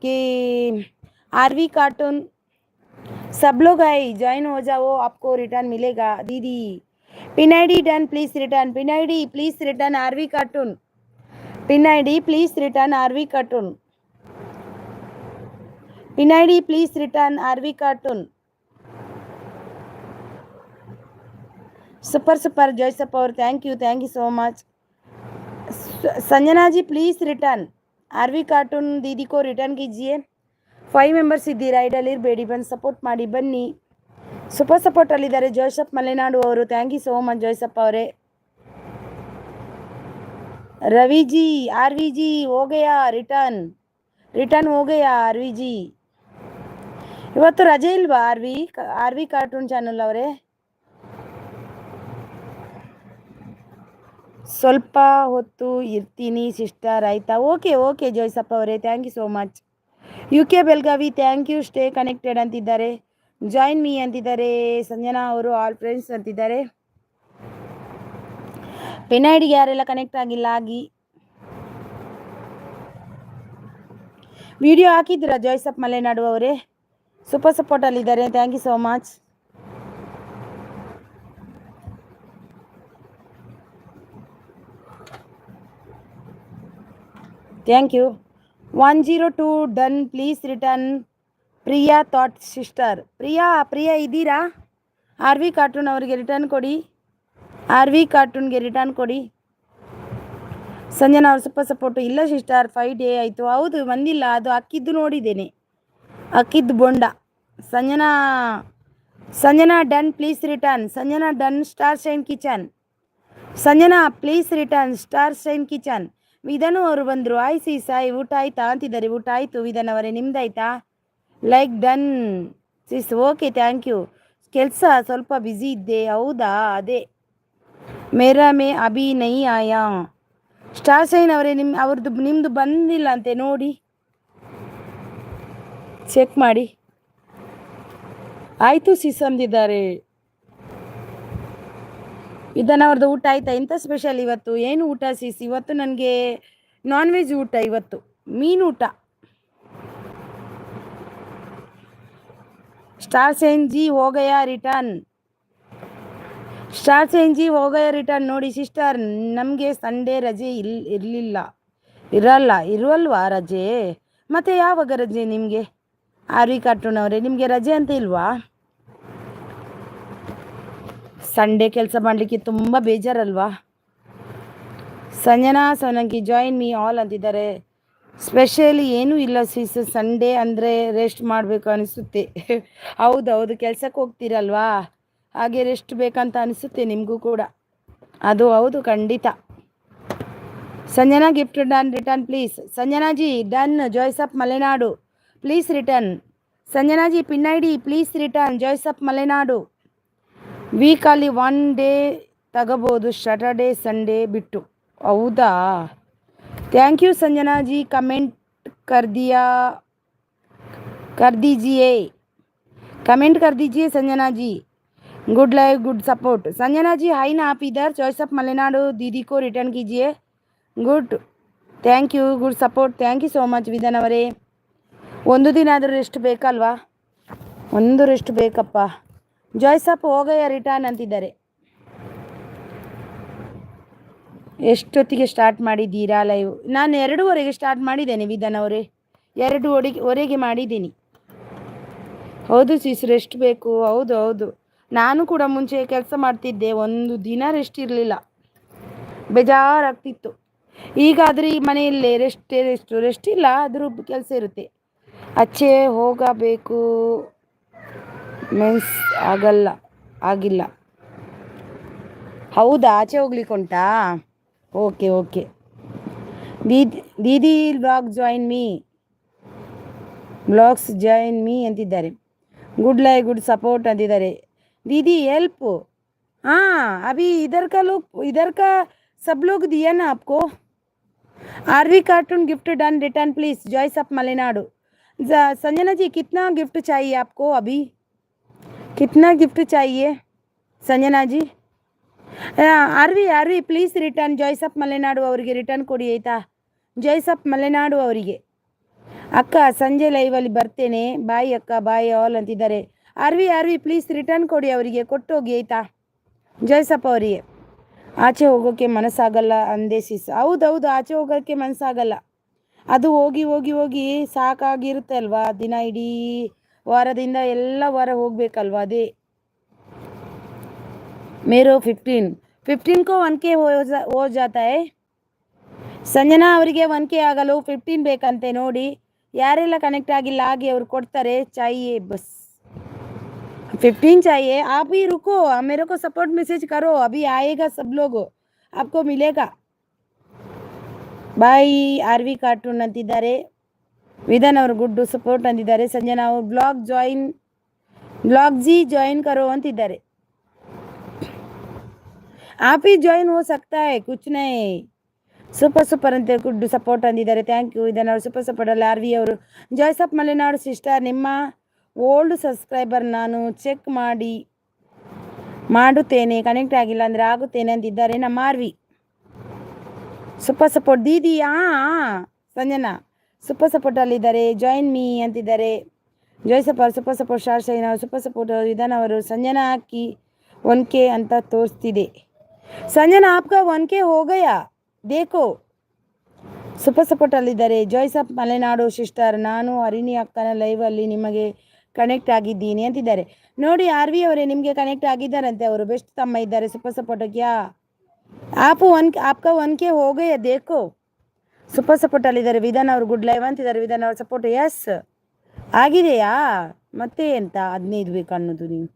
के आरवी कार्टून सब लोग आई ज्वाइन हो जाओ. आपको रिटर्न मिलेगा दीदी. Pin ID done please return. Pin ID please return R V cartoon. Pin ID please return R V cartoon. Pin ID please return R V cartoon. Super super जॉयसप और thank you so much. Sanjana ji please return R V cartoon दीदी को return कीजिए. 5 members ಇದ್ದೀರಾ. ಇಡಲಿರಬೇಡಿ, ಬಂದು support ಮಾಡಿ ಬನ್ನಿ. Super ಸಪೋರ್ಟಲ್ಲಿದ್ದಾರೆ Joseph Malenadu ಅವರು. Thank you so much Joseph ಅವರೇ. रवि जी आरवी जी हो गया रिटर्न हो गया आरवी जी. ಇವತ್ತು ರಜೆ ಇಲ್ವಾ ಆರ್ವಿ ಕಾರ್ಟೂನ್ ಚಾನಲ್ ಅವರೇ? ಸ್ವಲ್ಪ ಹೊತ್ತು ಇರ್ತೀನಿ ಸಿಸ್ಟರ್ ಆಯಿತಾ? ಓಕೆ ಓಕೆ ಜೋಯ್ಸಪ್ಪ ಅವರೇ. Thank you so much. UK Belagavi thank you. Stay connected ಅಂತಿದ್ದಾರೆ. ಜಾಯಿನ್ ಮೀ ಅಂತಿದ್ದಾರೆ ಸಂಜನಾ ಅವರು. ಆಲ್ ಫ್ರೆಂಡ್ಸ್ ಅಂತಿದ್ದಾರೆ. ಪಿನ್ ಐಡಿಗೆ ಯಾರೆಲ್ಲ ಕನೆಕ್ಟ್ ಆಗಿಲ್ಲ ಆಗಿ. ವಿಡಿಯೋ ಹಾಕಿದ್ದೀರಾ ಜೋಯ್ಸಪ್ ಮಲೆನಾಡು ಅವರೇ? ಸೂಪರ್ ಸಪೋರ್ಟಲ್ಲಿದ್ದಾರೆ. Thank you so much. Thank you. 102 done please return. Priya thought sister. Priya ಇದ್ದೀರಾ? ಆರ್ವಿ ಕಾರ್ಟೂನ್ ಅವರಿಗೆ ರಿಟರ್ನ್ ಕೊಡಿ. ಆರ್ವಿ ಕಾರ್ಟೂನ್ಗೆ ರಿಟರ್ನ್ ಕೊಡಿ. ಸಂಜನಾ ಅವ್ರು ಸೂಪರ್ ಸಪೋರ್ಟು. ಇಲ್ಲ ಸಿಸ್ಟರ್ 5 ಡೇ ಆಯಿತು. ಹೌದು ಬಂದಿಲ್ಲ. ಅದು ಅಕ್ಕಿದ್ದು ನೋಡಿದ್ದೇನೆ, ಅಕ್ಕಿದ್ದು ಬೊಂಡ. Sanjana done please return. Sanjana done star shine kitchen. Sanjana please return star shine kitchen. ವಿಧಾನು ಅವರು ಬಂದರು. ಆಯ್ಸಿ ಸಾಯಿ ಊಟ ಆಯ್ತಾ ಅಂತಿದ್ದಾರೆ. ಊಟ ಆಯಿತು ವಿಧಾನ್ ಅವರೇ, ನಿಮ್ದಾಯ್ತಾ? Like done sis. Okay thank you. ಕೆಲಸ ಸ್ವಲ್ಪ ಬ್ಯುಸಿ ಇದ್ದೆ. ಹೌದಾ? ಅದೇ ಮೇರಾ ಮೇ ಅಭಿ ನೈ ಆಯಾ. ಸ್ಟಾರ್ ಶೈನ್ ಅವರೇ ನಿಮ್ಮದು ಬಂದಿಲ್ಲ ಅಂತೆ ನೋಡಿ, ಚೆಕ್ ಮಾಡಿ. ಆಯಿತು ಸಿಸ್ ಅಂದಿದ್ದಾರೆ. ಇದನ್ನವ್ರದ್ದು ಊಟ ಆಯ್ತಾ? ಎಂಥ ಸ್ಪೆಷಲ್ ಇವತ್ತು? ಏನು ಊಟ ಸೀಸ್? ಇವತ್ತು ನನಗೆ ನಾನ್ ವೆಜ್ ಊಟ ಇವತ್ತು, ಮೀನು ಊಟ. ಸ್ಟಾರ್ ಸೇನ್ ಜಿ ಹೋಗಯ ರಿಟರ್ನ್. ಸ್ಟಾರ್ ಸೇನ್ ಜಿ ಹೋಗಯ ರಿಟರ್ನ್. ನೋಡಿ ಸಿಸ್ಟರ್, ನಮಗೆ ಸಂಡೇ ರಜೆ ಇರುವಲ್ವಾ ರಜೆ? ಮತ್ತೆ ಯಾವಾಗ ರಜೆ ನಿಮಗೆ? ಆರ್ವಿ ಕಾರ್ಟೂನ್ ಅವರೇ, ನಿಮಗೆ ರಜೆ ಅಂತ ಇಲ್ವಾ? ಸಂಡೇ ಕೆಲಸ ಮಾಡಲಿಕ್ಕೆ ತುಂಬ ಬೇಜಾರಲ್ವಾ? ಸಂಜನಾ ಸೋನಂಕಿ ಜಾಯಿನ್ ಮೀ ಆಲ್ ಅಂತಿದ್ದಾರೆ. ಸ್ಪೆಷಲಿ ಏನೂ ಇಲ್ಲ ಸೀಸ್, ಸಂಡೇ ಅಂದರೆ ರೆಸ್ಟ್ ಮಾಡಬೇಕು ಅನಿಸುತ್ತೆ. ಹೌದೌದು, ಕೆಲಸಕ್ಕೆ ಹೋಗ್ತೀರಲ್ವಾ, ಹಾಗೆ ರೆಸ್ಟ್ ಬೇಕಂತ ಅನಿಸುತ್ತೆ ನಿಮಗೂ ಕೂಡ. ಅದು ಹೌದು, ಖಂಡಿತ. Sanjana gift done, return please. Sanjana ji done. Joys of Malenadu please return. Sanjana ji pin I D please return. Joys of Malenadu. Weekly 1 day ತಗೋಬೋದು, ಸ್ಯಾಟರ್ಡೇ ಸಂಡೇ ಬಿಟ್ಟು. ಹೌದಾ? Thank you ಸಂಜನಾಜಿ. ಕಮೆಂಟ್ कर दीजिए कमेंट कर दीजिए Sanjana ji. Good live, good support. Sanjana ji hi ना आप इधर. चॉइस ऑफ मलेनाडु दीदी को रिटर्न कीजिए. Good, thank you, good support. Thank you so much Vidhan ಅವರೇ. ಒಂದು ದಿನ ಆದರೂ ರೆಸ್ಟ್ ಬೇಕಲ್ವಾ? ಒಂದು ರೆಸ್ಟ್ ಬೇಕಪ್ಪ. ಜಾಯ್ಸ್ ಅಪ್ ಹೋಗಯ್ಯ ರಿಟರ್ನ್ ಅಂತಿದ್ದಾರೆ. ಎಷ್ಟೊತ್ತಿಗೆ ಸ್ಟಾರ್ಟ್ ಮಾಡಿದ್ದೀರಾ ಲೈವ್? ನಾನು 2:15 ಸ್ಟಾರ್ಟ್ ಮಾಡಿದ್ದೇನೆ ವಿಧಾನ್ ಅವರೇ, 2:15 ಮಾಡಿದ್ದೀನಿ. ಹೌದು ಸೀಸ್, ರೆಸ್ಟ್ ಬೇಕು. ಹೌದು ಹೌದು, ನಾನು ಕೂಡ ಮುಂಚೆ ಕೆಲಸ ಮಾಡ್ತಿದ್ದೆ, ಒಂದು ದಿನ ರೆಸ್ಟ್ ಇರಲಿಲ್ಲ, ಬೇಜಾರಾಗ್ತಿತ್ತು. ಈಗಾದರೆ ಈ ಮನೆಯಲ್ಲೇ ರೆಸ್ಟ್ ಇಲ್ಲ, ಆದರೂ ಕೆಲಸ ಇರುತ್ತೆ. ಆಚೆ ಹೋಗಬೇಕು ಮೀನ್ಸ್ ಆಗಿಲ್ಲ. ಹೌದಾ, ಆಚೆ ಹೋಗ್ಲಿಕ್ಕೆ ಉಂಟಾ? Okay okay. ದೀದಿ ಬ್ಲಾಗ್ಸ್ ಜಾಯಿನ್ ಮೀ ಅಂತಿದ್ದಾರೆ. गुड लाइक, गुड सपोर्ट अंतिದ್ದಾರೆ. दीदी हेल्प. हाँ, अभी इधर का सब लोग दिया ना आपको. Aarvi cartoon gift done, return please. Joyce of Malenadu. Sanjana ji कितना गिफ्ट चाहिए आपको? अभी कितना गिफ्ट चाहिए Sanjana ji? Aarvi please return. Joys of Malenadu ಅವರಿಗೆ ರಿಟರ್ನ್ ಕೊಡಿ ಆಯಿತಾ? ಜಾಯ್ಸ್ ಆಫ್ ಮಲೆನಾಡು ಅವರಿಗೆ. ಅಕ್ಕ ಸಂಜೆ ಲೈವಲ್ಲಿ ಬರ್ತೇನೆ, ಬಾಯ್ ಅಕ್ಕ, ಬಾಯ್ ಆಲ್ ಅಂತಿದ್ದಾರೆ. ಆರ್ವಿ ಪ್ಲೀಸ್ ರಿಟರ್ನ್ ಕೊಡಿ ಅವರಿಗೆ, ಕೊಟ್ಟೋಗಿ ಆಯಿತಾ? ಜಾಯ್ಸಪ್ಪ ಅವರಿಗೆ. ಆಚೆ ಹೋಗೋಕ್ಕೆ ಮನಸ್ಸಾಗಲ್ಲ ಅಂದೇ ಸಿಸ್. ಹೌದೌದು, ಆಚೆ ಹೋಗೋಕ್ಕೆ ಮನಸ್ಸಾಗಲ್ಲ. ಅದು ಹೋಗಿ ಹೋಗಿ ಹೋಗಿ ಸಾಕಾಗಿರುತ್ತೆ ಅಲ್ವಾ? ದಿನ ಇಡೀ ವಾರದಿಂದ ಎಲ್ಲ ವಾರ ಹೋಗಬೇಕಲ್ವಾ? ಅದೇ मेरो 15 को 1K हो जाता है. ಸಂಜನಾ ಅವರಿಗೆ 1K ಆಗಲು 15 ಬೇಕಂತೆ. ನೋಡಿ ಯಾರೆಲ್ಲ ಕನೆಕ್ಟ್ ಆಗಿಲ್ಲ ಹಾಗೆ ಅವ್ರು ಕೊಡ್ತಾರೆ. चाहिए बस 15 चाहिए. आप ही रुको, मेरे को सपोर्ट मैसेज करो, अभी आएगा सब लोग, आपको मिलेगा. ಬಾಯ್ ಆರ್ವಿ ಕಾರ್ಟೂನ್ ಅಂತಿದ್ದಾರೆ. ವಿಧಾನ್ ಅವರು ಗುಡ್ ಸಪೋರ್ಟ್ ಅಂತಿದ್ದಾರೆ. ಸಂಜನಾ ಅವರು ಬ್ಲಾಗ್ ಜಿ ಜಾಯಿನ್ ಕರೋ ಅಂತಿದ್ದಾರೆ. आप ही ಜಾಯಿನ್ हो सकता है, कुछ नहीं. ಸೂಪರ್ ಅಂತ ಗುಡ್ ಸಪೋರ್ಟ್ ಅಂದಿದ್ದಾರೆ. Thank you. ಇದನ್ನು ಅವರು ಸಪೋರ್ಟ್ ಅಲ್ಲ. ಆರ್ವಿ ಅವರು. ಜಾಯ್ಸ್ ಆಫ್ ಮಲೆನಾಡು ಸಿಸ್ಟರ್, ನಿಮ್ಮ ಓಲ್ಡ್ ಸಬ್ಸ್ಕ್ರೈಬರ್ ನಾನು ಚೆಕ್ ಮಾಡುತ್ತೇನೆ, ಕನೆಕ್ಟ್ ಆಗಿಲ್ಲ ಅಂದರೆ ಆಗುತ್ತೇನೆ ಅಂತಿದ್ದಾರೆ ನಮ್ಮ ಆರ್ವಿ. ಸೂಪರ್ ಸಪೋರ್ಟ್ ದೀದಿ. ಸಂಜನಾ ಸೂಪರ್ ಸಪೋರ್ಟಲ್ಲಿದ್ದಾರೆ. ಜಾಯಿನ್ ಮೀ ಅಂತಿದ್ದಾರೆ. ಜಾಯ್ಸಪ್ಪ ಅವರು ಸೂಪರ್ ಸಪೋರ್ಟ್. ಶಾರ್ ಶೈನ್ ಅವರು ಸೂಪರ್ ಸಪೋರ್ಟ್. ವಿಧಾನ್ ಅವರು. ಸಂಜನಾ ಹಾಕಿ 1K ಅಂತ ತೋರಿಸ್ತಿದೆ. ಸಂಜನಾ आपका 1K हो गया देखो. ಸೂಪರ್ ಸಪೋರ್ಟಲ್ಲಿದ್ದಾರೆ. ಜಾಯ್ಸ್ ಆಫ್ ಮಲೆನಾಡು ಸಿಸ್ಟರ್, ನಾನು ಹರಿಣಿ ಅಕ್ಕನ ಲೈವಲ್ಲಿ ನಿಮಗೆ ಕನೆಕ್ಟ್ ಆಗಿದ್ದೀನಿ ಅಂತಿದ್ದಾರೆ. ನೋಡಿ ಆರ್ವಿ ಅವರೇ, ನಿಮಗೆ ಕನೆಕ್ಟ್ ಆಗಿದ್ದಾರಂತೆ ಅವರು. ಬೆಸ್ಟ್ ತಮ್ಮ ಇದ್ದಾರೆ. Super support. ಕ್ಯಾ आपका 1K हो गया देखो. ಸೂಪರ್ ಸಪೋರ್ಟಲ್ಲಿದ್ದಾರೆ. ವಿಧಾನ್ ಅವರು ಗುಡ್ ಲೈವ್ ಅಂತಿದ್ದಾರೆ. ವಿಧಾನ್ ಅವ್ರ ಸಪೋರ್ಟ್. ಎಸ್ ಆಗಿದೆಯಾ? ಮತ್ತೆ ಎಂತ 15 ಬೇಕು ಅನ್ನೋದು ನೀವು?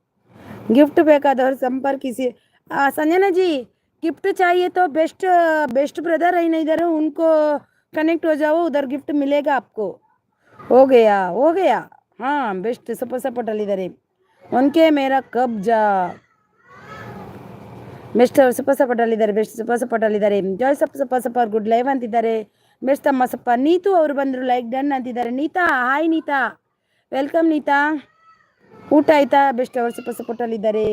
ಗಿಫ್ಟ್ ಬೇಕಾದವರು ಸಂಪರ್ಕಿಸಿ. संजना जी गिफ्ट चाहिए तो बेस्ट ब्रदर है ना इधर, उनको कनेक्ट हो जाओ, उधर गिफ्ट मिलेगा आपको. हो गया. हाँ, बेस्ट सपोर्ट अಲ್ಲಿದ್ದಾರೆ. 1K मेरा कब्जा. ಬೆಸ್ಟ್ ಸೂಪರ್ ಸಪೋರ್ಟ್ ಅಲ್ಲಿದ್ದಾರೆ. ಬೆಸ್ಟ್ ಸೂಪರ್ ಸಪೋರ್ಟ್ ಅಲ್ಲಿದ್ದಾರೆ. ಜಾಯ್ ಸೂಪರ್ ಗುಡ್ ಲೈವ್ ಅಂತಿದ್ದಾರೆ. ಬೆಸ್ಟ್ ತಮ್ಮ ಸಪ್ಪ. ನೀತು ಅವರು ಬಂದರು, ಲೈಕ್ ಡನ್ ಅಂತಿದ್ದಾರೆ. Neeta hi Neeta, welcome Neeta. ಊಟ ಆಯ್ತಾ? ಬೆಸ್ಟ್ ಅವರು ಸೂಪರ್ ಸಪೋರ್ಟ್ ಅಲ್ಲಿದ್ದಾರೆ.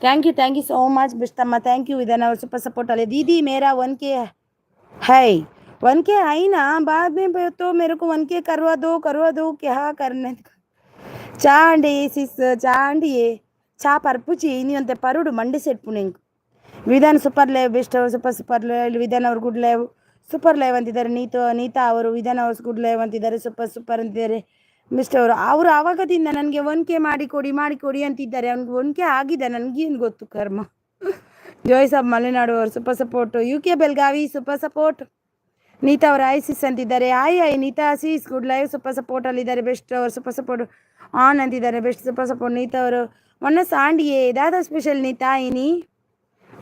थैंक यू सो मच बिस्तम्मा, थैंक यू विदन और सुपर सपोर्ट वाले। दीदी मेरा 1K है, 1K आई ना, बाद में तो मेरे को 1K करवा दो क्या करने। ಚಾ ಅಂಡಿ ಸಿಸ್ ಚಾ ಅಂಡಿಯೇ ಚಾ ಪರ್ಪುಚಿ ನೀ ಅಂತೆ ಪರುಡು ಮಂಡಿ ಸೆಟ್ ಪುಣೆಂಗ್ Vidhan super live best super live Vidhan ಅವರು ಗುಡ್ ಲೈವ್ ಸೂಪರ್ ಲೈವ್ ಅಂತಿದ್ದಾರೆ. ನೀತಾ ಅವರು ವಿಧಾನ್ ಅವರು ಗುಡ್ ಲೈವ್ ಅಂತಿದ್ದಾರೆ, ಸೂಪರ್ ಅಂತಿದ್ದಾರೆ. ಮಿಸ್ಟರ್ ಅವರು ಆವಾಗದಿಂದ ನನಗೆ 1K ಮಾಡಿಕೊಡಿ ಅಂತಿದ್ದಾರೆ. ಅವ್ನಿಗೆ 1K ಆಗಿದೆ, ನನಗೇನು ಗೊತ್ತು ಕರ್ಮ. ಜೋಯ್ ಸಾಬ್ ಮಲೆನಾಡು ಅವರು super support. UK Belagavi super support. Neeta ಅವರು ಐಸಿಸ್ ಅಂತಿದ್ದಾರೆ. Hi Neeta sis good live super support ಅಲ್ಲಿದ್ದಾರೆ. ಬೆಸ್ಟ್ ಅವರು ಸೂಪರ್ ಸಪೋರ್ಟ್ ಆನ್ ಅಂತಿದ್ದಾರೆ. ಬೆಸ್ಟ್ ಸೂಪರ್ ಸಪೋರ್ಟ್ ನೀತಾ ಅವರು. ಮೊನ್ನೆ ಸಾಂಡಿಯೇ ದಾದಾ ಸ್ಪೆಷಲ್ ನೀತಾ ಇನಿ.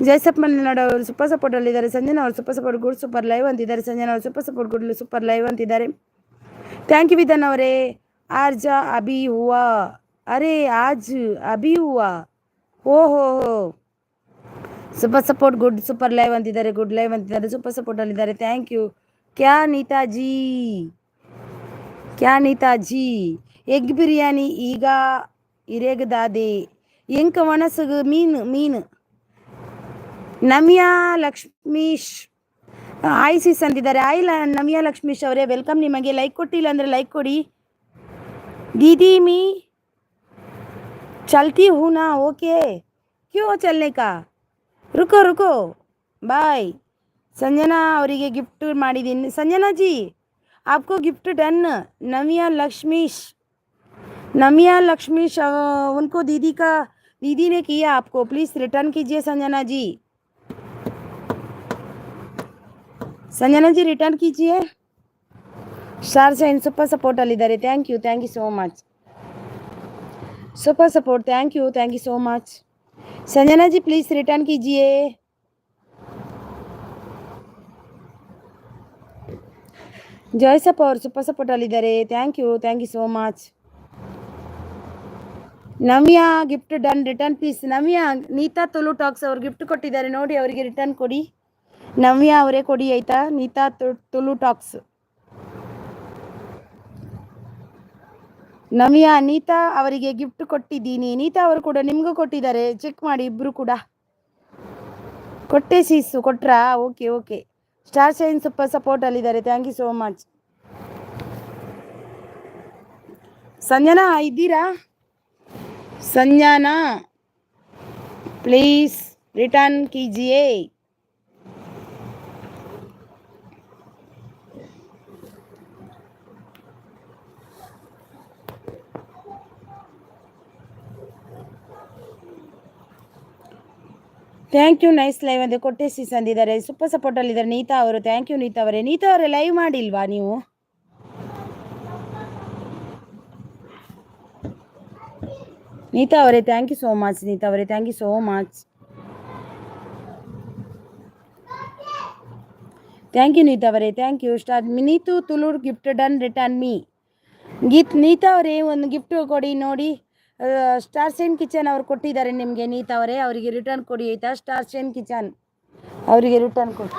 ಜೈಸಪ್ ಮಲೆನಾಡು ಅವರು ಸೂಪರ್ ಸಪೋರ್ಟ್ ಅಲ್ಲಿದ್ದಾರೆ. ಸಂಜನಾ ಅವರು super support good super live ಅಂತಿದ್ದಾರೆ. ಸಂಜನಾ ಅವರು super support good super live ಅಂತಿದ್ದಾರೆ. ಥ್ಯಾಂಕ್ ಯು ವಿಧಾನ್ ಅವರೇ. ಆರ್ಜಾ ಅಭಿ ಹುವಾ, ಅರೆ ಆಜ್ ಅಭಿ ಹುವಾ, ಓ ಹೋ super support good super live ಅಂತಿದ್ದಾರೆ. ಗುಡ್ ಲೈವ್ ಅಂತಿದ್ದಾರೆ, ಸೂಪರ್ ಸಪೋರ್ಟ್ ಅಲ್ಲಿದ್ದಾರೆ. Thank you. ಕ್ಯಾ ನೀತಾಜಿ ಎಗ್ ಬಿರಿಯಾನಿ ಈಗ ಇರೇಗದಾದೆ ಎಂಕ ಒಣಸಗು ಮೀನು ನಮ್ಯಾ ಲಕ್ಷ್ಮೀಶ್ ಐಸಿಸ್ ಅಂತಿದ್ದಾರೆ. ನಮ್ಯಾ ಲಕ್ಷ್ಮೀಶ್ ಅವರೇ ವೆಲ್ಕಮ್. ನಿಮಗೆ ಲೈಕ್ ಕೊಟ್ಟಿಲ್ಲ ಅಂದರೆ ಲೈಕ್ ಕೊಡಿ. दीदी मी चलती हूँ ना, ओके क्यों चलने का, रुको बाय. संजना ಅವರಿಗೆ ಗಿಫ್ಟ್ ಮಾಡಿದ್ದೀನಿ. संजना जी आपको गिफ्ट डन. नमिया लक्ष्मीश उनको दीदी ने किया आपको, प्लीज़ रिटर्न कीजिए संजना जी. संजना जी रिटर्न कीजिए. स्टार साइन सुपर सपोर्ट अಲ್ಲಿದ್ದಾರೆ. Thank you so much super support. Thank you so much. Sanjana ji please return कीजिए. जय सप और सुपर सपोर्ट अಲ್ಲಿದ್ದಾರೆ. Thank you so much. Navya gift done, return please. Navya Neeta Tulu talks ಅವ್ರು ಗಿಫ್ಟ್ ಕೊಟ್ಟಿದ್ದಾರೆ ನೋಡಿ, ಅವರಿಗೆ ರಿಟರ್ನ್ ಕೊಡಿ. ನವ್ಯಾ ಅವರೇ ಕೊಡಿ ಆಯಿತಾ. ನೀತಾ ತುಲು ಟಾಕ್ಸ್. ನವ್ಯಾ ನೀತಾ ಅವರಿಗೆ ಗಿಫ್ಟ್ ಕೊಟ್ಟಿದ್ದೀನಿ. ನೀತಾ ಅವರು ಕೂಡ ನಿಮಗೂ ಕೊಟ್ಟಿದ್ದಾರೆ, ಚೆಕ್ ಮಾಡಿ. ಇಬ್ಬರು ಕೂಡ ಕೊಟ್ಟೆ ಸೀಸು ಕೊಟ್ರಾ? Okay. Star shine super support ಅಲ್ಲಿದ್ದಾರೆ. Thank you so much. Sanjana ಇದ್ದೀರಾ? ಸಂಜನಾ ಪ್ಲೀಸ್ ರಿಟರ್ನ್ ಕೀಜಿಯೇ. ಥ್ಯಾಂಕ್ ಯು ನೈಸ್ ಲೈವ್ ಅಂತ ಕೊಟ್ಟೆ ಸೀಸ್ ಅಂದಿದ್ದಾರೆ. ಸೂಪರ್ ಸಪೋರ್ಟ್ ಅಲ್ಲಿದ್ದಾರೆ ನೀತಾ ಅವರು. ಥ್ಯಾಂಕ್ ಯು ನೀತಾ ಅವರೇ ಲೈವ್ ಮಾಡಿಲ್ವಾ ನೀವು? ನೀತಾ ಅವರೇ thank you so much. Thank you so much. Thank you Neeta ಅವರೇ, ಥ್ಯಾಂಕ್ ಯು. ಸ್ಟಾರ್ ನೀತು ತುಲೂರ್ gift done, return me. Neeta ಅವರೇ ಒಂದು ಗಿಫ್ಟ್ ಕೊಡಿ ನೋಡಿ. ಸ್ಟಾರ್ ಶೈನ್ ಕಿಚನ್ ಅವ್ರು ಕೊಟ್ಟಿದ್ದಾರೆ ನಿಮಗೆ. ನೀತಾ ಅವರೇ ಅವರಿಗೆ ರಿಟರ್ನ್ ಕೊಡಿ ಆಯಿತಾ. ಸ್ಟಾರ್ ಶೈನ್ ಕಿಚನ್ ಅವರಿಗೆ ರಿಟರ್ನ್ ಕೊಡಿ.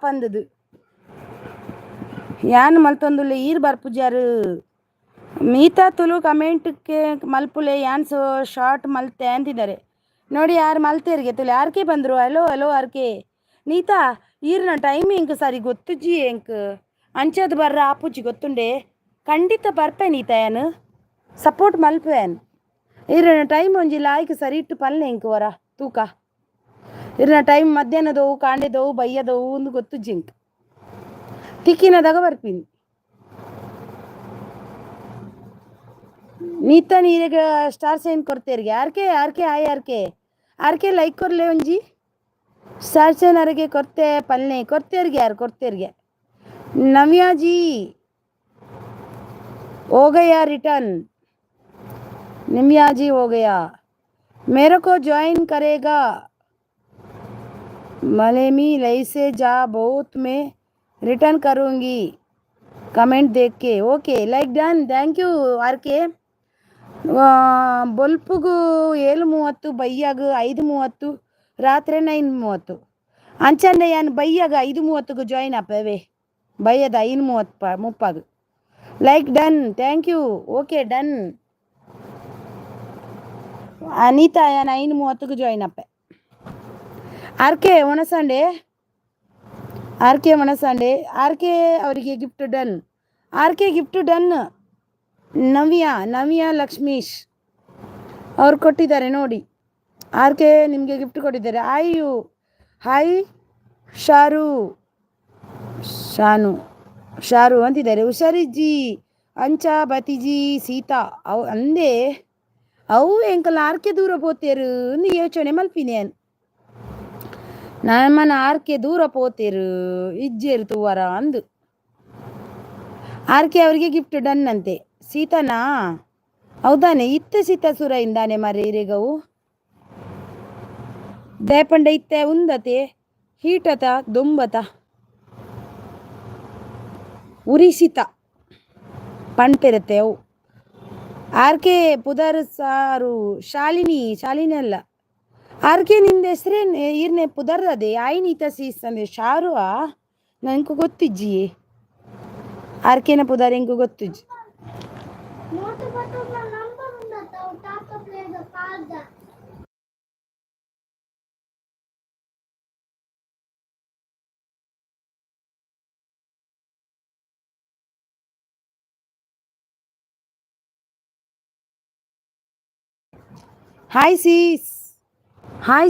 ಪಂದದು ಯಾನ್ ಮಲ್ತೊಂದುಲ್ಲೆ ಈರ್ ಬರ್ಪುಜಾರು. ಮೀತಾ ತುಲು ಕಮೆಂಟ್ಗೆ ಮಲ್ಪುಲೆ ಯಾನ್ ಶಾರ್ಟ್ ಮಲ್ತೆ ಅಂತಿದ್ದಾರೆ ನೋಡಿ. ಯಾರು ಮಲ್ತೇರಿಗೆ ತುಲೆ ಯಾರ್ಕೆ ಬಂದರು? ಹಲೋ ಯಾರ್ಕೆ ನೀತಾ ಈರ್ನ ಟೈಮಿಂಗ್ ಸರಿ ಗೊತ್ತುಜ್ಜಿ ಎಂಕ್ ಅಂಚದು ಬರ್ರ ಆಪುಜಿ ಗೊತ್ತುಂಡೆ. ಖಂಡಿತ ಬರ್ಪೆ ನೀತಾ ಯಾನು ಸಪೋರ್ಟ್ ಮಲ್ಪೇನ್. ಈರ್ನ ಟೈಮ್ ಒಂಜಿಲ್ಲ ಆಯ್ಕೆ ಸರಿ ಇಟ್ಟು ಪಲ್ಲೆ ಎಂಕ್ ವರ ತೂಕ. ಇರ್ನ ಟೈಮ್ ಮಧ್ಯಾಹ್ನದವು ಕಾಂಡೆದವು ಬಯ್ಯದವು ಒಂದು ಗೊತ್ತು ಜಿಂಕ್ ತಿಕ್ಕಿನದಾಗ ಬರ್ತೀನಿ. ನೀತ ನೀರಿಗೆ ಸ್ಟಾರ್ ಸೈನ್ ಕೊಡ್ತೇರಿಗೆ ಯಾರ್ಕೆ ಆರ್ಕೆ ಲೈಕ್ ಕೊರ್ಲೆ ಒಂಜಿ ಸ್ಟಾರ್ ಸೈನ್ ಅವರಿಗೆ ಕೊಡ್ತೆ ಪಲ್ನೆ ಕೊಡ್ತೇರ್ಗೆ ಯಾರು ಕೊಡ್ತೇರ್ಗೆ. ನವ್ಯಾಜಿ ಹೋಗಯ್ಯ ರಿಟರ್ನ್. निम्या जी हो गया, मेरे को ज्वाइन करेगा मलेमी लई से जा, बहुत मैं रिटर्न करूँगी कमेंट देख के. Okay like done, thank you R K. ಬಲ್ಪ್ಗೂ 7:30, ಬೈಯಾಗ 5:30, ರಾತ್ರಿ 9:30 ಅಂಚಂಡೆ ಯಾನು ಬೈಯಾಗ 5:30ಗೂ ಜಾಯಿನ್ ಆಪವೆ, ಬೈಯದ 5:30 like done, thank you. Okay done. Anita ಯಾನು 5:30ಗೂ ಜಾಯಿನ್ ಆಪೆ. ಆರ್ ಕೆ ಒಣಸಂಡೆ, ಆರ್ ಕೆ ಒಣಸಂಡೆ, ಆರ್ ಕೆ ಅವರಿಗೆ gift done, R K gift done. Navya Lakshmish ಅವ್ರು ಕೊಟ್ಟಿದ್ದಾರೆ ನೋಡಿ, ಆರ್ ಕೆ ನಿಮಗೆ ಗಿಫ್ಟ್ ಕೊಟ್ಟಿದ್ದಾರೆ. ಹಾಯ್ ಶಾರು ಅಂತಿದ್ದಾರೆ. ಹುಷಾರಿಜ್ಜಿ ಅಂಚ ಬತಿಜಿ ಸೀತಾ ಅವು ಅಂದೆ ಅವು ಎಂಕಲ್ ಆರ್ಕೆ ದೂರ ಪೋತೇರು ಅಂದು ಯೋಚನೆ ಮಲ್ಪಿನೇನು. ನಮ್ಮನ ಆರ್ಕೆ ದೂರ ಪೋತೇರು ಇಜ್ಜೇರು ತೂವರ ಅಂದು. ಆರ್ಕೆ ಅವರಿಗೆ ಗಿಫ್ಟ್ ಡನ್ ಅಂತೆ. ಸೀತಾನಾ ಹೌದಾನೆ, ಇತ್ತೆ ಸೀತಾ ಸುರ ಇಂದಾನೆ ಮರಿ ರೇಗವು ದೇಪಂಡ ಇತ್ತೆ ಉಂದತೆ ಹೀಟತ ದೊಂಬತ ಉರಿಸಿತ ಪಣ್ಪೆರತ್ತೆ ಅವು. ಆರ್ಕೆ ಪುದರ್ ಸಾರು ಶಾಲಿನಿ ಅಲ್ಲ, ಆರ್ಕೆ ನಿಂದ ಹೆಸ್ರೇನು ಈರ್ನೆ ಪುದರ್ರದೆ ಆಯ್ನೀತ ಸೀಸ್ ಅಂದ್ರೆ ಶಾರು ನನಗೂ ಗೊತ್ತಿಜ್ಜಿ, ಆರ್ಕೆನ ಪುದರ್ ಹೆಂಗೂ ಗೊತ್ತಿಜ್ಜಿ. ಹಾಯ್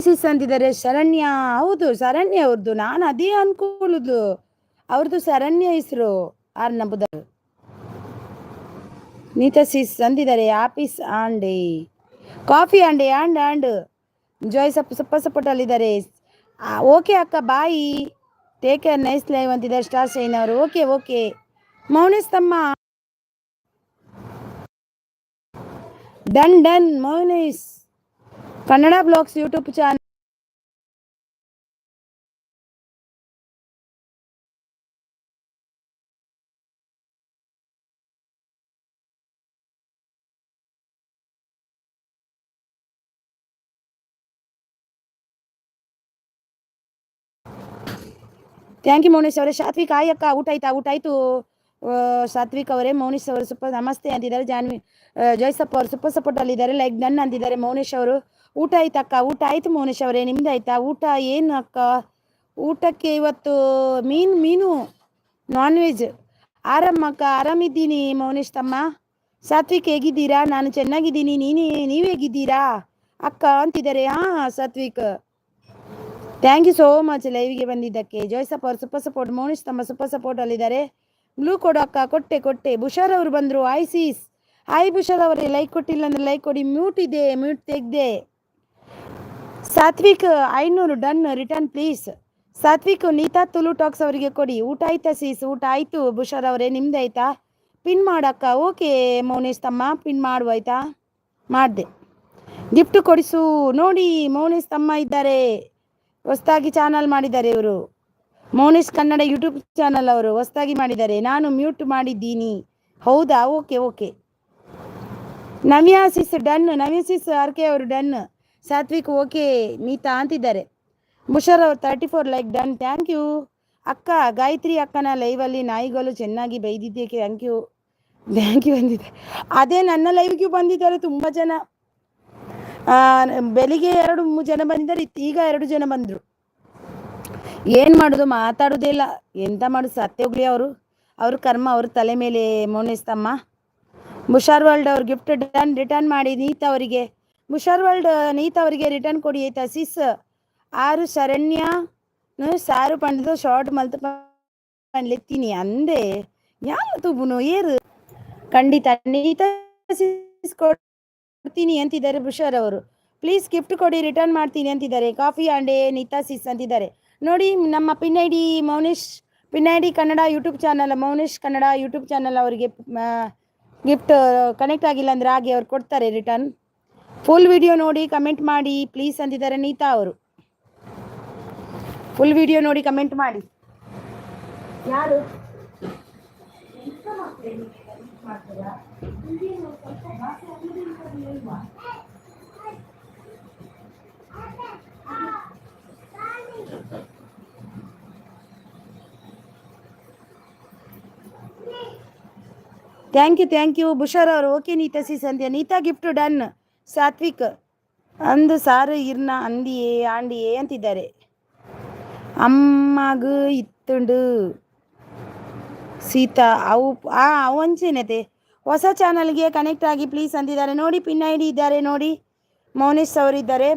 ಸೀಸ್ ಅಂತಿದ್ದಾರೆ. ಶರಣ್ಯ, ಹೌದು ಶರಣ್ಯ ಅವ್ರದ್ದು, ನಾನು ಅದೇ ಅನ್ಕೊಳ್ಳುದು ಅವ್ರದ್ದು ಶರಣ್ಯ ಹೆಸರು. ಆರ್ ನಂಬುದವರು ನೀತಾ ಸೀಸ್ ಅಂದಿದ್ದಾರೆ. ಆಫೀಸ್ ಆಂಡೆ ಕಾಫಿ ಆಂಡೆ ಆಂಡ್ ಜಾಯ್ ಸಪೋರ್ಟಲ್ಲಿದ್ದಾರೆ. ಓಕೆ ಅಕ್ಕ bye, take care, nice live ಅಂತಿದ್ದಾರೆ ಸ್ಟಾರ್ ಶೈನ್ ಅವರು. ಓಕೆ ಮೌನೇಶ್ ತಮ್ಮ done Maunesh Kannada blogs YouTube channel. Thank you Maunesh ಅವರೇ. ಸಾತ್ವಿಕ್ ಅಕ್ಕ ಊಟ ಆಯ್ತು ಸಾತ್ವಿಕ್ ಅವರೇ. ಮೌನೇಶ್ ಅವರು ಸೂಪರ್ ನಮಸ್ತೆ ಅಂತಿದ್ದಾರೆ. ಜೈಸಪ್ಪ ಅವರು ಸೂಪರ್ ಸಪೋರ್ಟ್ ಅಲ್ಲಿದ್ದಾರೆ. ಲೈಕ್ ಡನ್ ಅಂತಿದ್ದಾರೆ ಮೌನೇಶ್ ಅವರು. ಊಟ ಆಯ್ತಕ್ಕ, ಊಟ ಆಯ್ತು ಮೌನೇಶ್ ಅವರೇ, ನಿಮ್ದು ಆಯ್ತಾ ಊಟ? ಏನು ಅಕ್ಕ ಊಟಕ್ಕೆ ಇವತ್ತು? ಮೀನು ನಾನ್ ವೆಜ್. ಆರಾಮಕ್ಕ, ಆರಾಮಿದ್ದೀನಿ ಮೌನೇಶ್ ತಮ್ಮ. ಸಾತ್ವಿಕ್ ಹೇಗಿದ್ದೀರಾ? ನಾನು ಚೆನ್ನಾಗಿದ್ದೀನಿ, ನೀವು ಹೇಗಿದ್ದೀರಾ ಅಕ್ಕ ಅಂತಿದ್ದಾರೆ. Satvik thank you so much ಲೈವ್ಗೆ ಬಂದಿದ್ದಕ್ಕೆ. ಜೋಯ್ಸಪ್ಪ ಅವರು ಸೂಪರ್ ಸಪೋರ್ಟ್, ಮೌನೇಶ್ ತಮ್ಮ ಸೂಪರ್ ಸಪೋರ್ಟ್ ಅಲ್ಲಿದ್ದಾರೆ. ಬ್ಲೂ ಕೊಡು ಅಕ್ಕ, ಕೊಟ್ಟೆ. ಬುಷಾರ್ ಅವರು ಬಂದರು. ಹಾಯ್ ಬುಷಾರ್ ಅವರೇ, ಲೈಕ್ ಕೊಟ್ಟಿಲ್ಲ ಅಂದ್ರೆ ಲೈಕ್ ಕೊಡಿ. ಮ್ಯೂಟ್ ತೆಗ್ದೆ. Satvik 500 done, return please. Satvik Neeta Tulu talks ಅವರಿಗೆ ಕೊಡಿ. ಊಟ ಆಯ್ತಾ ಸೀಸ್? ಊಟ ಆಯ್ತು ಬುಷಾರ್ ಅವರೇ, ನಿಮ್ದು ಆಯ್ತಾ? ಪಿನ್ ಮಾಡಕ್ಕ. ಓಕೆ ಮೌನೇಶ್ ತಮ್ಮ, ಪಿನ್ ಮಾಡುವ ಆಯ್ತಾ? ಮಾಡಿದೆ. ಗಿಫ್ಟ್ ಕೊಡಿಸು. ನೋಡಿ ಮೌನೇಶ್ ತಮ್ಮ ಇದ್ದಾರೆ, ಹೊಸದಾಗಿ ಚಾನಲ್ ಮಾಡಿದ್ದಾರೆ ಇವರು. ಮೌನೇಶ್ ಕನ್ನಡ ಯೂಟ್ಯೂಬ್ ಚಾನಲ್ ಅವರು ಹೊಸದಾಗಿ ಮಾಡಿದ್ದಾರೆ. ನಾನು ಮ್ಯೂಟ್ ಮಾಡಿದ್ದೀನಿ. ಹೌದಾ? ಓಕೆ. ನವ್ಯ ಸಿಸ್ ಡನ್, ಆರ್ ಕೆ ಅವರು ಡನ್. ಸಾತ್ವಿಕ್ ಓಕೆ ನೀತಾ ಅಂತಿದ್ದಾರೆ. ಮುಷರ್ ಅವರು 34 ಲೈಕ್ ಡನ್, ಥ್ಯಾಂಕ್ ಯು ಅಕ್ಕ. ಗಾಯತ್ರಿ ಅಕ್ಕನ ಲೈವಲ್ಲಿ ನಾಯಿಗಳು ಚೆನ್ನಾಗಿ ಬೈದಿದ್ದಕ್ಕೆ ಥ್ಯಾಂಕ್ ಯು ಅಂದಿದೆ. ಅದೇ ನನ್ನ ಲೈವ್ಗೆ ಬಂದಿದ್ದಾರೆ ತುಂಬ ಜನ. ಬೆಳಿಗ್ಗೆ 2 ಜನ ಬಂದಿದ್ದಾರೆ, ಈಗ 2 ಜನ ಬಂದರು. ಏನು ಮಾಡೋದು, ಮಾತಾಡೋದೇ ಇಲ್ಲ, ಎಂತ ಮಾಡೋದು, ಸತ್ಯ ಹೋಗ್ಲಿ ಅವ್ರ ಕರ್ಮ ಅವ್ರ ತಲೆ ಮೇಲೆ. ಮೌನೇಶ್ ತಮ್ಮ ಮುಷಾರ್ ವರ್ಲ್ಡ್ ಅವ್ರ ಗಿಫ್ಟ್ ಡನ್, ರಿಟರ್ನ್ ಮಾಡಿ ನೀತಾ ಅವರಿಗೆ. ಮುಷಾರ್ ವರ್ಲ್ಡ್ ನೀತಾ ಅವರಿಗೆ ರಿಟರ್ನ್ ಕೊಡಿ ಆಯ್ತಾ ಸಿಸ್. ಆರು ಶರಣ್ಯ ಸಾರು ಪಂಡಿದು ಶಾರ್ಟ್ ಮಲ್ತು ಪಂಡ್ಲೆತ್ತೀನಿ ಅಂದೆ ಯಾವ ತೂಬುನು ಏರು ಖಂಡಿತ ನೀತಾ ಸಿಸ್ ಕೊಡ್ತೀನಿ ಅಂತಿದ್ದಾರೆ ಬುಷಾರ್ ಅವರು. ಪ್ಲೀಸ್ ಗಿಫ್ಟ್ ಕೊಡಿ, ರಿಟರ್ನ್ ಮಾಡ್ತೀನಿ ಅಂತಿದ್ದಾರೆ. ಕಾಫಿ ಆಂಡೆ ನೀತಾ ಸಿಸ್ ಅಂತಿದ್ದಾರೆ. ನೋಡಿ ನಮ್ಮ pin I D Mounesh, pin I D Kannada YouTube channel, Mounesh Kannada YouTube channel ಅವರಿಗೆ ಗಿಫ್ಟ್ ಕನೆಕ್ಟ್ ಆಗಿಲ್ಲ ಅಂದರೆ ಹಾಗೆ ಅವ್ರು ಕೊಡ್ತಾರೆ ರಿಟರ್ನ್. ಫುಲ್ ವಿಡಿಯೋ ನೋಡಿ ಕಮೆಂಟ್ ಮಾಡಿ ಪ್ಲೀಸ್ ಅಂತಿದ್ದಾರೆ ನೀತಾ ಅವರು. ಫುಲ್ ವಿಡಿಯೋ ನೋಡಿ ಕಮೆಂಟ್ ಮಾಡಿ. ಯಾರು ಥ್ಯಾಂಕ್ ಯು ಬುಷರ್ ಅವರು. ಓಕೆ ನೀತಾ ಸಿ ಸಂಧ್ಯಾ ನೀತಾ ಗಿಫ್ಟ್ ಡನ್. ಸಾತ್ವಿಕ್ ಅಂದು ಸಾರು ಇರ್ನ ಅಂದಿಯೇ ಆಂಡಿಯೇ ಅಂತಿದ್ದಾರೆ. ಅಮ್ಮಗ ಇತ್ತುಂಡು ಸೀತಾ ಅವು ಅವಂಚೇನತೆ ಹೊಸ ಚಾನಲ್ಗೆ ಕನೆಕ್ಟ್ ಆಗಿ ಪ್ಲೀಸ್ ಅಂತಿದ್ದಾರೆ ನೋಡಿ. ಪಿನ್ ಐ ಡಿ ಇದ್ದಾರೆ ನೋಡಿ, ಮೌನೇಶ್ ಅವರು ಇದ್ದಾರೆ.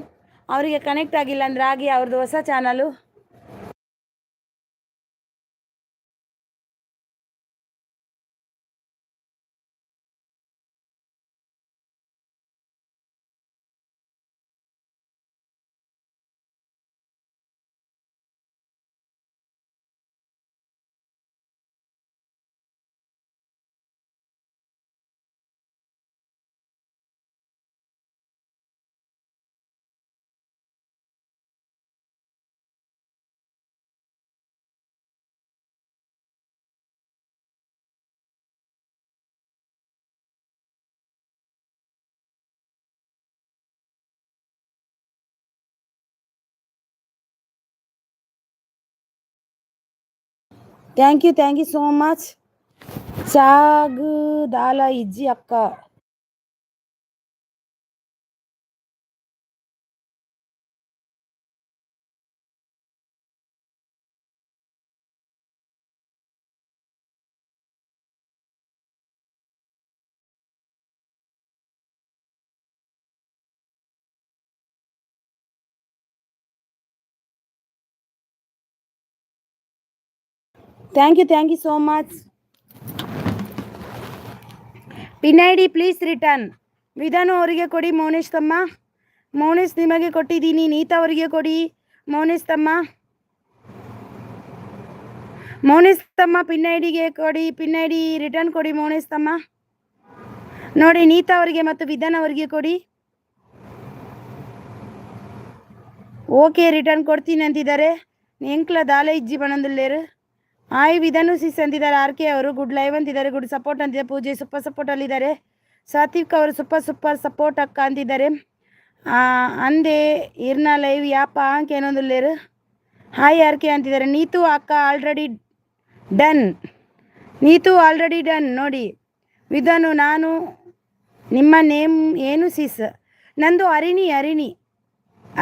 ಅವರಿಗೆ ಕನೆಕ್ಟ್ ಆಗಿಲ್ಲ ಅಂದರೆ ಹಾಗೆ ಅವ್ರದ್ದು ಹೊಸ channel. Thank you so much. ಸಾಗುದಾಲ ಇಜ್ಜಿ ಅಕ್ಕ. Thank you so much. Pin I D please return. Vidhan ಅವರಿಗೆ ಕೊಡಿ ಮೌನೇಶ್ ತಮ್ಮ. ಮೌನೇಶ್ ನಿಮಗೆ ಕೊಟ್ಟಿದ್ದೀನಿ. ನೀತಾ ಅವರಿಗೆ ಕೊಡಿ ಮೌನೇಶ್ ತಮ್ಮ. ಮೌನೇಶ್ ತಮ್ಮ ಪಿನ್ ಐ ಡಿಗೆ ಕೊಡಿ. ಪಿನ್ ಐ ಡಿ ರಿಟರ್ನ್ ಕೊಡಿ ಮೌನೇಶ್ ತಮ್ಮ. ನೋಡಿ ನೀತಾ ಅವರಿಗೆ ಮತ್ತು ವಿಧಾನ್ ಅವರಿಗೆ ಕೊಡಿ. ಓಕೆ ರಿಟರ್ನ್ ಕೊಡ್ತೀನಿ ಅಂತಿದ್ದಾರೆ. ಎಂಕ್ಲ ದಾಲ ಇಜ್ಜಿ ಬಣಂದುಲ್ಲೇರು. ಆಯ್ ವಿಧಾನು ಸಿಸ್ ಅಂತಿದ್ದಾರೆ. ಆರ್ ಕೆ ಅವರು ಗುಡ್ ಲೈವ್ ಅಂತಿದ್ದಾರೆ. ಗುಡ್ ಸಪೋರ್ಟ್ ಅಂತಿದ್ದಾರೆ. ಪೂಜೆ ಸೂಪರ್ ಸಪೋರ್ಟ್ ಅಲ್ಲಿದ್ದಾರೆ. ಸಾತ್ವಿಕ್ ಅವರು ಸೂಪರ್ ಸಪೋರ್ಟ್ ಅಕ್ಕ ಅಂತಿದ್ದಾರೆ. ಅಂದೆ ಇರ್ನ ಲೈವ್ ಯಾಪ ಕೇನೊಂದುಲ್ಲೇರು. ಹಾಯ್ ಆರ್ ಕೆ ಅಂತಿದ್ದಾರೆ. ನೀತು ಅಕ್ಕ already done. Neetu already done ನೋಡಿ. ವಿಧಾನು ನಾನು ನಿಮ್ಮ ನೇಮ್ ಏನು ಸಿಸ್? ನಂದು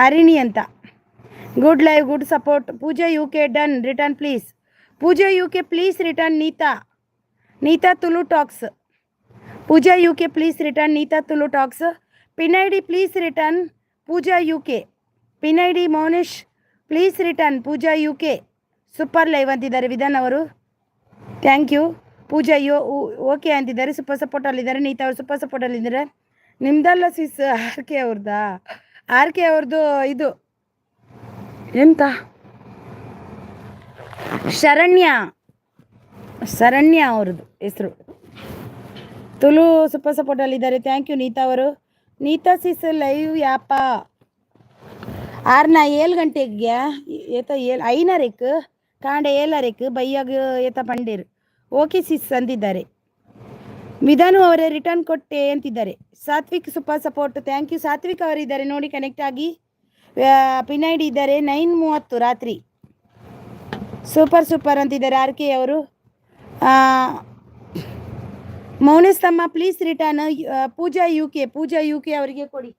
ಅರಿಣಿ ಅಂತ. Good live good support. Pooja U K done return please. Pooja U K please return Neeta Tulu talks. Pooja U K please return Neeta Tulu talks. Pin I D please return Pooja U K. Pin I D Maunesh please return Pooja U K. Super live ಅಂತಿದ್ದಾರೆ ವಿಧಾನ್ ಅವರು. Thank you. Pooja okay ಅಂತಿದ್ದಾರೆ. Super ಸಪೋರ್ಟಲ್ಲಿದ್ದಾರೆ. ನೀತಾ ಅವರು super ಸಪೋರ್ಟಲ್ಲಿದ್ದಾರೆ. ನಿಮ್ದಲ್ಲ sis R K ಅವ್ರದ್ದಾ? R K ಅವ್ರದ್ದು ಇದು ಎಂತ ಶರಣ್ಯ ಅವ್ರದ್ದು ಹೆಸರು. ತುಳು ಸೂಪರ್ ಸಪೋರ್ಟಲ್ಲಿದ್ದಾರೆ. ಥ್ಯಾಂಕ್ ಯು ನೀತಾ ಅವರು. ನೀತಾ ಸಿಸ್ ಲೈವ್ ಯಾಪ 7 ಗಂಟೆಗೆ ಏತ 5:30 ಕಾಂಡೆ 7:30 ಬೈಯಾಗ ಏತ ಪಂಡೇರು. ಓಕೆ ಸಿಸ್ ಅಂತಿದ್ದಾರೆ. ವಿಧಾನು ಅವರೇ ರಿಟರ್ನ್ ಕೊಟ್ಟೆ ಅಂತಿದ್ದಾರೆ. Satvik super support. Thank you Satvik ಅವರಿದ್ದಾರೆ ನೋಡಿ ಕನೆಕ್ಟ್ ಆಗಿ. ಪಿನ್ ಐ ಡಿ ಇದ್ದಾರೆ 9:30 ರಾತ್ರಿ. ಸೂಪರ್ ಅಂತಿದ್ದಾರೆ ಆರ್ ಕೆ ಅವರು. ಮೌನೇಶ್ ತಮ್ಮ please return Pooja U K ಅವರಿಗೆ ಕೊಡಿ.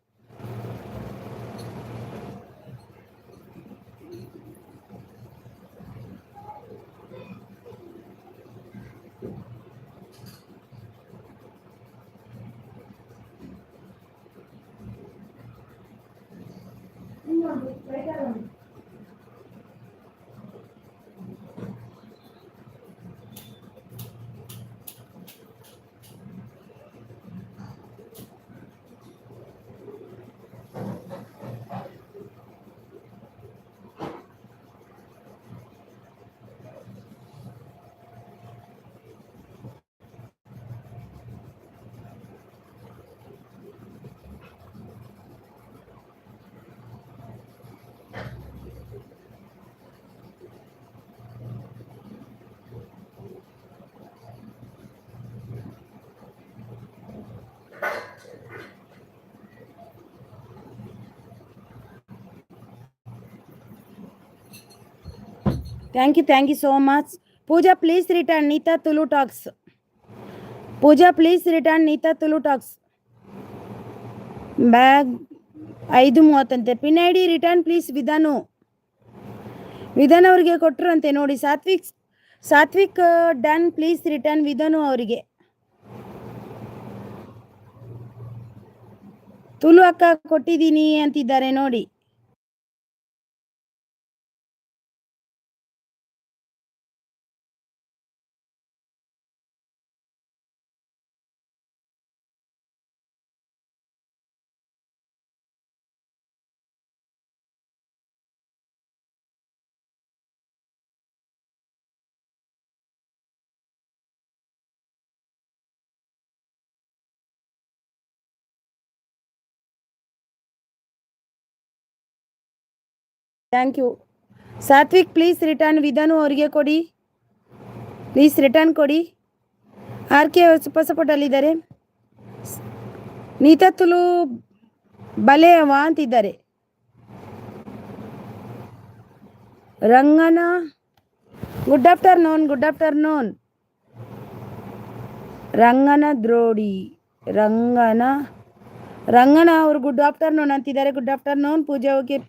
Thank you so much. Pooja, please return Nita Tulu Talks. Pooja, please return Nita Tulu Talks. Bag 5:30 pin I D return please Vidhan ಅವರಿಗೆ ಕೊಟ್ಟರಂತೆ ನೋಡಿ. Satvik done please return Vidhan ಅವರಿಗೆ. ತುಳು ಅಕ್ಕ ಕೊಟ್ಟಿದ್ದೀನಿ ಅಂತಿದ್ದಾರೆ ನೋಡಿ. Thank you. Satvik please return Vidhan ಅವರಿಗೆ ಕೊಡಿ. ಪ್ಲೀಸ್ ರಿಟರ್ನ್ ಕೊಡಿ. ಆರ್ ಕೆ ಅವರು ಸೂಪರ್ ಸಪೋರ್ಟಲ್ಲಿದ್ದಾರೆ. ನೀತಾ ತುಳು ಬಲೆಯವ ಅಂತಿದ್ದಾರೆ. Rangana good afternoon. ರಂಗನ ದ್ರೋಡಿ ರಂಗನ ಅವರು ಗುಡ್ ಆಫ್ಟರ್ನೂನ್ ಅಂತಿದ್ದಾರೆ. Good afternoon. Pooja okay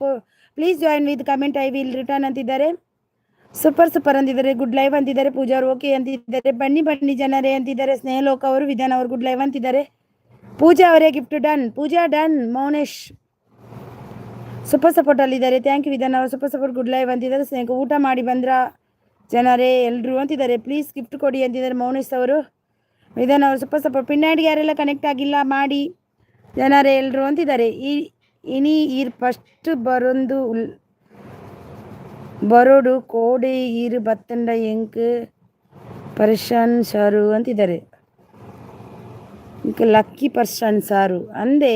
please join with comment I will return ಅಂತಿದ್ದಾರೆ. ಸೂಪರ್ ಅಂತಿದ್ದಾರೆ. ಗುಡ್ ಲೈವ್ ಅಂತಿದ್ದಾರೆ. ಪೂಜಾ ಅವರು ಓಕೆ ಅಂತಿದ್ದಾರೆ. ಬನ್ನಿ ಜನರೇ ಅಂತಿದ್ದಾರೆ. ಸ್ನೇಹಲೋಕ ಅವರು ವಿಧಾನ್ ಅವರು ಗುಡ್ ಲೈವ್ ಅಂತಿದ್ದಾರೆ. ಪೂಜಾ ಅವರೇ gift done. Pooja done. Maunesh super ಸಪೋರ್ಟಲ್ಲಿದ್ದಾರೆ. ಥ್ಯಾಂಕ್ ಯು ವಿಧಾನ್ ಅವರು ಸೂಪರ್ ಸಪೋರ್ಟ್ ಗುಡ್ ಲೈವ್ ಅಂತಿದ್ದಾರೆ. ಸ್ನೇಹ ಊಟ ಮಾಡಿ ಬಂದ್ರ ಜನರೇ ಎಲ್ಲರೂ ಅಂತಿದ್ದಾರೆ. ಪ್ಲೀಸ್ ಗಿಫ್ಟ್ ಕೊಡಿ ಅಂತಿದ್ದಾರೆ ಮೌನೇಶ್ ಅವರು. ವಿಧಾನ್ ಅವರು ಸೂಪರ್ ಸಪೋರ್ಟ್. ಪಿನ್ನಾಡಿಗೆ ಯಾರೆಲ್ಲ ಕನೆಕ್ಟ್ ಆಗಿಲ್ಲ ಮಾಡಿ ಜನರೇ ಎಲ್ಲರೂ ಅಂತಿದ್ದಾರೆ. ಇನಿ ಈರ್ ಫಸ್ಟ್ ಬರೋಡು ಕೋಡೆ ಈರು ಬತ್ತಂಡ ಎಂಕ್ ಪರ್ಷನ್ ಸಾರು ಅಂತಿದ್ದಾರೆ. ಲಕ್ಕಿ ಪರ್ಷನ್ ಸಾರು ಅಂದೆ.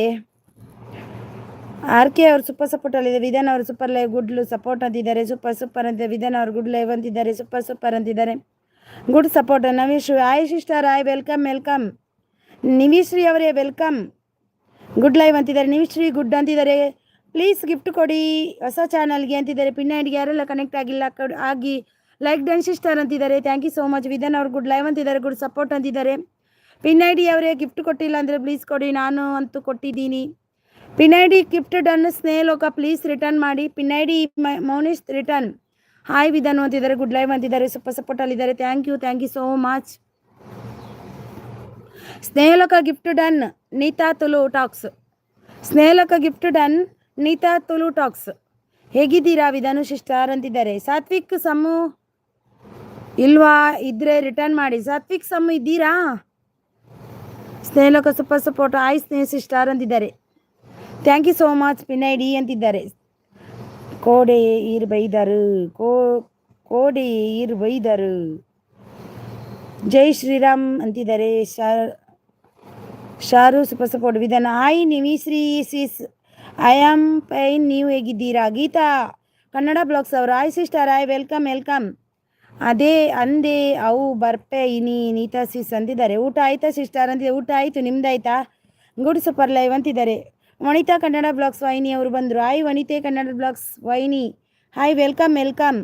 ಆರ್ ಕೆ ಅವರು ಸೂಪರ್ ಸಪೋರ್ಟ್ ಅಲ್ಲಿದೆ. ವಿಧಾನ್ ಅವರು ಸೂಪರ್ ಲೈವ್ ಗುಡ್ ಸಪೋರ್ಟ್ ಅಂತಿದ್ದಾರೆ. ಸೂಪರ್ ಅಂತ ವಿಧಾನ್ ಅವರು ಗುಡ್ ಲೈವ್ ಅಂತಿದ್ದಾರೆ. ಸೂಪರ್ ಅಂತಿದ್ದಾರೆ. Good support. Navishree hi sister hi welcome. Nivishree ಅವರೇ ವೆಲ್ಕಮ್. ಗುಡ್ ಲೈವ್ ಅಂತಿದ್ದಾರೆ. ನಿವಿಶ್ರೀ ಗುಡ್ ಅಂತಿದ್ದಾರೆ. ಪ್ಲೀಸ್ ಗಿಫ್ಟ್ ಕೊಡಿ ಹೊಸ ಚಾನಲ್ಗೆ ಅಂತಿದ್ದಾರೆ. ಪಿನ್ ಐಡಿಗೆ ಯಾರೆಲ್ಲ ಕನೆಕ್ಟ್ ಆಗಿಲ್ಲ ಆಗಿ ಲೈಕ್ ಡನ್ ಸಿಸ್ಟರ್ ಅಂತಿದ್ದಾರೆ. Thank you so much. Vidhan ಅವರು ಗುಡ್ ಲೈವ್ ಅಂತಿದ್ದಾರೆ. ಗುಡ್ ಸಪೋರ್ಟ್ ಅಂತಿದ್ದಾರೆ. ಪಿನ್ ಐ ಡಿ ಅವರೇ ಗಿಫ್ಟ್ ಕೊಟ್ಟಿಲ್ಲ ಅಂದರೆ ಪ್ಲೀಸ್ ಕೊಡಿ. ನಾನು ಅಂತೂ ಕೊಟ್ಟಿದ್ದೀನಿ. Pin I D gift done. Snehaloka please return ಮಾಡಿ. Pin I D Maunesh return. Hi Vidhan ಅಂತಿದ್ದಾರೆ. ಗುಡ್ ಲೈವ್ ಅಂತಿದ್ದಾರೆ. ಸೂಪರ್ ಸಪೋರ್ಟಲ್ಲಿದ್ದಾರೆ. Thank you so much. Snehaloka gift done. Neeta Tulu talks. Snehaloka gift done. Neeta Tulu tax. ಹೇಗಿದ್ದೀರಾ ವಿಧಾನು ಸಿಸ್ಟರ್ ಅಂತಿದ್ದಾರೆ. ಸಾತ್ವಿಕ್ ಸಮ್ಮು ಇಲ್ವಾ? ಇದ್ರೆ ರಿಟರ್ನ್ ಮಾಡಿ. ಸಾತ್ವಿಕ್ ಸಮ್ಮು ಇದ್ದೀರಾ? Snehaloka super support. Hi Sneha sister ಅಂತಿದ್ದಾರೆ. Thank you so much. Pin I D ಅಂತಿದ್ದಾರೆ. ಕೋಡೆ ಈರ್ ಬೈದರು. ಜೈ ಶ್ರೀರಾಮ್ ಅಂತಿದ್ದಾರೆ. Sharu super support. Vidhan hi Nivishree I am fine. ನೀವು ಹೇಗಿದ್ದೀರಾ? ಗೀತಾ ಕನ್ನಡ ಬ್ಲಾಗ್ಸ್ ಅವರು ಆಯ್ ಸಿಸ್ಟರ್ ಆಯ್ ವೆಲ್ಕಮ್. ಅದೇ ಅಂದೆ ಅವು ಬರ್ಪೆ ನೀತಾ ಸಿಸ್ ಅಂತಿದ್ದಾರೆ. ಊಟ ಆಯ್ತಾ ಸಿಸ್ಟರ್ ಅಂತಿದ್ದಾರೆ. ಊಟ ಆಯಿತು. ನಿಮ್ದಾಯ್ತಾ? ಗುಡ್ ಸೂಪರ್ ಲೈವ್ ಅಂತಿದ್ದಾರೆ. ವನಿತಾ ಕನ್ನಡ ಬ್ಲಾಗ್ಸ್ ವೈನಿ ಅವರು ಬಂದರು. ಹಾಯ್ ವನಿತೆ ಕನ್ನಡ ಬ್ಲಾಗ್ಸ್ ವೈನಿ ಹಾಯ್ ವೆಲ್ಕಮ್.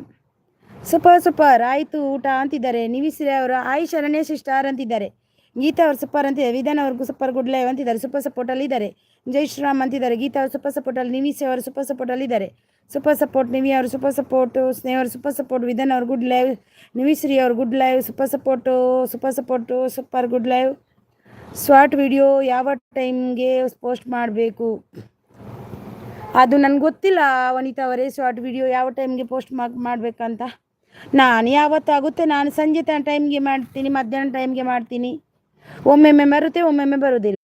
ಸೂಪರ್ ಆಯಿತು ಊಟ ಅಂತಿದ್ದಾರೆ. ನಿವಿಶ್ರೀ ಅವರು ಹಾಯ್ ಶರಣ್ಯ ಸಿಸ್ಟರ್ ಅಂತಿದ್ದಾರೆ. ಗೀತಾ ಅವರು ಸೂಪರ್ ಅಂತಿದ್ದಾರೆ. ವಿಧಾನ್ ಅವ್ರಿಗೂ ಸೂಪರ್ ಗುಡ್ ಲೈವ್ ಅಂತಿದ್ದಾರೆ. ಸೂಪರ್ ಸಪೋರ್ಟಲ್ಲಿದ್ದಾರೆ. ಜೈ ಶ್ರೀರಾಮ್ ಅಂತಿದ್ದಾರೆ. ಗೀತಾ ಅವರು ಸೂಪರ್ ಸಪೋರ್ಟಲ್ಲಿ. ನಿವಿಶ್ರೀ ಅವರು ಸೂಪರ್ ಸಪೋರ್ಟಲ್ಲಿದ್ದಾರೆ. Super support. ನಿವಿ ಅವರು ಸೂಪರ್ ಸಪೋರ್ಟು. ಸ್ನೇಹ ಅವರು ಸೂಪರ್ ಸಪೋರ್ಟ್. ವಿಧಾನ್ ಅವರು ಗುಡ್ ಲೈವ್. ನಿವಿಶ್ರೀ ಅವರು good live. Super support. Super good live. Short video ಯಾವ ಟೈಮ್ಗೆ ಪೋಸ್ಟ್ ಮಾಡಬೇಕು? ಅದು ನನಗೆ ಗೊತ್ತಿಲ್ಲ ವನಿತಾ ಅವರೇ. ಶಾರ್ಟ್ ವಿಡಿಯೋ ಯಾವ ಟೈಮ್ಗೆ ಪೋಸ್ಟ್ ಮಾಡಬೇಕಂತ ನಾನು ಯಾವತ್ತಾಗುತ್ತೆ ನಾನು ಸಂಜೆ ಟೈಮ್ಗೆ ಮಾಡ್ತೀನಿ, ಮಧ್ಯಾಹ್ನ ಟೈಮ್ಗೆ ಮಾಡ್ತೀನಿ. ಒಮ್ಮೊಮ್ಮೆ ಬರುತ್ತೆ, ಒಮ್ಮೊಮ್ಮೆ ಬರೋದಿಲ್ಲ.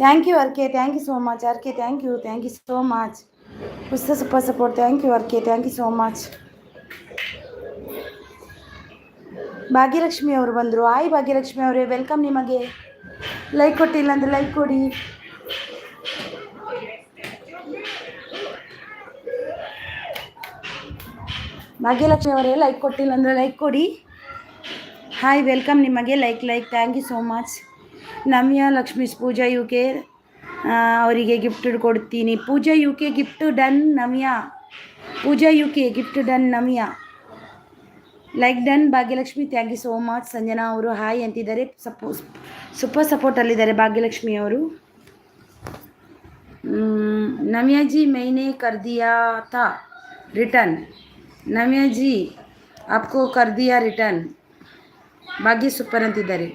Thank you R K, thank you so much R K, thank you so much. ಪುಸ್ತಕ super support, thank you R K, thank you so much. Bhagyalakshmi ಅವರು ಬಂದರು. ಹಾಯ್ ಭಾಗ್ಯಲಕ್ಷ್ಮಿ ಅವರೇ, ವೆಲ್ಕಮ್. ನಿಮಗೆ ಲೈಕ್ ಕೊಟ್ಟಿಲ್ಲ ಅಂದರೆ ಲೈಕ್ ಕೊಡಿ. ಭಾಗ್ಯಲಕ್ಷ್ಮಿ ಅವರೇ, ಲೈಕ್ ಕೊಟ್ಟಿಲ್ಲ ಅಂದರೆ ಲೈಕ್ ಕೊಡಿ. Hi welcome. ನಿಮಗೆ like thank you so much. Namya Lakshmish Pooja U K ಅವರಿಗೆ ಗಿಫ್ಟ್ ಕೊಡ್ತೀನಿ. Pooja U K gift done. Namya Pooja U K gift done. Namya like done. Bhagyalakshmi thank you so much. Sanjana ಅವರು ಹಾಯ್ ಅಂತಿದ್ದಾರೆ. ಸೂಪರ್ ಸಪೋರ್ಟಲ್ಲಿದ್ದಾರೆ ಭಾಗ್ಯಲಕ್ಷ್ಮಿ ಅವರು. ನಮ್ಯಾ ಜಿ ಮೈನೆ ಕರ್ ದಿಯಾ ಥಾ ರಿಟರ್ನ್. ನಮ್ಯಾ ಜಿ ಆಪ್ಕೋ ಕರ್ ದಿಯಾ ರಿಟರ್ನ್. ಭಾಗ್ಯ ಸೂಪರ್ ಅಂತಿದ್ದಾರೆ.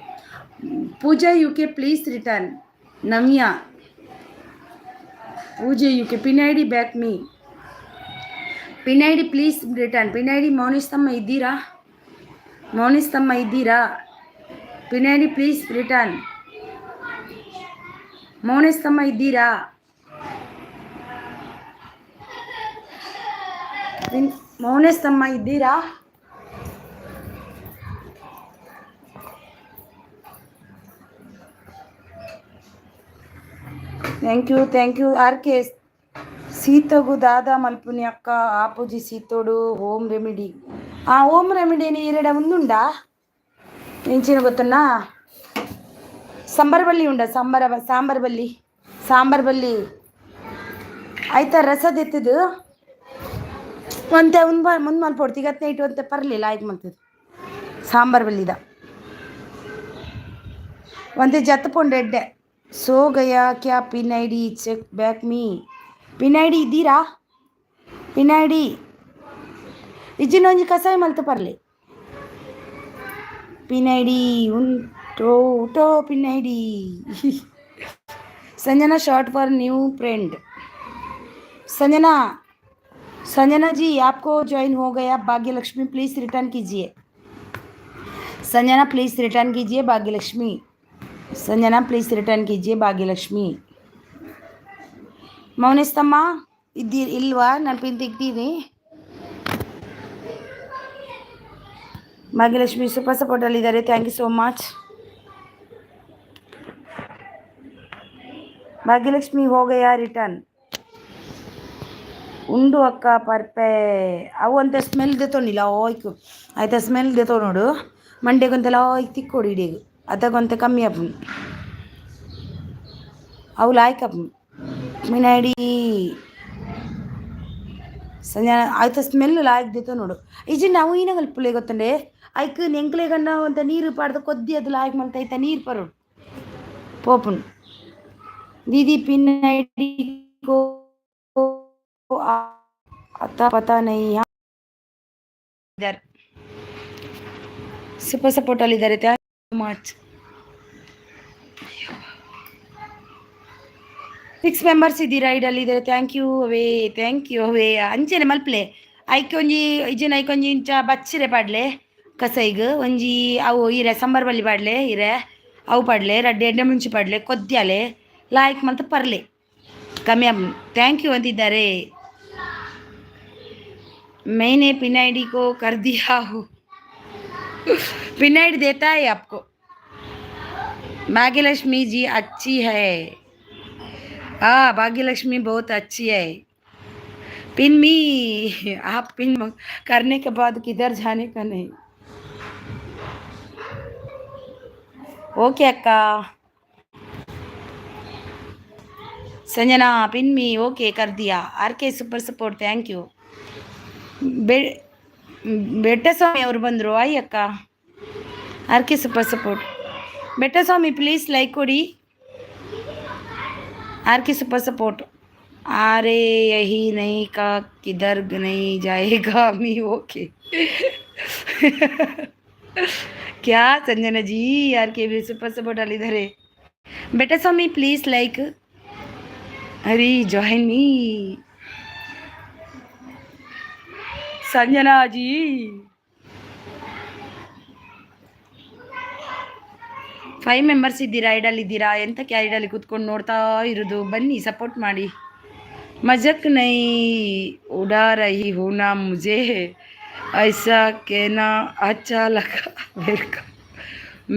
Pooja U K please return. Namya Pooja U K pin I D back me. Pin I D please return. Pin I D ಮೌನಿಸ್ತಮ್ಮ ಇದ್ದೀರಾ? ಮೌನಿಸ್ತಮ್ಮ ಇದ್ದೀರಾ? Pin I D please return. ಮೌನಿಸ್ತಮ್ಮ ಇದ್ದೀರಾ? ಮೌನೇಸ್ತಮ್ಮ ಇದ್ದೀರಾ? Thank you R K. సీతకు దాదా మల్పుని అక్క ఆపుజి సీతోడు హోమ్ రెమిడీ. ఆ హోమ్ రెమిడీని ఈరెడ ఉండుండా ఎంచిన ಗೊತ್ತುನಾ? ಸಂಬರಬಳ್ಳಿ ಉಂಡ ಸಾಂಬಾರ್ಬಳ್ಳಿ ಆಯ್ತಾ? ರಸದ ಎತ್ತದು ಒಂತೆ ಮುಂದೆ ಮಲ್ಪೊಡ್ತು. ಈಗ ನೈಟ್ ಅಂತ ಪರಲಿಲ್ಲ ಆಯ್ತು ಮಲ್ತದು ಸಾಂಬಾರ್ಬಳ್ಳಿದ ಒಂತೆ ಜತ್ತಪೊಂಡು ಎಡ್ಡೆ. ಸೋ ಗಯಾ ಕ್ಯಾ pin I D check back me. Pin I D ಇದ್ದೀರಾ? ಪಿನ್ ಐ ಡಿ ಇಜ್ಜಿನೊಂಜಿ ಕಸಾಯ ಮಲ್ತು ಪರ್ಲಿ. ಪಿನ್ ಐ ಡಿ ಉಂಟೋ pin I D. Sanjana short for new friend. Sanjana ji आपको ज्वाइन हो गया. भाग्यलक्ष्मी प्लीज़ रिटर्न कीजिए. संजना प्लीज़ रिटर्न कीजिए. भाग्यलक्ष्मी संजना प्लीज़ रिटर्न कीजिए. भाग्यलक्ष्मी ಮೌನೇಸ್ತಮ್ಮ ಇಲ್ವಾ? ನಾನು ಪಿನ್ ತೆಗ್ದೀನಿ. ಭಾಗ್ಯಲಕ್ಷ್ಮಿ ಸೂಪರ್ ಸಪೋರ್ಟಲ್ಲಿದ್ದಾರೆ. Thank you so much. Bhagyalakshmi ಹೋಗಯ್ಯ ರಿಟರ್ನ್. ಉಂಡು ಅಕ್ಕ ಪರ್ಪೆ. ಅವು ಅಂತ ಸ್ಮೆಲ್ ದೇತೋನಿಲ್ಲ ಓಯ್ಕು ಆಯ್ತಾ? ಸ್ಮೆಲ್ ದೇತೋ ನೋಡು. ಮಂಡೆಗೊಂತೆಲ್ಲ ಓಯ್ಕ್ ತಿಕ್ಕೊಡು ಇಡೀಗು ಅದಕ್ಕೊಂತೆ ಕಮ್ಮಿ ಅಪ್ಪು ಅವು ಲಾಯ್ಕಪ್ಪು ಮಿನಾಡಿ ಸಂಜೆ ಆಯ್ತು ಸ್ಮೆಲ್ ಲಾಯ್ಕ್ ದೇತೋ ನೋಡು. ಈಜಿ ನಾವು ಈನ ಕಲ್ಪಲೆ ಗೊತ್ತಂಡೆ ಆಯ್ಕೆ ನೆಂಕ್ಲೆ ಗಂಡ ಅಂತ ನೀರು ಪಾಡ್ದು ಕೊದ್ದಿ ಅದು ಲಾಯ್ಕ್ ಮಲ್ತೈತ ನೀರು ಪರೋಡು ಪೋಪುನ್. दीदी पिन आईडी को आता पता नहीं. इधर ಸೂಪರ್ ಸಪೋರ್ಟಲ್ಲಿದ್ದಾರೆ. Thank you much. 6 ಮೆಂಬರ್ಸ್ ಇದ್ದೀರಾ ಐಡಲ್ಲಿದ್ದಾರೆ. ಥ್ಯಾಂಕ್ ಯು ಅವೇ ಅಂಚೆನೆ ಮಲ್ಪಲೆ ಐಕೆ ಒಂಜಿ ಇಜನ್ ಐಕೆ ಒಂಜಿ ಇಂಚ ಬಚ್ಚಿರೆ ಪಾಡ್ಲೆ ಕಸೈಗ್ ಒಂಜಿ ಅವು ಇರೆ ಸಂಬರ್ ಬಲ್ಲಿ ಪಾಡ್ಲೆ ಇರೆ ಅವು ಪಾಡ್ಲೆ ರಡ್ಡೆ ಎಣ್ಣೆ ಮುಂಚಿ ಪಾಡ್ಲೆ ಕೊದ್ಯಾಲೆ ಲಾಯ್ಕ್ ಮಲ್ತ ಪರ್ಲೆ ಕಮ್ಮಿ ಅಮ್ಮ. ಥ್ಯಾಂಕ್ ಯು ಅಂತಿದ್ದಾರೆ. मैंने पिन आईडी को कर दिया हूँ. पिन आईडी देता है आपको. भाग्यलक्ष्मी जी अच्छी है. हाँ भाग्यलक्ष्मी बहुत अच्छी है. पिन मी आप पिन करने के बाद किधर जाने का नहीं. ओके अक्का. संजना पिन मी ओके कर दिया. R K super support thank you. Bettaswamy ಅವರು ಬಂದರು. ಆಯ್ ಅಕ್ಕ R K super support. Bettaswamy please like ಕೊಡಿ. R K super support. अरे यही नहीं का किधर नहीं जाएगा मी ओके. क्या संजना जी आर के भी सुपर सपोर्ट ಅಲ್ಲಿದ್ದಾರೆ. Bettaswamy please like. अरे join me Sanjana ji. 5 members ಇದ್ದೀರಾ, ಐಡಲ್ ಇದ್ದೀರಾ, ಎಂತಕ್ಕೆ ಐಡಲ್ಲಿ ಕೂತ್ಕೊಂಡು ನೋಡ್ತಾ ಇರೋದು? ಬನ್ನಿ ಸಪೋರ್ಟ್ ಮಾಡಿ. ಮಜಕ್ ನೈ ಉಡಾ ರಹಿ ಹೂ ನಾ ಮುಜೆ ಐಸಾ ಕೇನಾ ಅಚ್ಚಾ ಲಗ ವೆಲ್ಕಮ್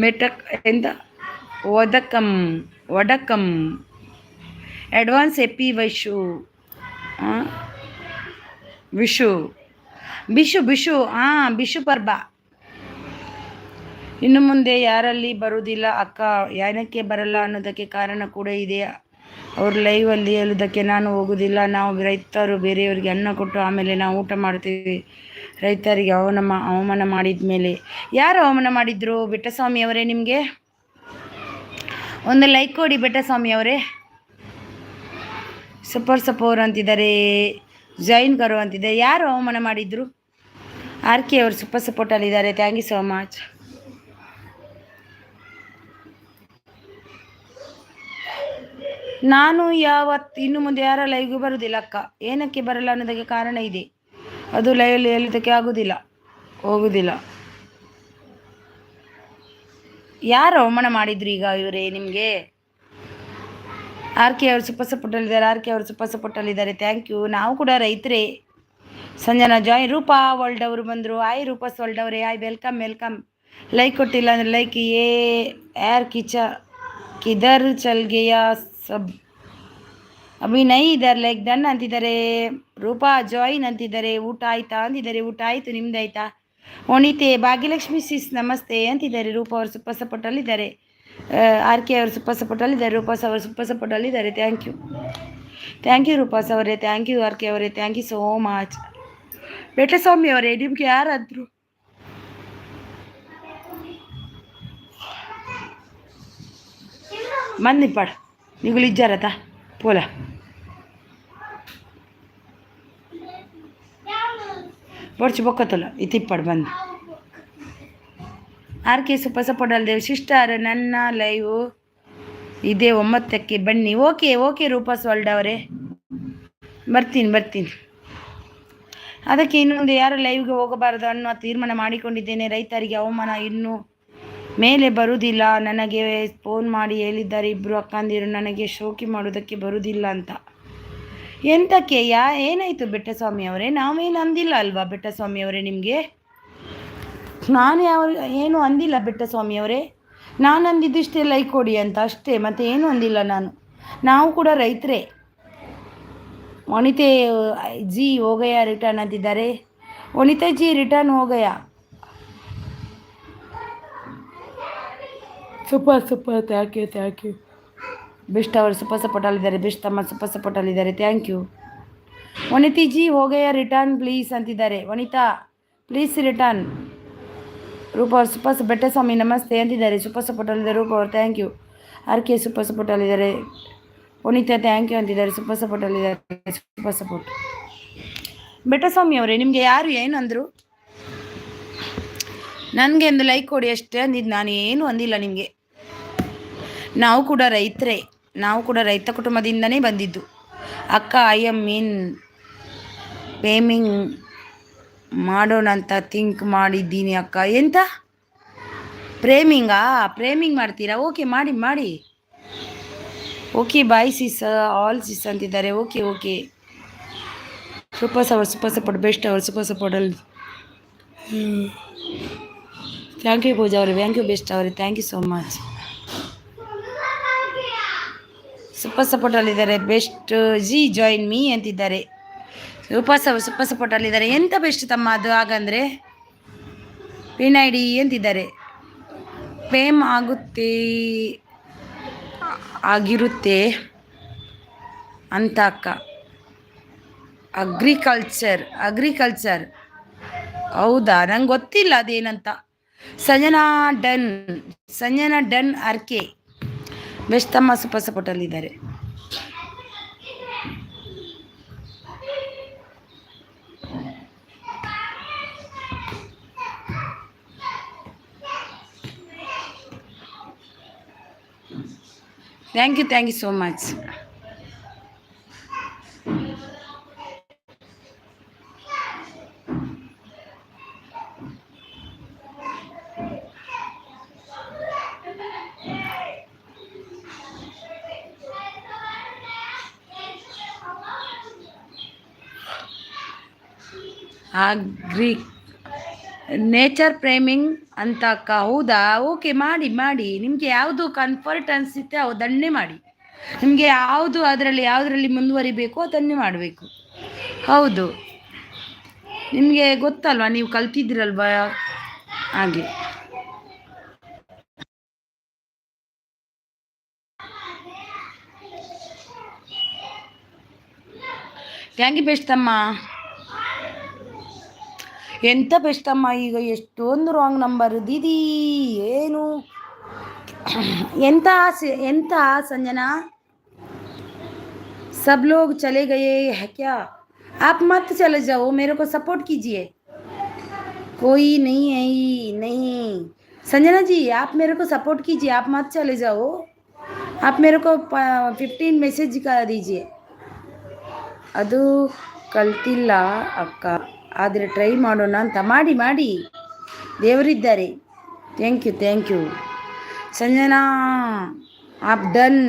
ಮೆಟಕ್ ಎಂತ ವದಕಂ ವಡಕಂ ಅಡ್ವಾನ್ಸ್ ಎಪಿ ವೈಶು ವಿಶು ಬಿಶು ಬಿಶು ಬಿಶು ಪರ್ಬ. ಇನ್ನು ಮುಂದೆ ಯಾರಲ್ಲಿ ಬರುವುದಿಲ್ಲ ಅಕ್ಕ, ಏನಕ್ಕೆ ಬರಲ್ಲ ಅನ್ನೋದಕ್ಕೆ ಕಾರಣ ಕೂಡ ಇದೆ. ಅವ್ರ ಲೈವಲ್ಲಿ ಹೇಳೋದಕ್ಕೆ ನಾನು ಹೋಗೋದಿಲ್ಲ. ನಾವು ರೈತರು ಬೇರೆಯವರಿಗೆ ಅನ್ನ ಕೊಟ್ಟು ಆಮೇಲೆ ನಾವು ಊಟ ಮಾಡ್ತೀವಿ. ರೈತರಿಗೆ ಅವಮಾನ ಮಾಡಿದ ಮೇಲೆ. ಯಾರು ಅವಮಾನ ಮಾಡಿದ್ರು? ಬೆಟ್ಟಸ್ವಾಮಿ ಅವರೇ, ನಿಮಗೆ ಒಂದು ಲೈಕ್ ಕೊಡಿ ಬೆಟ್ಟಸ್ವಾಮಿ ಅವರೇ. ಸಪೋರ್ ಅಂತಿದ್ದಾರೆ, ಜೈನ್ ಕರು ಅಂತಿದ್ದಾರೆ. ಯಾರು ಅವಮಾನ ಮಾಡಿದ್ರು? ಆರ್ ಕೆ ಅವರು ಸಪೋರ್ಟಲ್ಲಿದ್ದಾರೆ. Thank you so much. ನಾನು ಇನ್ನು ಮುಂದೆ ಯಾರ ಲೈವ್ಗೂ ಬರುವುದಿಲ್ಲ ಅಕ್ಕ. ಏನಕ್ಕೆ ಬರಲ್ಲ ಅನ್ನೋದಕ್ಕೆ ಕಾರಣ ಇದೆ. ಅದು ಲೈವಲ್ಲಿ ಹೇಳೋದಕ್ಕೆ ಹೋಗುವುದಿಲ್ಲ. ಯಾರು ಅವಮಾನ ಮಾಡಿದ್ರು ಈಗ ಇವರೇ ನಿಮಗೆ? ಆರ್ ಕೆ ಅವರು ಸಪೋರ್ಟಲ್ಲಿದ್ದಾರೆ. Thank you. ನಾವು ಕೂಡ ರೈತರೇ. ಸಂಜನಾ ಜಾಯ್, ರೂಪಾ ವರ್ಲ್ಡ್ ಅವರು ಬಂದರು. ಹಾಯ್ ರೂಪಾಸ್ ವರ್ಲ್ಡ್ ಅವರೇ, ಹಾಯ್, ವೆಲ್ಕಮ್. ಲೈಕ್ ಕೊಟ್ಟಿಲ್ಲ ಅಂದರೆ ಲೈಕ್ ಯಾರ್ ಕಿದರ್ ಚಲ್ ಗಯಾ ಸಬ್ ಅಭಿ ನೈ ಇದರ್ ಲೈಕ್ ಡನ್ ಅಂತಿದ್ದಾರೆ. ರೂಪಾ ಜಾಯಿನ್ ಅಂತಿದ್ದಾರೆ. ಊಟ ಆಯ್ತಾ ಅಂತಿದ್ದಾರೆ. ಊಟ ಆಯಿತು, ನಿಮ್ದು ಆಯ್ತಾ? ವನಿತೆ ಭಾಗ್ಯಲಕ್ಷ್ಮಿ ಸಿಸ್ ನಮಸ್ತೆ ಅಂತಿದ್ದಾರೆ. ರೂಪಾ ಅವರು ಸಪೋರ್ಟಲ್ಲಿದ್ದಾರೆ. ಆರ್ ಕೆ ಅವರು ಸಪೋರ್ಟಲ್ಲಿದ್ದಾರೆ. ರೂಪಾಸ್ ಅವರು ಸಪೋರ್ಟಲ್ಲಿದ್ದಾರೆ. ಥ್ಯಾಂಕ್ ಯು ರೂಪಾಸ್ ಅವರೇ, ಥ್ಯಾಂಕ್ ಯು ಆರ್ ಕೆ ಅವರೇ, thank you so much. Bettaswamy ಅವರೇ, ನಿಮ್ಗೆ ಯಾರಾದ್ರು ಮಂದಿ ಪಡ್ ನೀವು ಇಜ್ಜಾರತ ಪೋಲ ಬಡ್ಚು ಬೊಕ್ಕತ್ತಲ್ಲ ಇತ್ತಿಪ್ಪಡು ಬಂದು ಆರ್ ಕೆ ಸಪೋರ್ಟಲ್ಲಿದ್ದೇವೆ. ಸಿಸ್ಟರ್, ನನ್ನ ಲೈವ್ ಇದೇ 9ಕ್ಕೆ ಬನ್ನಿ. ಓಕೆ ರೂಪಾಸ್ ವರ್ಲ್ಡ್ ಅವರೇ, ಬರ್ತೀನಿ. ಅದಕ್ಕೆ ಇನ್ನು ಮುಂದೆ ಯಾರು ಲೈವ್ಗೆ ಹೋಗಬಾರದು ಅನ್ನೋ ತೀರ್ಮಾನ ಮಾಡಿಕೊಂಡಿದ್ದೇನೆ. ರೈತರಿಗೆ ಅವಮಾನ ಇನ್ನು ಮೇಲೆ ಬರುವುದಿಲ್ಲ. ನನಗೆ ಫೋನ್ ಮಾಡಿ ಹೇಳಿದ್ದಾರೆ ಇಬ್ಬರು ಅಕ್ಕಂದಿರು, ನನಗೆ ಶೋಕಿ ಮಾಡೋದಕ್ಕೆ ಬರುವುದಿಲ್ಲ ಅಂತ. ಎಂತಕ್ಕೆ? ಏನಾಯಿತು ಬೆಟ್ಟಸ್ವಾಮಿ ಅವರೇ? ನಾವೇನು ಅಂದಿಲ್ಲ ಅಲ್ವಾ ಬೆಟ್ಟಸ್ವಾಮಿ ಅವರೇ ನಿಮಗೆ? ನಾನು ಏನು ಅಂದಿಲ್ಲ ಬೆಟ್ಟಸ್ವಾಮಿ ಅವರೇ. ನಾನು ಅಂದಿದ್ದಿಷ್ಟೇ ಲೈಕ್ ಕೊಡಿ ಅಂತ ಅಷ್ಟೇ, ಮತ್ತೆ ಏನು ಅಂದಿಲ್ಲ ನಾವು ಕೂಡ ರೈತರೇ. ವನಿತೆ ಜಿ ಹೋಗಯ ರಿಟರ್ನ್ ಅಂತಿದ್ದಾರೆ. ವನಿತಾ ಜಿ ರಿಟರ್ನ್ ಹೋಗಯ. Super thank you. ಬೆಸ್ಟ್ ಅವರು ಸಪೋರ್ಟಲ್ಲಿದ್ದಾರೆ. ಬೆಸ್ಟ್ ತಮ್ಮ ಸಪೋರ್ಟಲ್ಲಿದ್ದಾರೆ. Thank you. ವನಿತಿ ಜಿ ಹೋಗಯ ರಿಟರ್ನ್ ಪ್ಲೀಸ್ ಅಂತಿದ್ದಾರೆ. Vanita please return. ರೂಪ ಅವರು ಬೆಟ್ಟಸ್ವಾಮಿ ನಮಸ್ತೆ ಅಂತಿದ್ದಾರೆ. ಸಪೋರ್ಟಲ್ಲಿದ್ದಾರೆ. ರೂಪ ಅವರು ಥ್ಯಾಂಕ್ ಯು. ಆರ್ ಕೆ ಸಪೋರ್ಟಲ್ಲಿದ್ದಾರೆ. ವನಿತಾ ಥ್ಯಾಂಕ್ ಯು ಅಂತಿದ್ದಾರೆ. ಸಪೋರ್ಟಲ್ಲಿದ್ದಾರೆ. ಸಪೋರ್ಟ್. ಬೆಟ್ಟಸ್ವಾಮಿ ಅವರೇ, ನಿಮಗೆ ಯಾರು ಏನು ಅಂದರು? ನನಗೆ ಒಂದು ಲೈಕ್ ಕೊಡಿ ಅಷ್ಟೇ ಅಂದಿದ್ದು, ನಾನು ಏನು ಅಂದಿಲ್ಲ ನಿಮಗೆ. ನಾವು ಕೂಡ ರೈತರೇ. ನಾವು ಕೂಡ ರೈತ ಕುಟುಂಬದಿಂದನೇ ಬಂದಿದ್ದು. ಅಕ್ಕ ಐ ಎಮ್ ಮೀನ್ ಪೇಮಿಂಗ್ ಮಾಡೋಣ ಅಂತ ಥಿಂಕ್ ಮಾಡಿದ್ದೀನಿ ಅಕ್ಕ. ಎಂತ ಪ್ರೇಮಿಂಗ್ ಮಾಡ್ತೀರಾ? ಓಕೆ ಮಾಡಿ. ಓಕೆ ಬಾಯ್ ಸಿಸ್, ಆಲ್ ಸಿಸ್ ಅಂತಿದ್ದಾರೆ. ಓಕೆ ರೂಪಾಸ್ ಅವರು ಸಪೋರ್ಟ್. ಬೆಸ್ಟ್ ಅವರು ಸಪೋರ್ಟಲ್ಲಿ. ಥ್ಯಾಂಕ್ ಯು ಪೂಜಾ ಅವರೇ, ಥ್ಯಾಂಕ್ ಯು ಬೆಸ್ಟ್ ಅವರೇ, ಥ್ಯಾಂಕ್ ಯು ಸೋ ಮಚ್. ಸಪೋರ್ಟಲ್ಲಿದ್ದಾರೆ. ಬೆಸ್ಟ್ ಜಿ ಜಾಯಿನ್ ಮೀ ಅಂತಿದ್ದಾರೆ. ರೂಪಾಸ್ ಅವರು ಸಪೋರ್ಟಲ್ಲಿದ್ದಾರೆ. ಎಂತ ಬೆಸ್ಟ್ ತಮ್ಮ ಅದು? ಹಾಗಂದರೆ ಪಿನ್ ಐ ಡಿ ಅಂತಿದ್ದಾರೆ. ಪೇಮ್ ಆಗಿರುತ್ತೆ ಅಂತ ಅಕ್ಕ. ಅಗ್ರಿಕಲ್ಚರ್ ಹೌದಾ? ನಂಗೆ ಗೊತ್ತಿಲ್ಲ ಅದೇನಂತ. ಸಂಜನಾ ಡನ್ ಆರ್ಕೆ ಬೆಸ್ಟ್ ತಮ್ಮ ಸಪೋರ್ಟಲ್ಲಿದ್ದಾರೆ. Thank you so much. Agri nature ಪ್ರೇಮಿಂಗ್ ಅಂತ ಅಕ್ಕ, ಹೌದಾ? ಓಕೆ, ಮಾಡಿ ಮಾಡಿ, ನಿಮಗೆ ಯಾವುದು ಕಂಫರ್ಟ್ ಅನಿಸುತ್ತೆ ಅದನ್ನೇ ಮಾಡಿ. ನಿಮಗೆ ಯಾವುದು ಅದರಲ್ಲಿ ಯಾವುದರಲ್ಲಿ ಮುಂದುವರಿಬೇಕು ಅದನ್ನೇ ಮಾಡಬೇಕು. ಹೌದು, ನಿಮಗೆ ಗೊತ್ತಲ್ವಾ, ನೀವು ಕಲ್ತಿದ್ದೀರಲ್ವಾ, ಹಾಗೆ. ಥ್ಯಾಂಕ್ ಯು ಬೆಷ್ಟಮ್ಮ. ಎಂತ ಬೆಷ್ಟಮ್ಮ, ಈಗ ಎಷ್ಟೊಂದು ರಾಂಗ್ ನಂಬರ್ ದೀದಿ, ಏನು ಎಂತ ಎಂತ ಸಂಜನಾ, सब लोग चले गए है क्या? आप मत चले जाओ, मेरे को सपोर्ट कीजिए. कोई नहीं है ही नहीं. संजना जी, आप मेरे को सपोर्ट कीजिए, आप मत चले जाओ. आप मेरे को 15 मैसेज कर दीजिए. ಅದು ಕಲ್ತಿಲ್ಲ ಅಕ್ಕ, ಆದರೆ ಟ್ರೈ ಮಾಡೋಣ ಅಂತ. ಮಾಡಿ ಮಾಡಿ, ದೇವರಿದ್ದಾರೆ. Thank you thank you Sanjana, ಆಪ್ ಡನ್.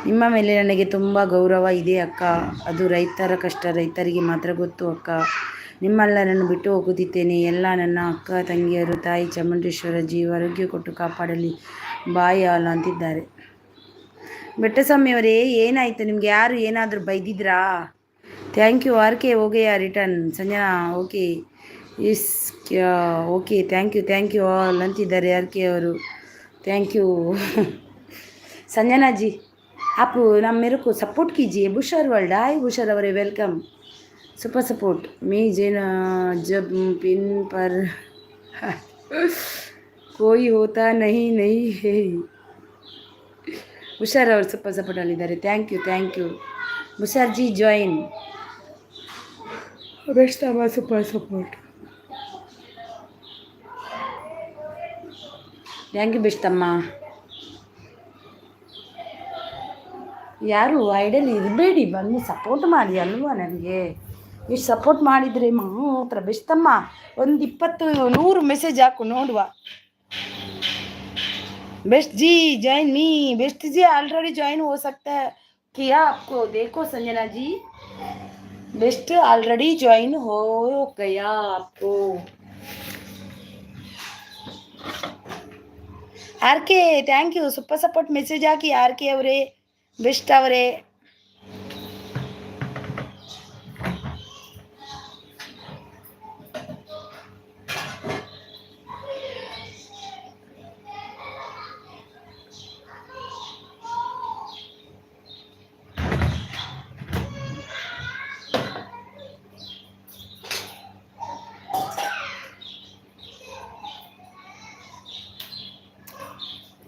ನಿಮ್ಮ ಮೇಲೆ ನನಗೆ ತುಂಬ ಗೌರವ ಇದೆ ಅಕ್ಕ. ಅದು ರೈತರ ಕಷ್ಟ ರೈತರಿಗೆ ಮಾತ್ರ ಗೊತ್ತು ಅಕ್ಕ. ನಿಮ್ಮೆಲ್ಲರನ್ನು ಬಿಟ್ಟು ಹೋಗುತ್ತಿದ್ದೇನೆ. ಎಲ್ಲ ನನ್ನ ಅಕ್ಕ ತಂಗಿಯರು, ತಾಯಿ ಚಾಮುಂಡೇಶ್ವರ ಜೀವ ಆರೋಗ್ಯ ಕೊಟ್ಟು ಕಾಪಾಡಲಿ. ಬಾಯ್ ಆಲ್ ಅಂತಿದ್ದಾರೆ. ಬೆಟ್ಟಸ್ವಾಮಿಯವರೇ, ಏನಾಯಿತು ನಿಮಗೆ? ಯಾರು ಏನಾದರೂ ಬೈದಿದ್ರಾ? Thank you. ಆರ್ ಕೆ ಹೋಗೆಯ ರಿಟರ್ನ್. ಸಂಜನಾ ಓಕೆ ಇಸ್ ಕ್ಯಾ ಓಕೆ, ಥ್ಯಾಂಕ್ ಯು ಆಲ್ ಅಂತಿದ್ದಾರೆ ಆರ್ ಕೆ ಅವರು. Thank you Sanjana ji. आप ना मेरे को सपोर्ट कीजिए. बुशर वर्ल्ड, हाय बुशर अवरे, वेलकम. सुपर सपोर्ट मैं जेना जब पिन पर कोई होता नहीं नहीं है. बुशर और सुपर सपोर्ट अಲ್ಲಿದ್ದಾರೆ. Thank you Bushar ji. Join best ಅಮ್ಮ, ಸೂಪರ್ ಸಪೋರ್ಟ್. ಥ್ಯಾಂಕ್ ಯು ಬೆಷ್ಟಮ್ಮ. ಯಾರು ಐಡಲ್ ಇರಬೇಡಿ, ಬಂದು ಸಪೋರ್ಟ್ ಮಾಡಿ ಅಲ್ವಾ. ನನಗೆ ಇಷ್ಟು ಸಪೋರ್ಟ್ ಮಾಡಿದರೆ ಮಾತ್ರ ಬೆಷ್ಟಮ್ಮ. ಒಂದು 20-100 ಮೆಸೇಜ್ ಹಾಕು ನೋಡುವ. Best ji join me. Best ji already join हो सकता है किया आपको. देखो Sanjana ji, best already join हो गया आपको. R K thank you, super support message ಹಾಕಿ ಆರ್ ಕೆ ಅವರೇ, ಬೆಸ್ಟ್ ಅವರೇ.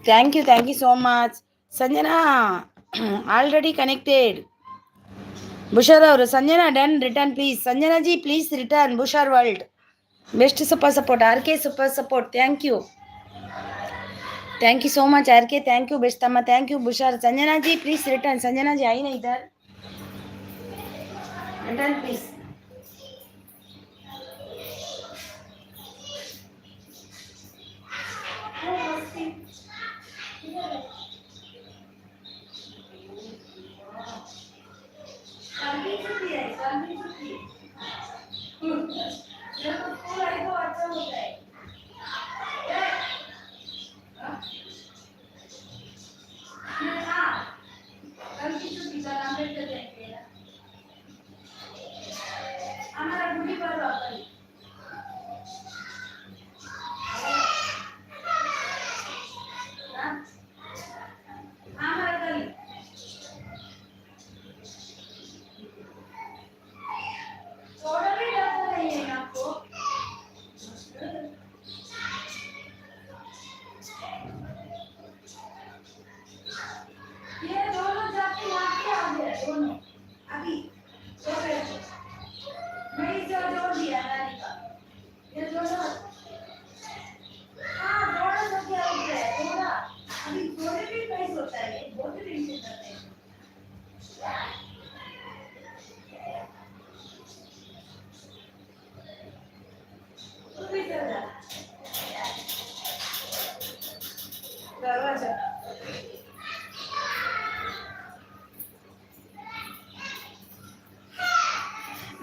Thank you so much Sanjana. Already connected. Bushar ಅವರು, Sanjana done, return please. Sanjana ji please return. Bushar world best super support. R K super support. Thank you so much R K. Thank you best अम्मा. Thank you Bushar. Sanjana ji please return. Sanjana ji आई ना इधर, return please.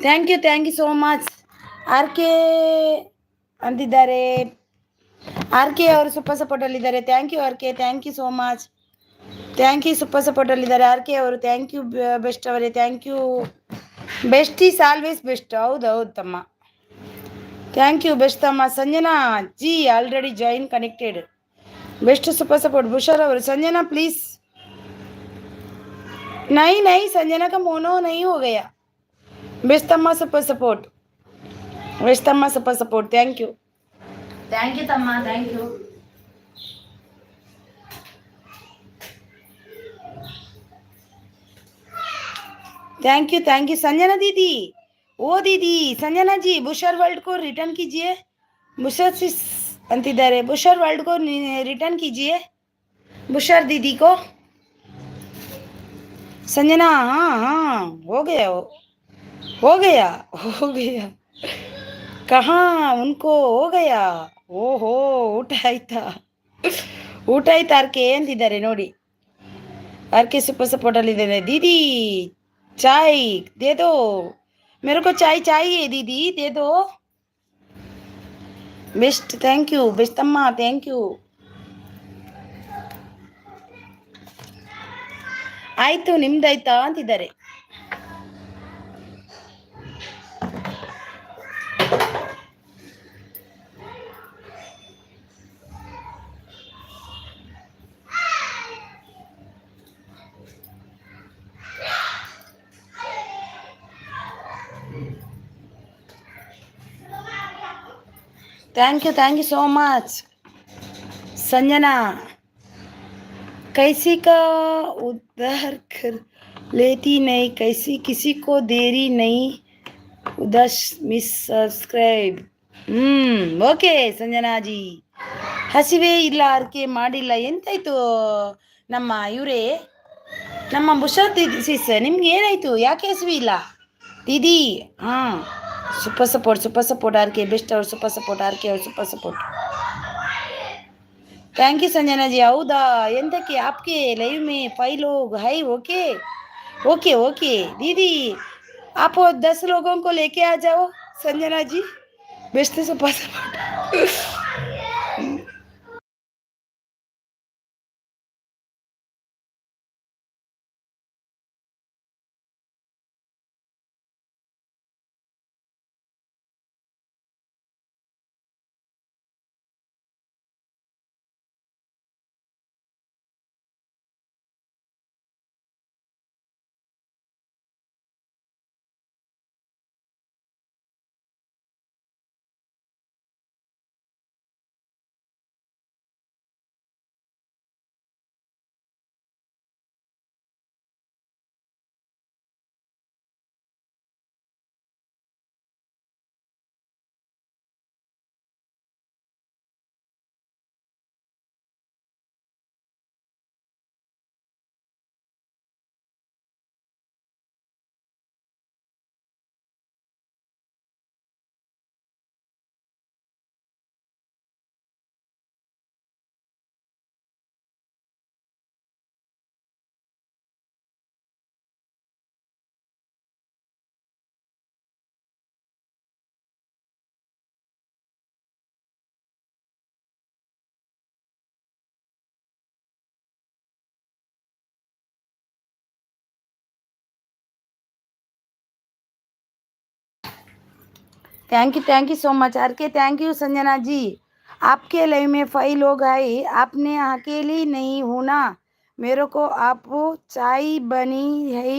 Thank you so much. R K ಅಂತಿದ್ದಾರೆ. R K ಅವರು super ಸಪೋರ್ಟಲ್ಲಿದ್ದಾರೆ. Thank you R K, thank you so much. Thank you super ಸಪೋರ್ಟಲ್ಲಿದ್ದಾರೆ R K ಅವರು. Thank you best ಅವರೇ, thank you. Best is always best. ಹೌದು ಹೌದು ತಮ್ಮ, thank you best ತಮ್ಮ. Sanjana ji already join connected. Best super support ಬುಷಾರ್ ಅವರು. ಸಂजना please. नहीं संजना का मोनो नहीं हो गया. Best Tamma super support. Best Tamma super support. Thank you Tamma, thank you. Thank you Sanjana दीदी. ओ दीदी संजना जी, बुशर वर्ल्ड को रिटर्न कीजिए. बुशर सिस अंतिदारे, बुशर वर्ल्ड को रिटर्न कीजिए. बुशर दीदी को. संजना हाँ हो गया, हो गया, हो गया. कहाँ उनको हो गया. ಓಹೋ ಊಟ ಆಯ್ತಾ, ಊಟ ಆಯ್ತಾ ಆರ್ಕೆ ಅಂತಿದ್ದಾರೆ ನೋಡಿ. ಆರ್ಕೆ ಸೂಪರ್ ಸಪೋರ್ಟಲ್ಲಿದ್ದಾರೆ. दीदी चाय दे दो, मेरे को चाय चाहिए दीदी, दे दो. बेस्ट थैंक यू बेस्ट अम्मा, थैंक यू. ಆಯ್ತು ನಿಮ್ದಾಯ್ತಾ ಅಂತಿದ್ದಾರೆ. Thank you so much Sanjana. कैसी का उद्धार कर लेती नहीं, कैसी किसी को देरी नहीं. उदश मिस सब्सक्राइब. ಓಕೆ ಸಂಜನಾಜಿ. ಹಸಿವೆ ಇಲ್ಲ, ಅರ್ಕೆ ಮಾಡಿಲ್ಲ. ಎಂತಾಯ್ತು ನಮ್ಮ ಇವರೇ, ನಮ್ಮ ಬುಷರ್ ಸಿಸ್, ನಿಮ್ಗೆ ಏನಾಯ್ತು, ಯಾಕೆ ಹಸಿವೆ ಇಲ್ಲ ದೀದಿ? ಹಾಂ super support R K best और सुपर सपोर्ट आर के और super support. Thank you Sanjana ji. हौदा एंतके आपके लाइव में 5 लोग है. ओके ओके ओके दीदी, आप 10 लोगों को लेके आ जाओ Sanjana ji. Best super support. Thank you so much R K. Thank you Sanjana ji. आपके लाइव में 5 लोग आए, आपने अकेली नहीं हूँ ना. मेरे को आप चाय बनी है,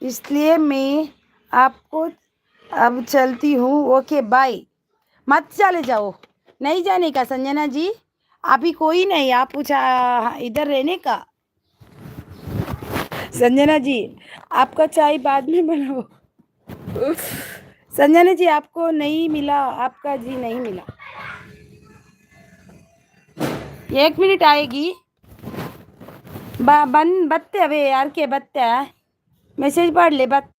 इसलिए मैं आपको अब चलती हूँ. Okay bye. मत चले जाओ, नहीं जाने का संजना जी. अभी कोई नहीं, आप इधर रहने का. संजना जी आपका चाय बाद में बनाओ. संजना जी आपको नहीं मिला, आपका जी नहीं मिला. 1 मिनट आएगी. बत्ते अवे यार के बत्ते ಮೆಸೇಜ್ ಮಾಡಲಿ ಬತ್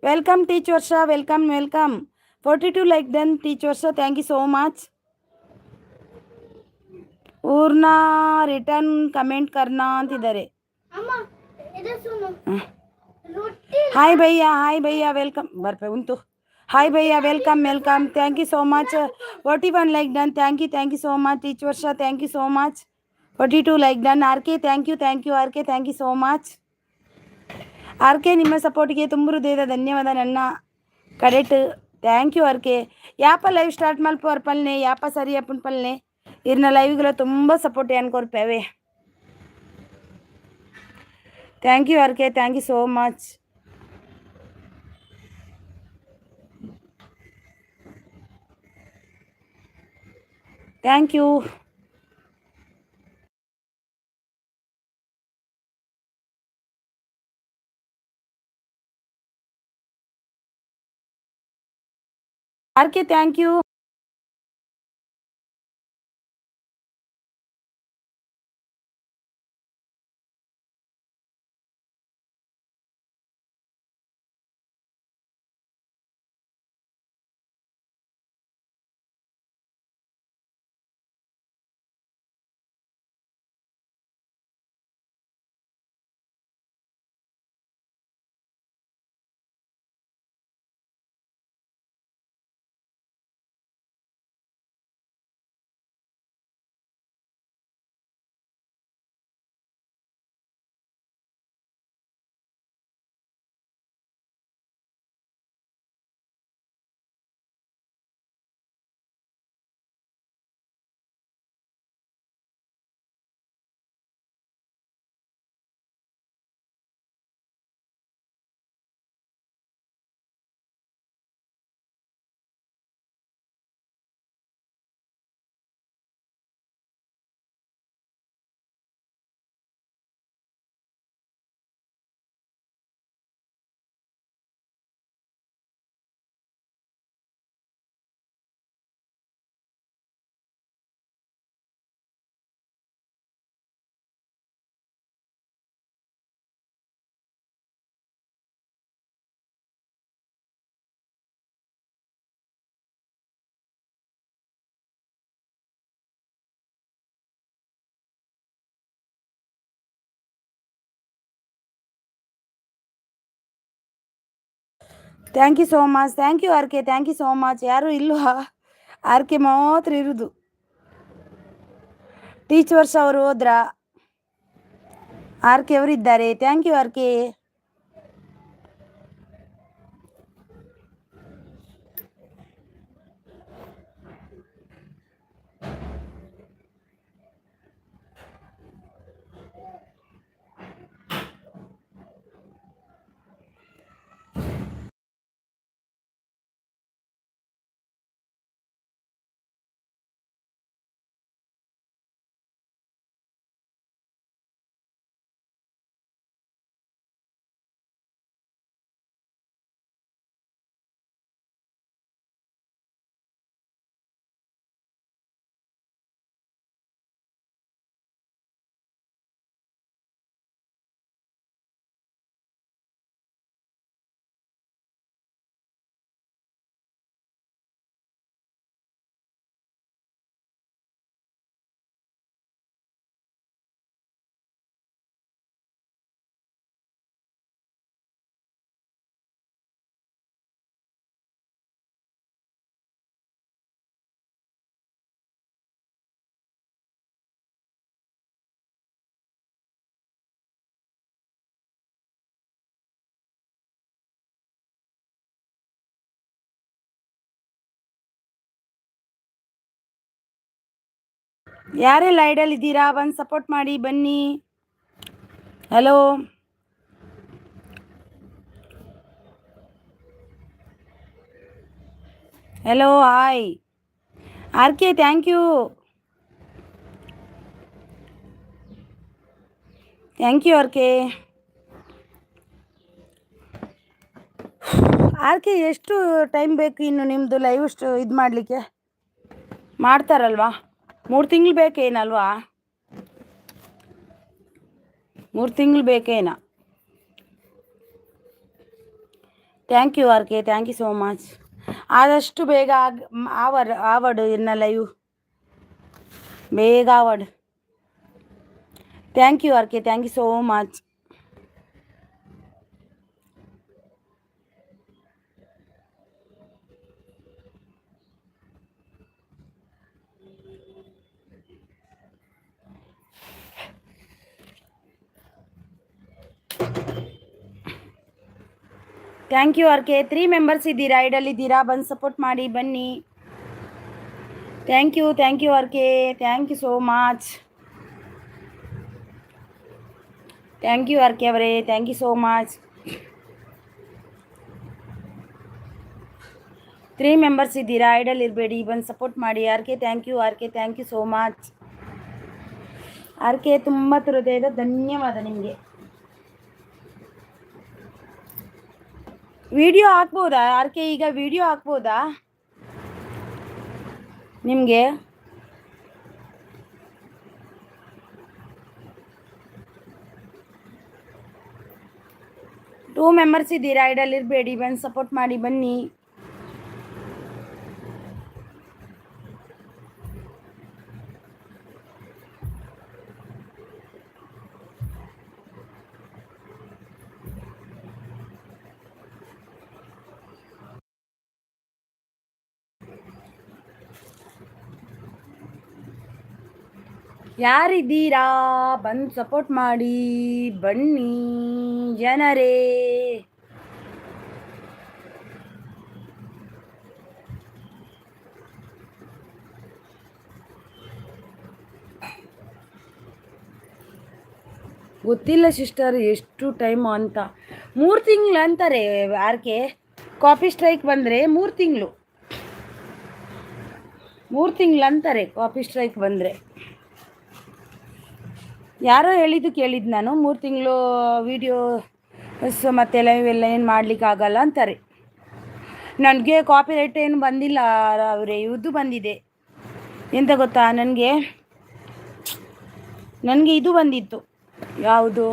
welcome teach Varsha, welcome welcome. 42 like done teach Varsha, thank you so much. ಊರ್ನ ರಿಟರ್ನ್ ಕಮೆಂಟ್ ಕರ್ನಾ ಅಂತಿದ್ದಾರೆ. ಹಾಯ್ ಭಯ್ಯ ವೆಲ್ಕಮ್ ಬರ್ಪೆ ಉಂಟು. ಹಾಯ್ ಭಯ್ಯ welcome welcome, thank you so much. 41 like done, thank you so much teach Varsha, thank you so much. 42 like done. R K thank you R K, thank you so much. R K ನಿಮ್ಮ ಸಪೋರ್ಟ್ಗೆ ತುಂಬ ಹೃದಯದ ಧನ್ಯವಾದ ನನ್ನ ಕಡೆಟ್. Thank you R K. ಯಾಪ live start ಮಲ್ಪೋರ್ ಪಲ್ನೆ, ಯಾಪ ಸರಿ ಅಪ್ಪನ ಪಲ್ನೆ ಇರ್ನ ಲೈವ್ಗೆಲ್ಲ ತುಂಬ ಸಪೋರ್ಟ್ ಅನ್ಕೊರ್ಪೇವೆ. Thank you R K, thank you so much. Thank you. R K thank you. Thank you so much, thank you R K, thank you so much. ಯಾರು ಇಲ್ವಾ? ಆರ್ ಕೆ ಮಾತ್ರ ಇರುವುದು. ಟೀಚ್ ವರ್ಷ ಅವರು ಹೋದ್ರ, ಆರ್ ಕೆ ಅವರು ಇದ್ದಾರೆ. Thank you R K. ಯಾರೆಲ್ಲ ಐಡಲ್ ಇದ್ದೀರಾ ಬಂದು ಸಪೋರ್ಟ್ ಮಾಡಿ ಬನ್ನಿ. Hello hello hi R K, thank you R K. R K ಎಷ್ಟು ಟೈಮ್ ಬೇಕು ಇನ್ನು ನಿಮ್ಮದು ಲೈವ್ ಇದು ಮಾಡಲಿಕ್ಕೆ? ಮಾಡ್ತಾರಲ್ವಾ? 3 ತಿಂಗಳು ಬೇಕೇನಲ್ವಾ? 3 ತಿಂಗಳು ಬೇಕೇನ? Thank you R K, thank you so much. ಆದಷ್ಟು ಬೇಗ ಆವಡು ಇನ್ನ ಲೈವ್ ಬೇಗ ಆವಡ್. Thank you R K, thank you so much. Thank you R K. 3 members ಇದ್ದೀರಾ, ಐಡಲ್ಲಿದ್ದೀರಾ, ಬಂದು ಸಪೋರ್ಟ್ ಮಾಡಿ ಬನ್ನಿ. Thank you R K, thank you so much. Thank you R K ಅವರೇ, thank you so much. 3 members ಇದ್ದೀರಾ, idle ಇರಬೇಡಿ, ಬಂದು support ಮಾಡಿ. R K thank you so much. R K ತುಂಬ ಹೃದಯದ ಧನ್ಯವಾದ ನಿಮಗೆ. ವಿಡಿಯೋ ಹಾಕ್ಬೋದಾ ಆರ್ ಕೆ? ಈಗ ವಿಡಿಯೋ ಹಾಕ್ಬೋದಾ ನಿಮಗೆ? ಟೂ ಮೆಂಬರ್ಸ್ ಇದ್ದೀರಾ, ಐಡಲ್ ಇರಬೇಡಿ, ಬಂದು ಸಪೋರ್ಟ್ ಮಾಡಿ ಬನ್ನಿ. ಯಾರಿದ್ದೀರಾ ಬಂದು ಸಪೋರ್ಟ್ ಮಾಡಿ ಬನ್ನಿ ಜನರೇ. ಗೊತ್ತಿಲ್ಲ ಸಿಸ್ಟರ್ ಎಷ್ಟು ಟೈಮು ಅಂತ. 3 ತಿಂಗಳು ಅಂತಾರೆ ಆರ್ ಕೆ. ಕಾಪಿ ಸ್ಟ್ರೈಕ್ ಬಂದರೆ 3 ತಿಂಗಳು ಅಂತಾರೆ. ಕಾಪಿ ಸ್ಟ್ರೈಕ್ ಬಂದರೆ ಯಾರೋ ಕೇಳಿದ್ದು ನಾನು, 3 ತಿಂಗಳು ವೀಡಿಯೋಸ್ ಮತ್ತು ಲೈವ್ ಎಲ್ಲ ಏನು ಮಾಡಲಿಕ್ಕಾಗಲ್ಲ ಅಂತಾರೆ. ನನಗೆ ಕಾಪಿ ರೈಟ್ ಏನು ಬಂದಿಲ್ಲ ಅವರೇ, ಇದು ಬಂದಿದೆ ಎಂತ ಗೊತ್ತಾ, ನನಗೆ ಇದು ಬಂದಿತ್ತು, ಯಾವುದು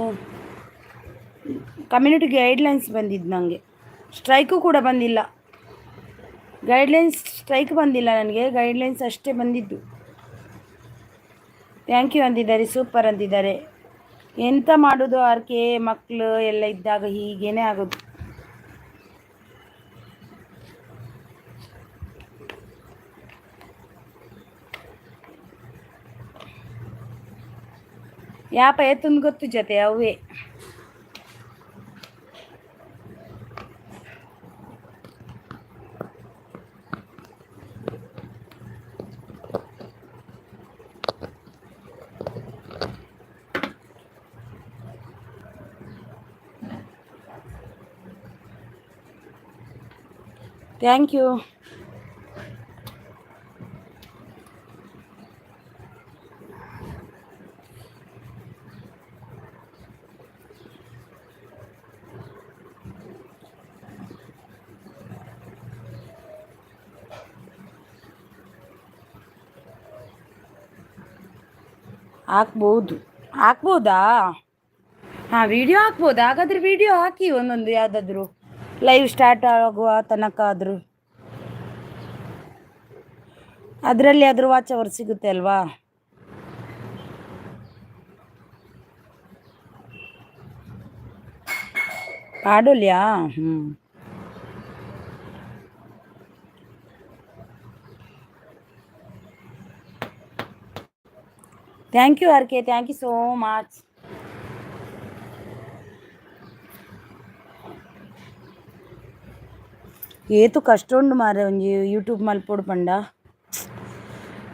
ಕಮ್ಯುನಿಟಿ ಗೈಡ್ಲೈನ್ಸ್ ಬಂದಿದ್ದು. ನನಗೆ ಸ್ಟ್ರೈಕು ಕೂಡ ಬಂದಿಲ್ಲ, ಸ್ಟ್ರೈಕ್ ಬಂದಿಲ್ಲ, ನನಗೆ ಗೈಡ್ಲೈನ್ಸ್ ಅಷ್ಟೇ ಬಂದಿದ್ದು. ಥ್ಯಾಂಕ್ ಯು ಅಂತಿದ್ದಾರೆ, ಸೂಪರ್ ಅಂತಿದ್ದಾರೆ. ಎಂತ ಮಾಡೋದು ಆರ್ ಕೆ, ಮಕ್ಕಳು ಎಲ್ಲ ಇದ್ದಾಗ ಹೀಗೇನೆ ಆಗೋದು. ಯಾಪ ಎತ್ತೊಂದು ಗೊತ್ತು ಜೊತೆ ಅವೇ. Thank you. ಹಾಕ್ಬೋದಾ? ಹಾಂ, ವಿಡಿಯೋ ಹಾಕ್ಬೋದಾ? ಹಾಗಾದರೆ ವಿಡಿಯೋ ಹಾಕಿ ಒಂದೊಂದು, ಯಾವುದಾದ್ರೂ ಲೈವ್ ಸ್ಟಾರ್ಟ್ ಆಗುವ ತನಕ ಆದರೂ. ಅದರಲ್ಲಿ ಆದರೂ ವಾಚ್ ಅವರ್ ಸಿಗುತ್ತೆ ಅಲ್ವಾ? ಪಾಡೋಲ್ಯಾ? Thank you R K, thank you so much. ಏತು ಕಷ್ಟ ಉಂಡು ಮಾರೆ ಒಂಜಿ ಯೂಟ್ಯೂಬ್ ಮಲ್ಪೋಡು ಪಂಡ.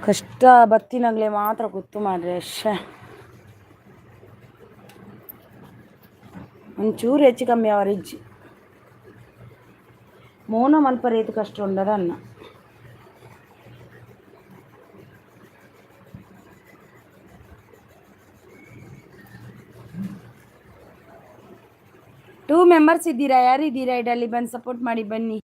ಕಷ್ಟ ಬತ್ತಿನಾಗಲೇ ಮಾತ್ರ ಗೊತ್ತು ಮಾರ್ರೆ. ಒಂಚೂರು ಹೆಚ್ಚು ಕಮ್ಮಿ ಅವರಿಜ್ಜಿ ಮೌನ ಮಲ್ಪರೆ ಏತು ಕಷ್ಟ ಉಂಡದ ಅನ್ನ. ಟೂ ಮೆಂಬರ್ಸ್ ಇದ್ದೀರಾ, ಯಾರಿದ್ದೀರಾ ಇದರಲ್ಲಿ ಬಂದು ಸಪೋರ್ಟ್ ಮಾಡಿ ಬನ್ನಿ.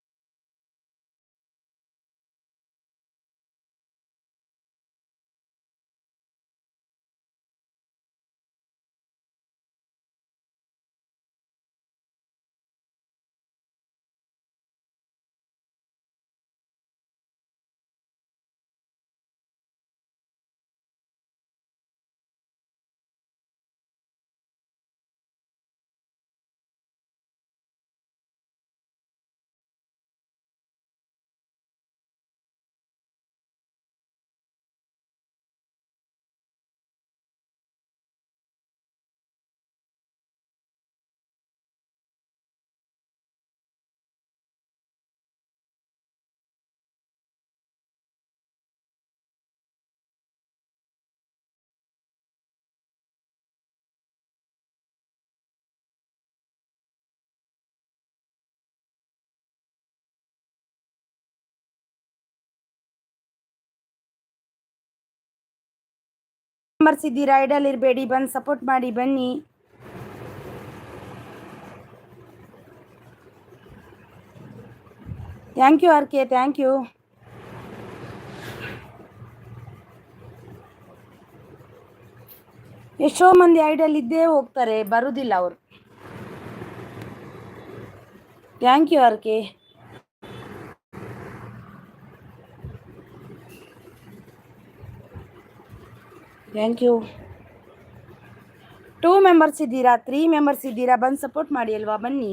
ಮೆಂಬರ್ಸ್ ಇದ್ದೀರಾ, ಐಡಲ್ ಇರಬೇಡಿ, ಬಂದು ಸಪೋರ್ಟ್ ಮಾಡಿ ಬನ್ನಿ. Thank you R K, thank you. ಎಷ್ಟೋ ಮಂದಿ ಐಡಲ್ ಇದ್ದೇ ಹೋಗ್ತಾರೆ, ಬರುವುದಿಲ್ಲ ಅವರು. Thank you R K. Thank you. 2 members ಇದ್ದೀರಾ, 3 ಮೆಂಬರ್ಸ್ ಇದ್ದೀರಾ, ಬಂದು ಸಪೋರ್ಟ್ ಮಾಡಿ ಅಲ್ವಾ, ಬನ್ನಿ.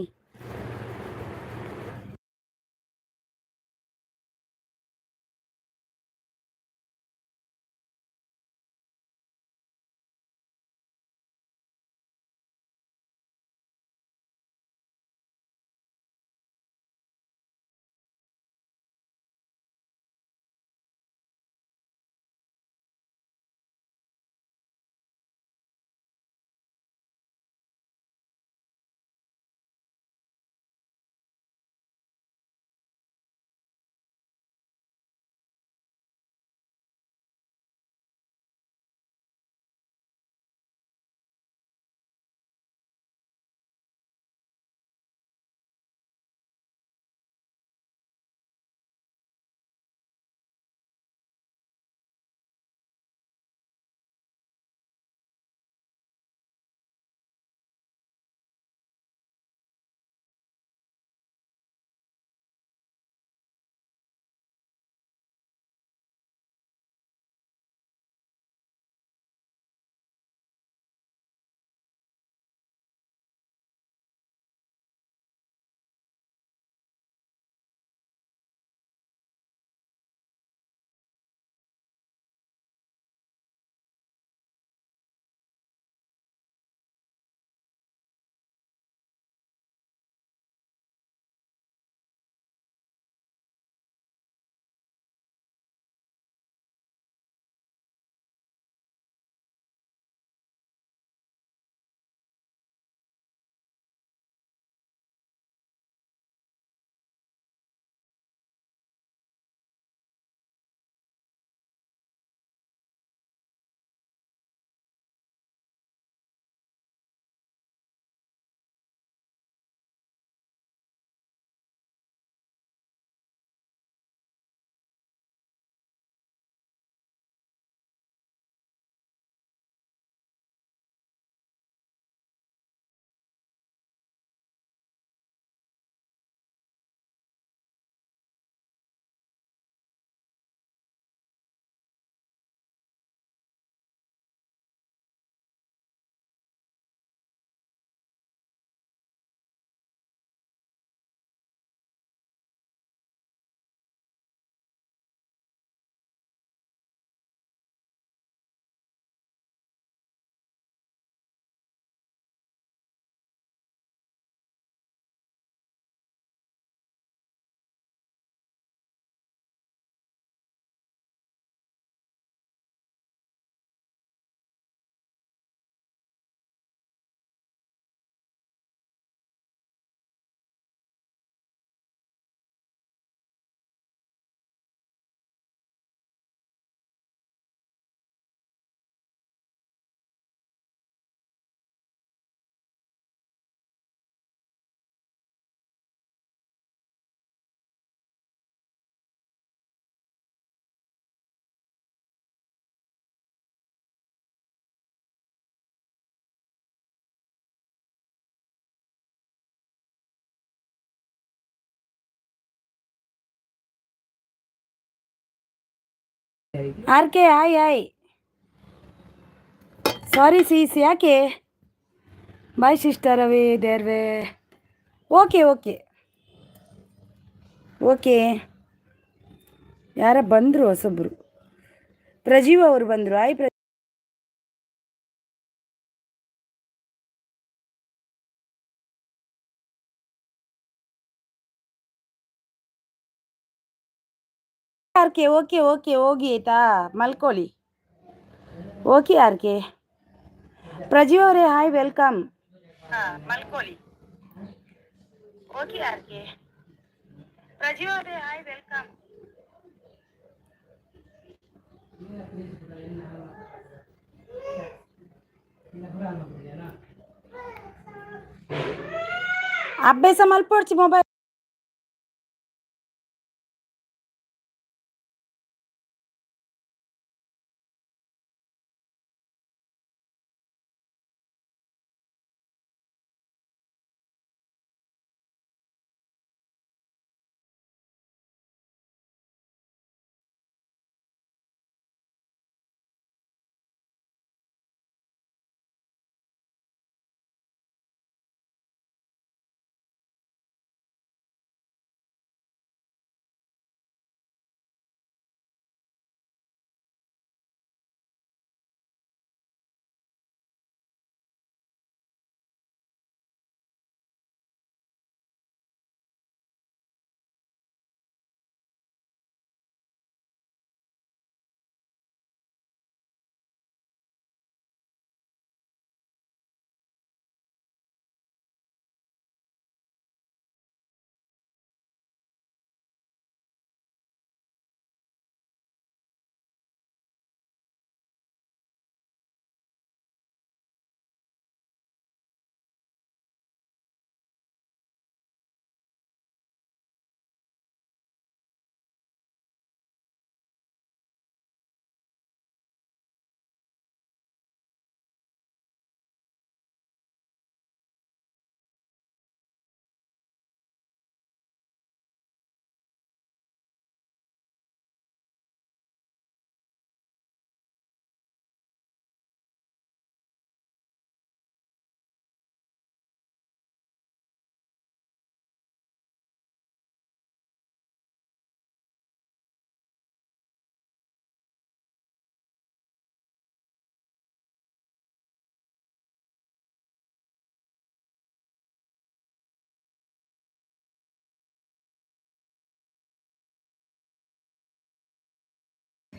ಆರ್ ಕೆ, ಆಯ್ ಆಯ್. ಸಾರಿ ಸೀಸ್, ಯಾಕೆ? ಬಾಯ್ ಸಿಸ್ಟರ್ ಅವೇ ದೇರ್ವೆ. Okay okay okay. ಯಾರ ಬಂದರು ಹೊಸೊಬ್ಬರು, ಪ್ರಜೀವ್ ಅವರು ಬಂದರು. ಆಯ್ ಆರ್ ಕೆ. ಓಕೆ ಓಕೆ, ಹೋಗಿ ಆಯ್ತಾ, ಮಲ್ಕೊಳ್ಳಿ. Okay R K. ಪ್ರಜೀವ್ ಅವರೇ ಹಾಯ್, ವೆಲ್ಕಮ್. ಮಲ್ಕೊಳ್ಳಿ. Okay R K. ಪ್ರಜೀವ್ ಅವರೇ ಹಾಯ್, ವೆಲ್ಕಮ್. ಅಭ್ಯಾಸ ಮಲ್ಪೊಡ್ಚಿ mobile.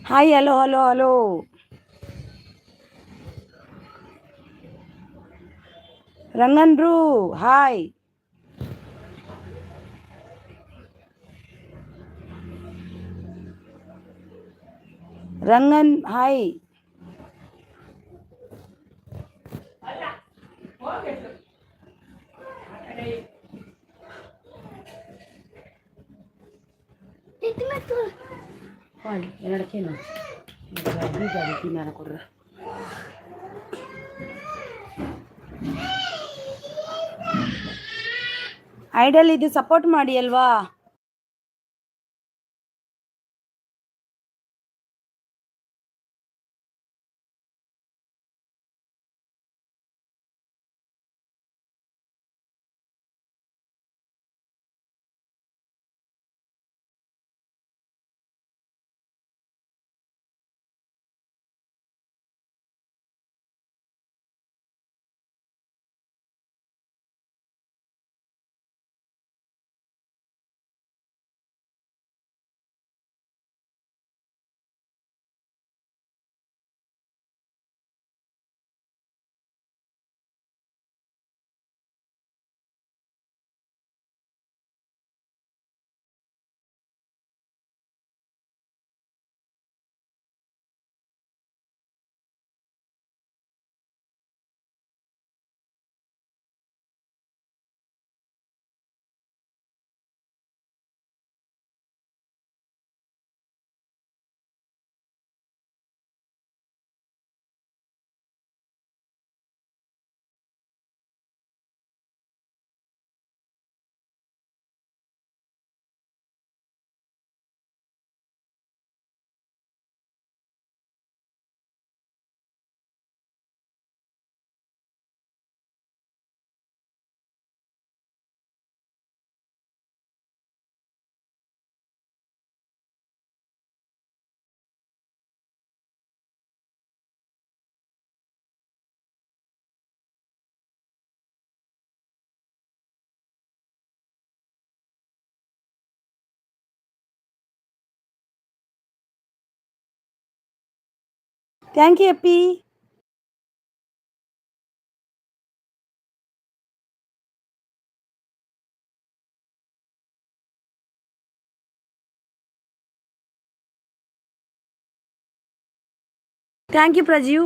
Hi, hello hello hello. ರಂಗನ್ರು ಹಾಯ್. ರಂಗನ್ ಹಾಯ್. ಎರಡಕ್ಕೇನು ಬೀಜ ಕೊಡ್ರ. ಐಡಲ್ ಇದು ಸಪೋರ್ಟ್ ಮಾಡಿ ಅಲ್ವಾ. ಥ್ಯಾಂಕ್ ಯು ಅಪ್ಪಿ. Thank you ಪ್ರಜೀವ್.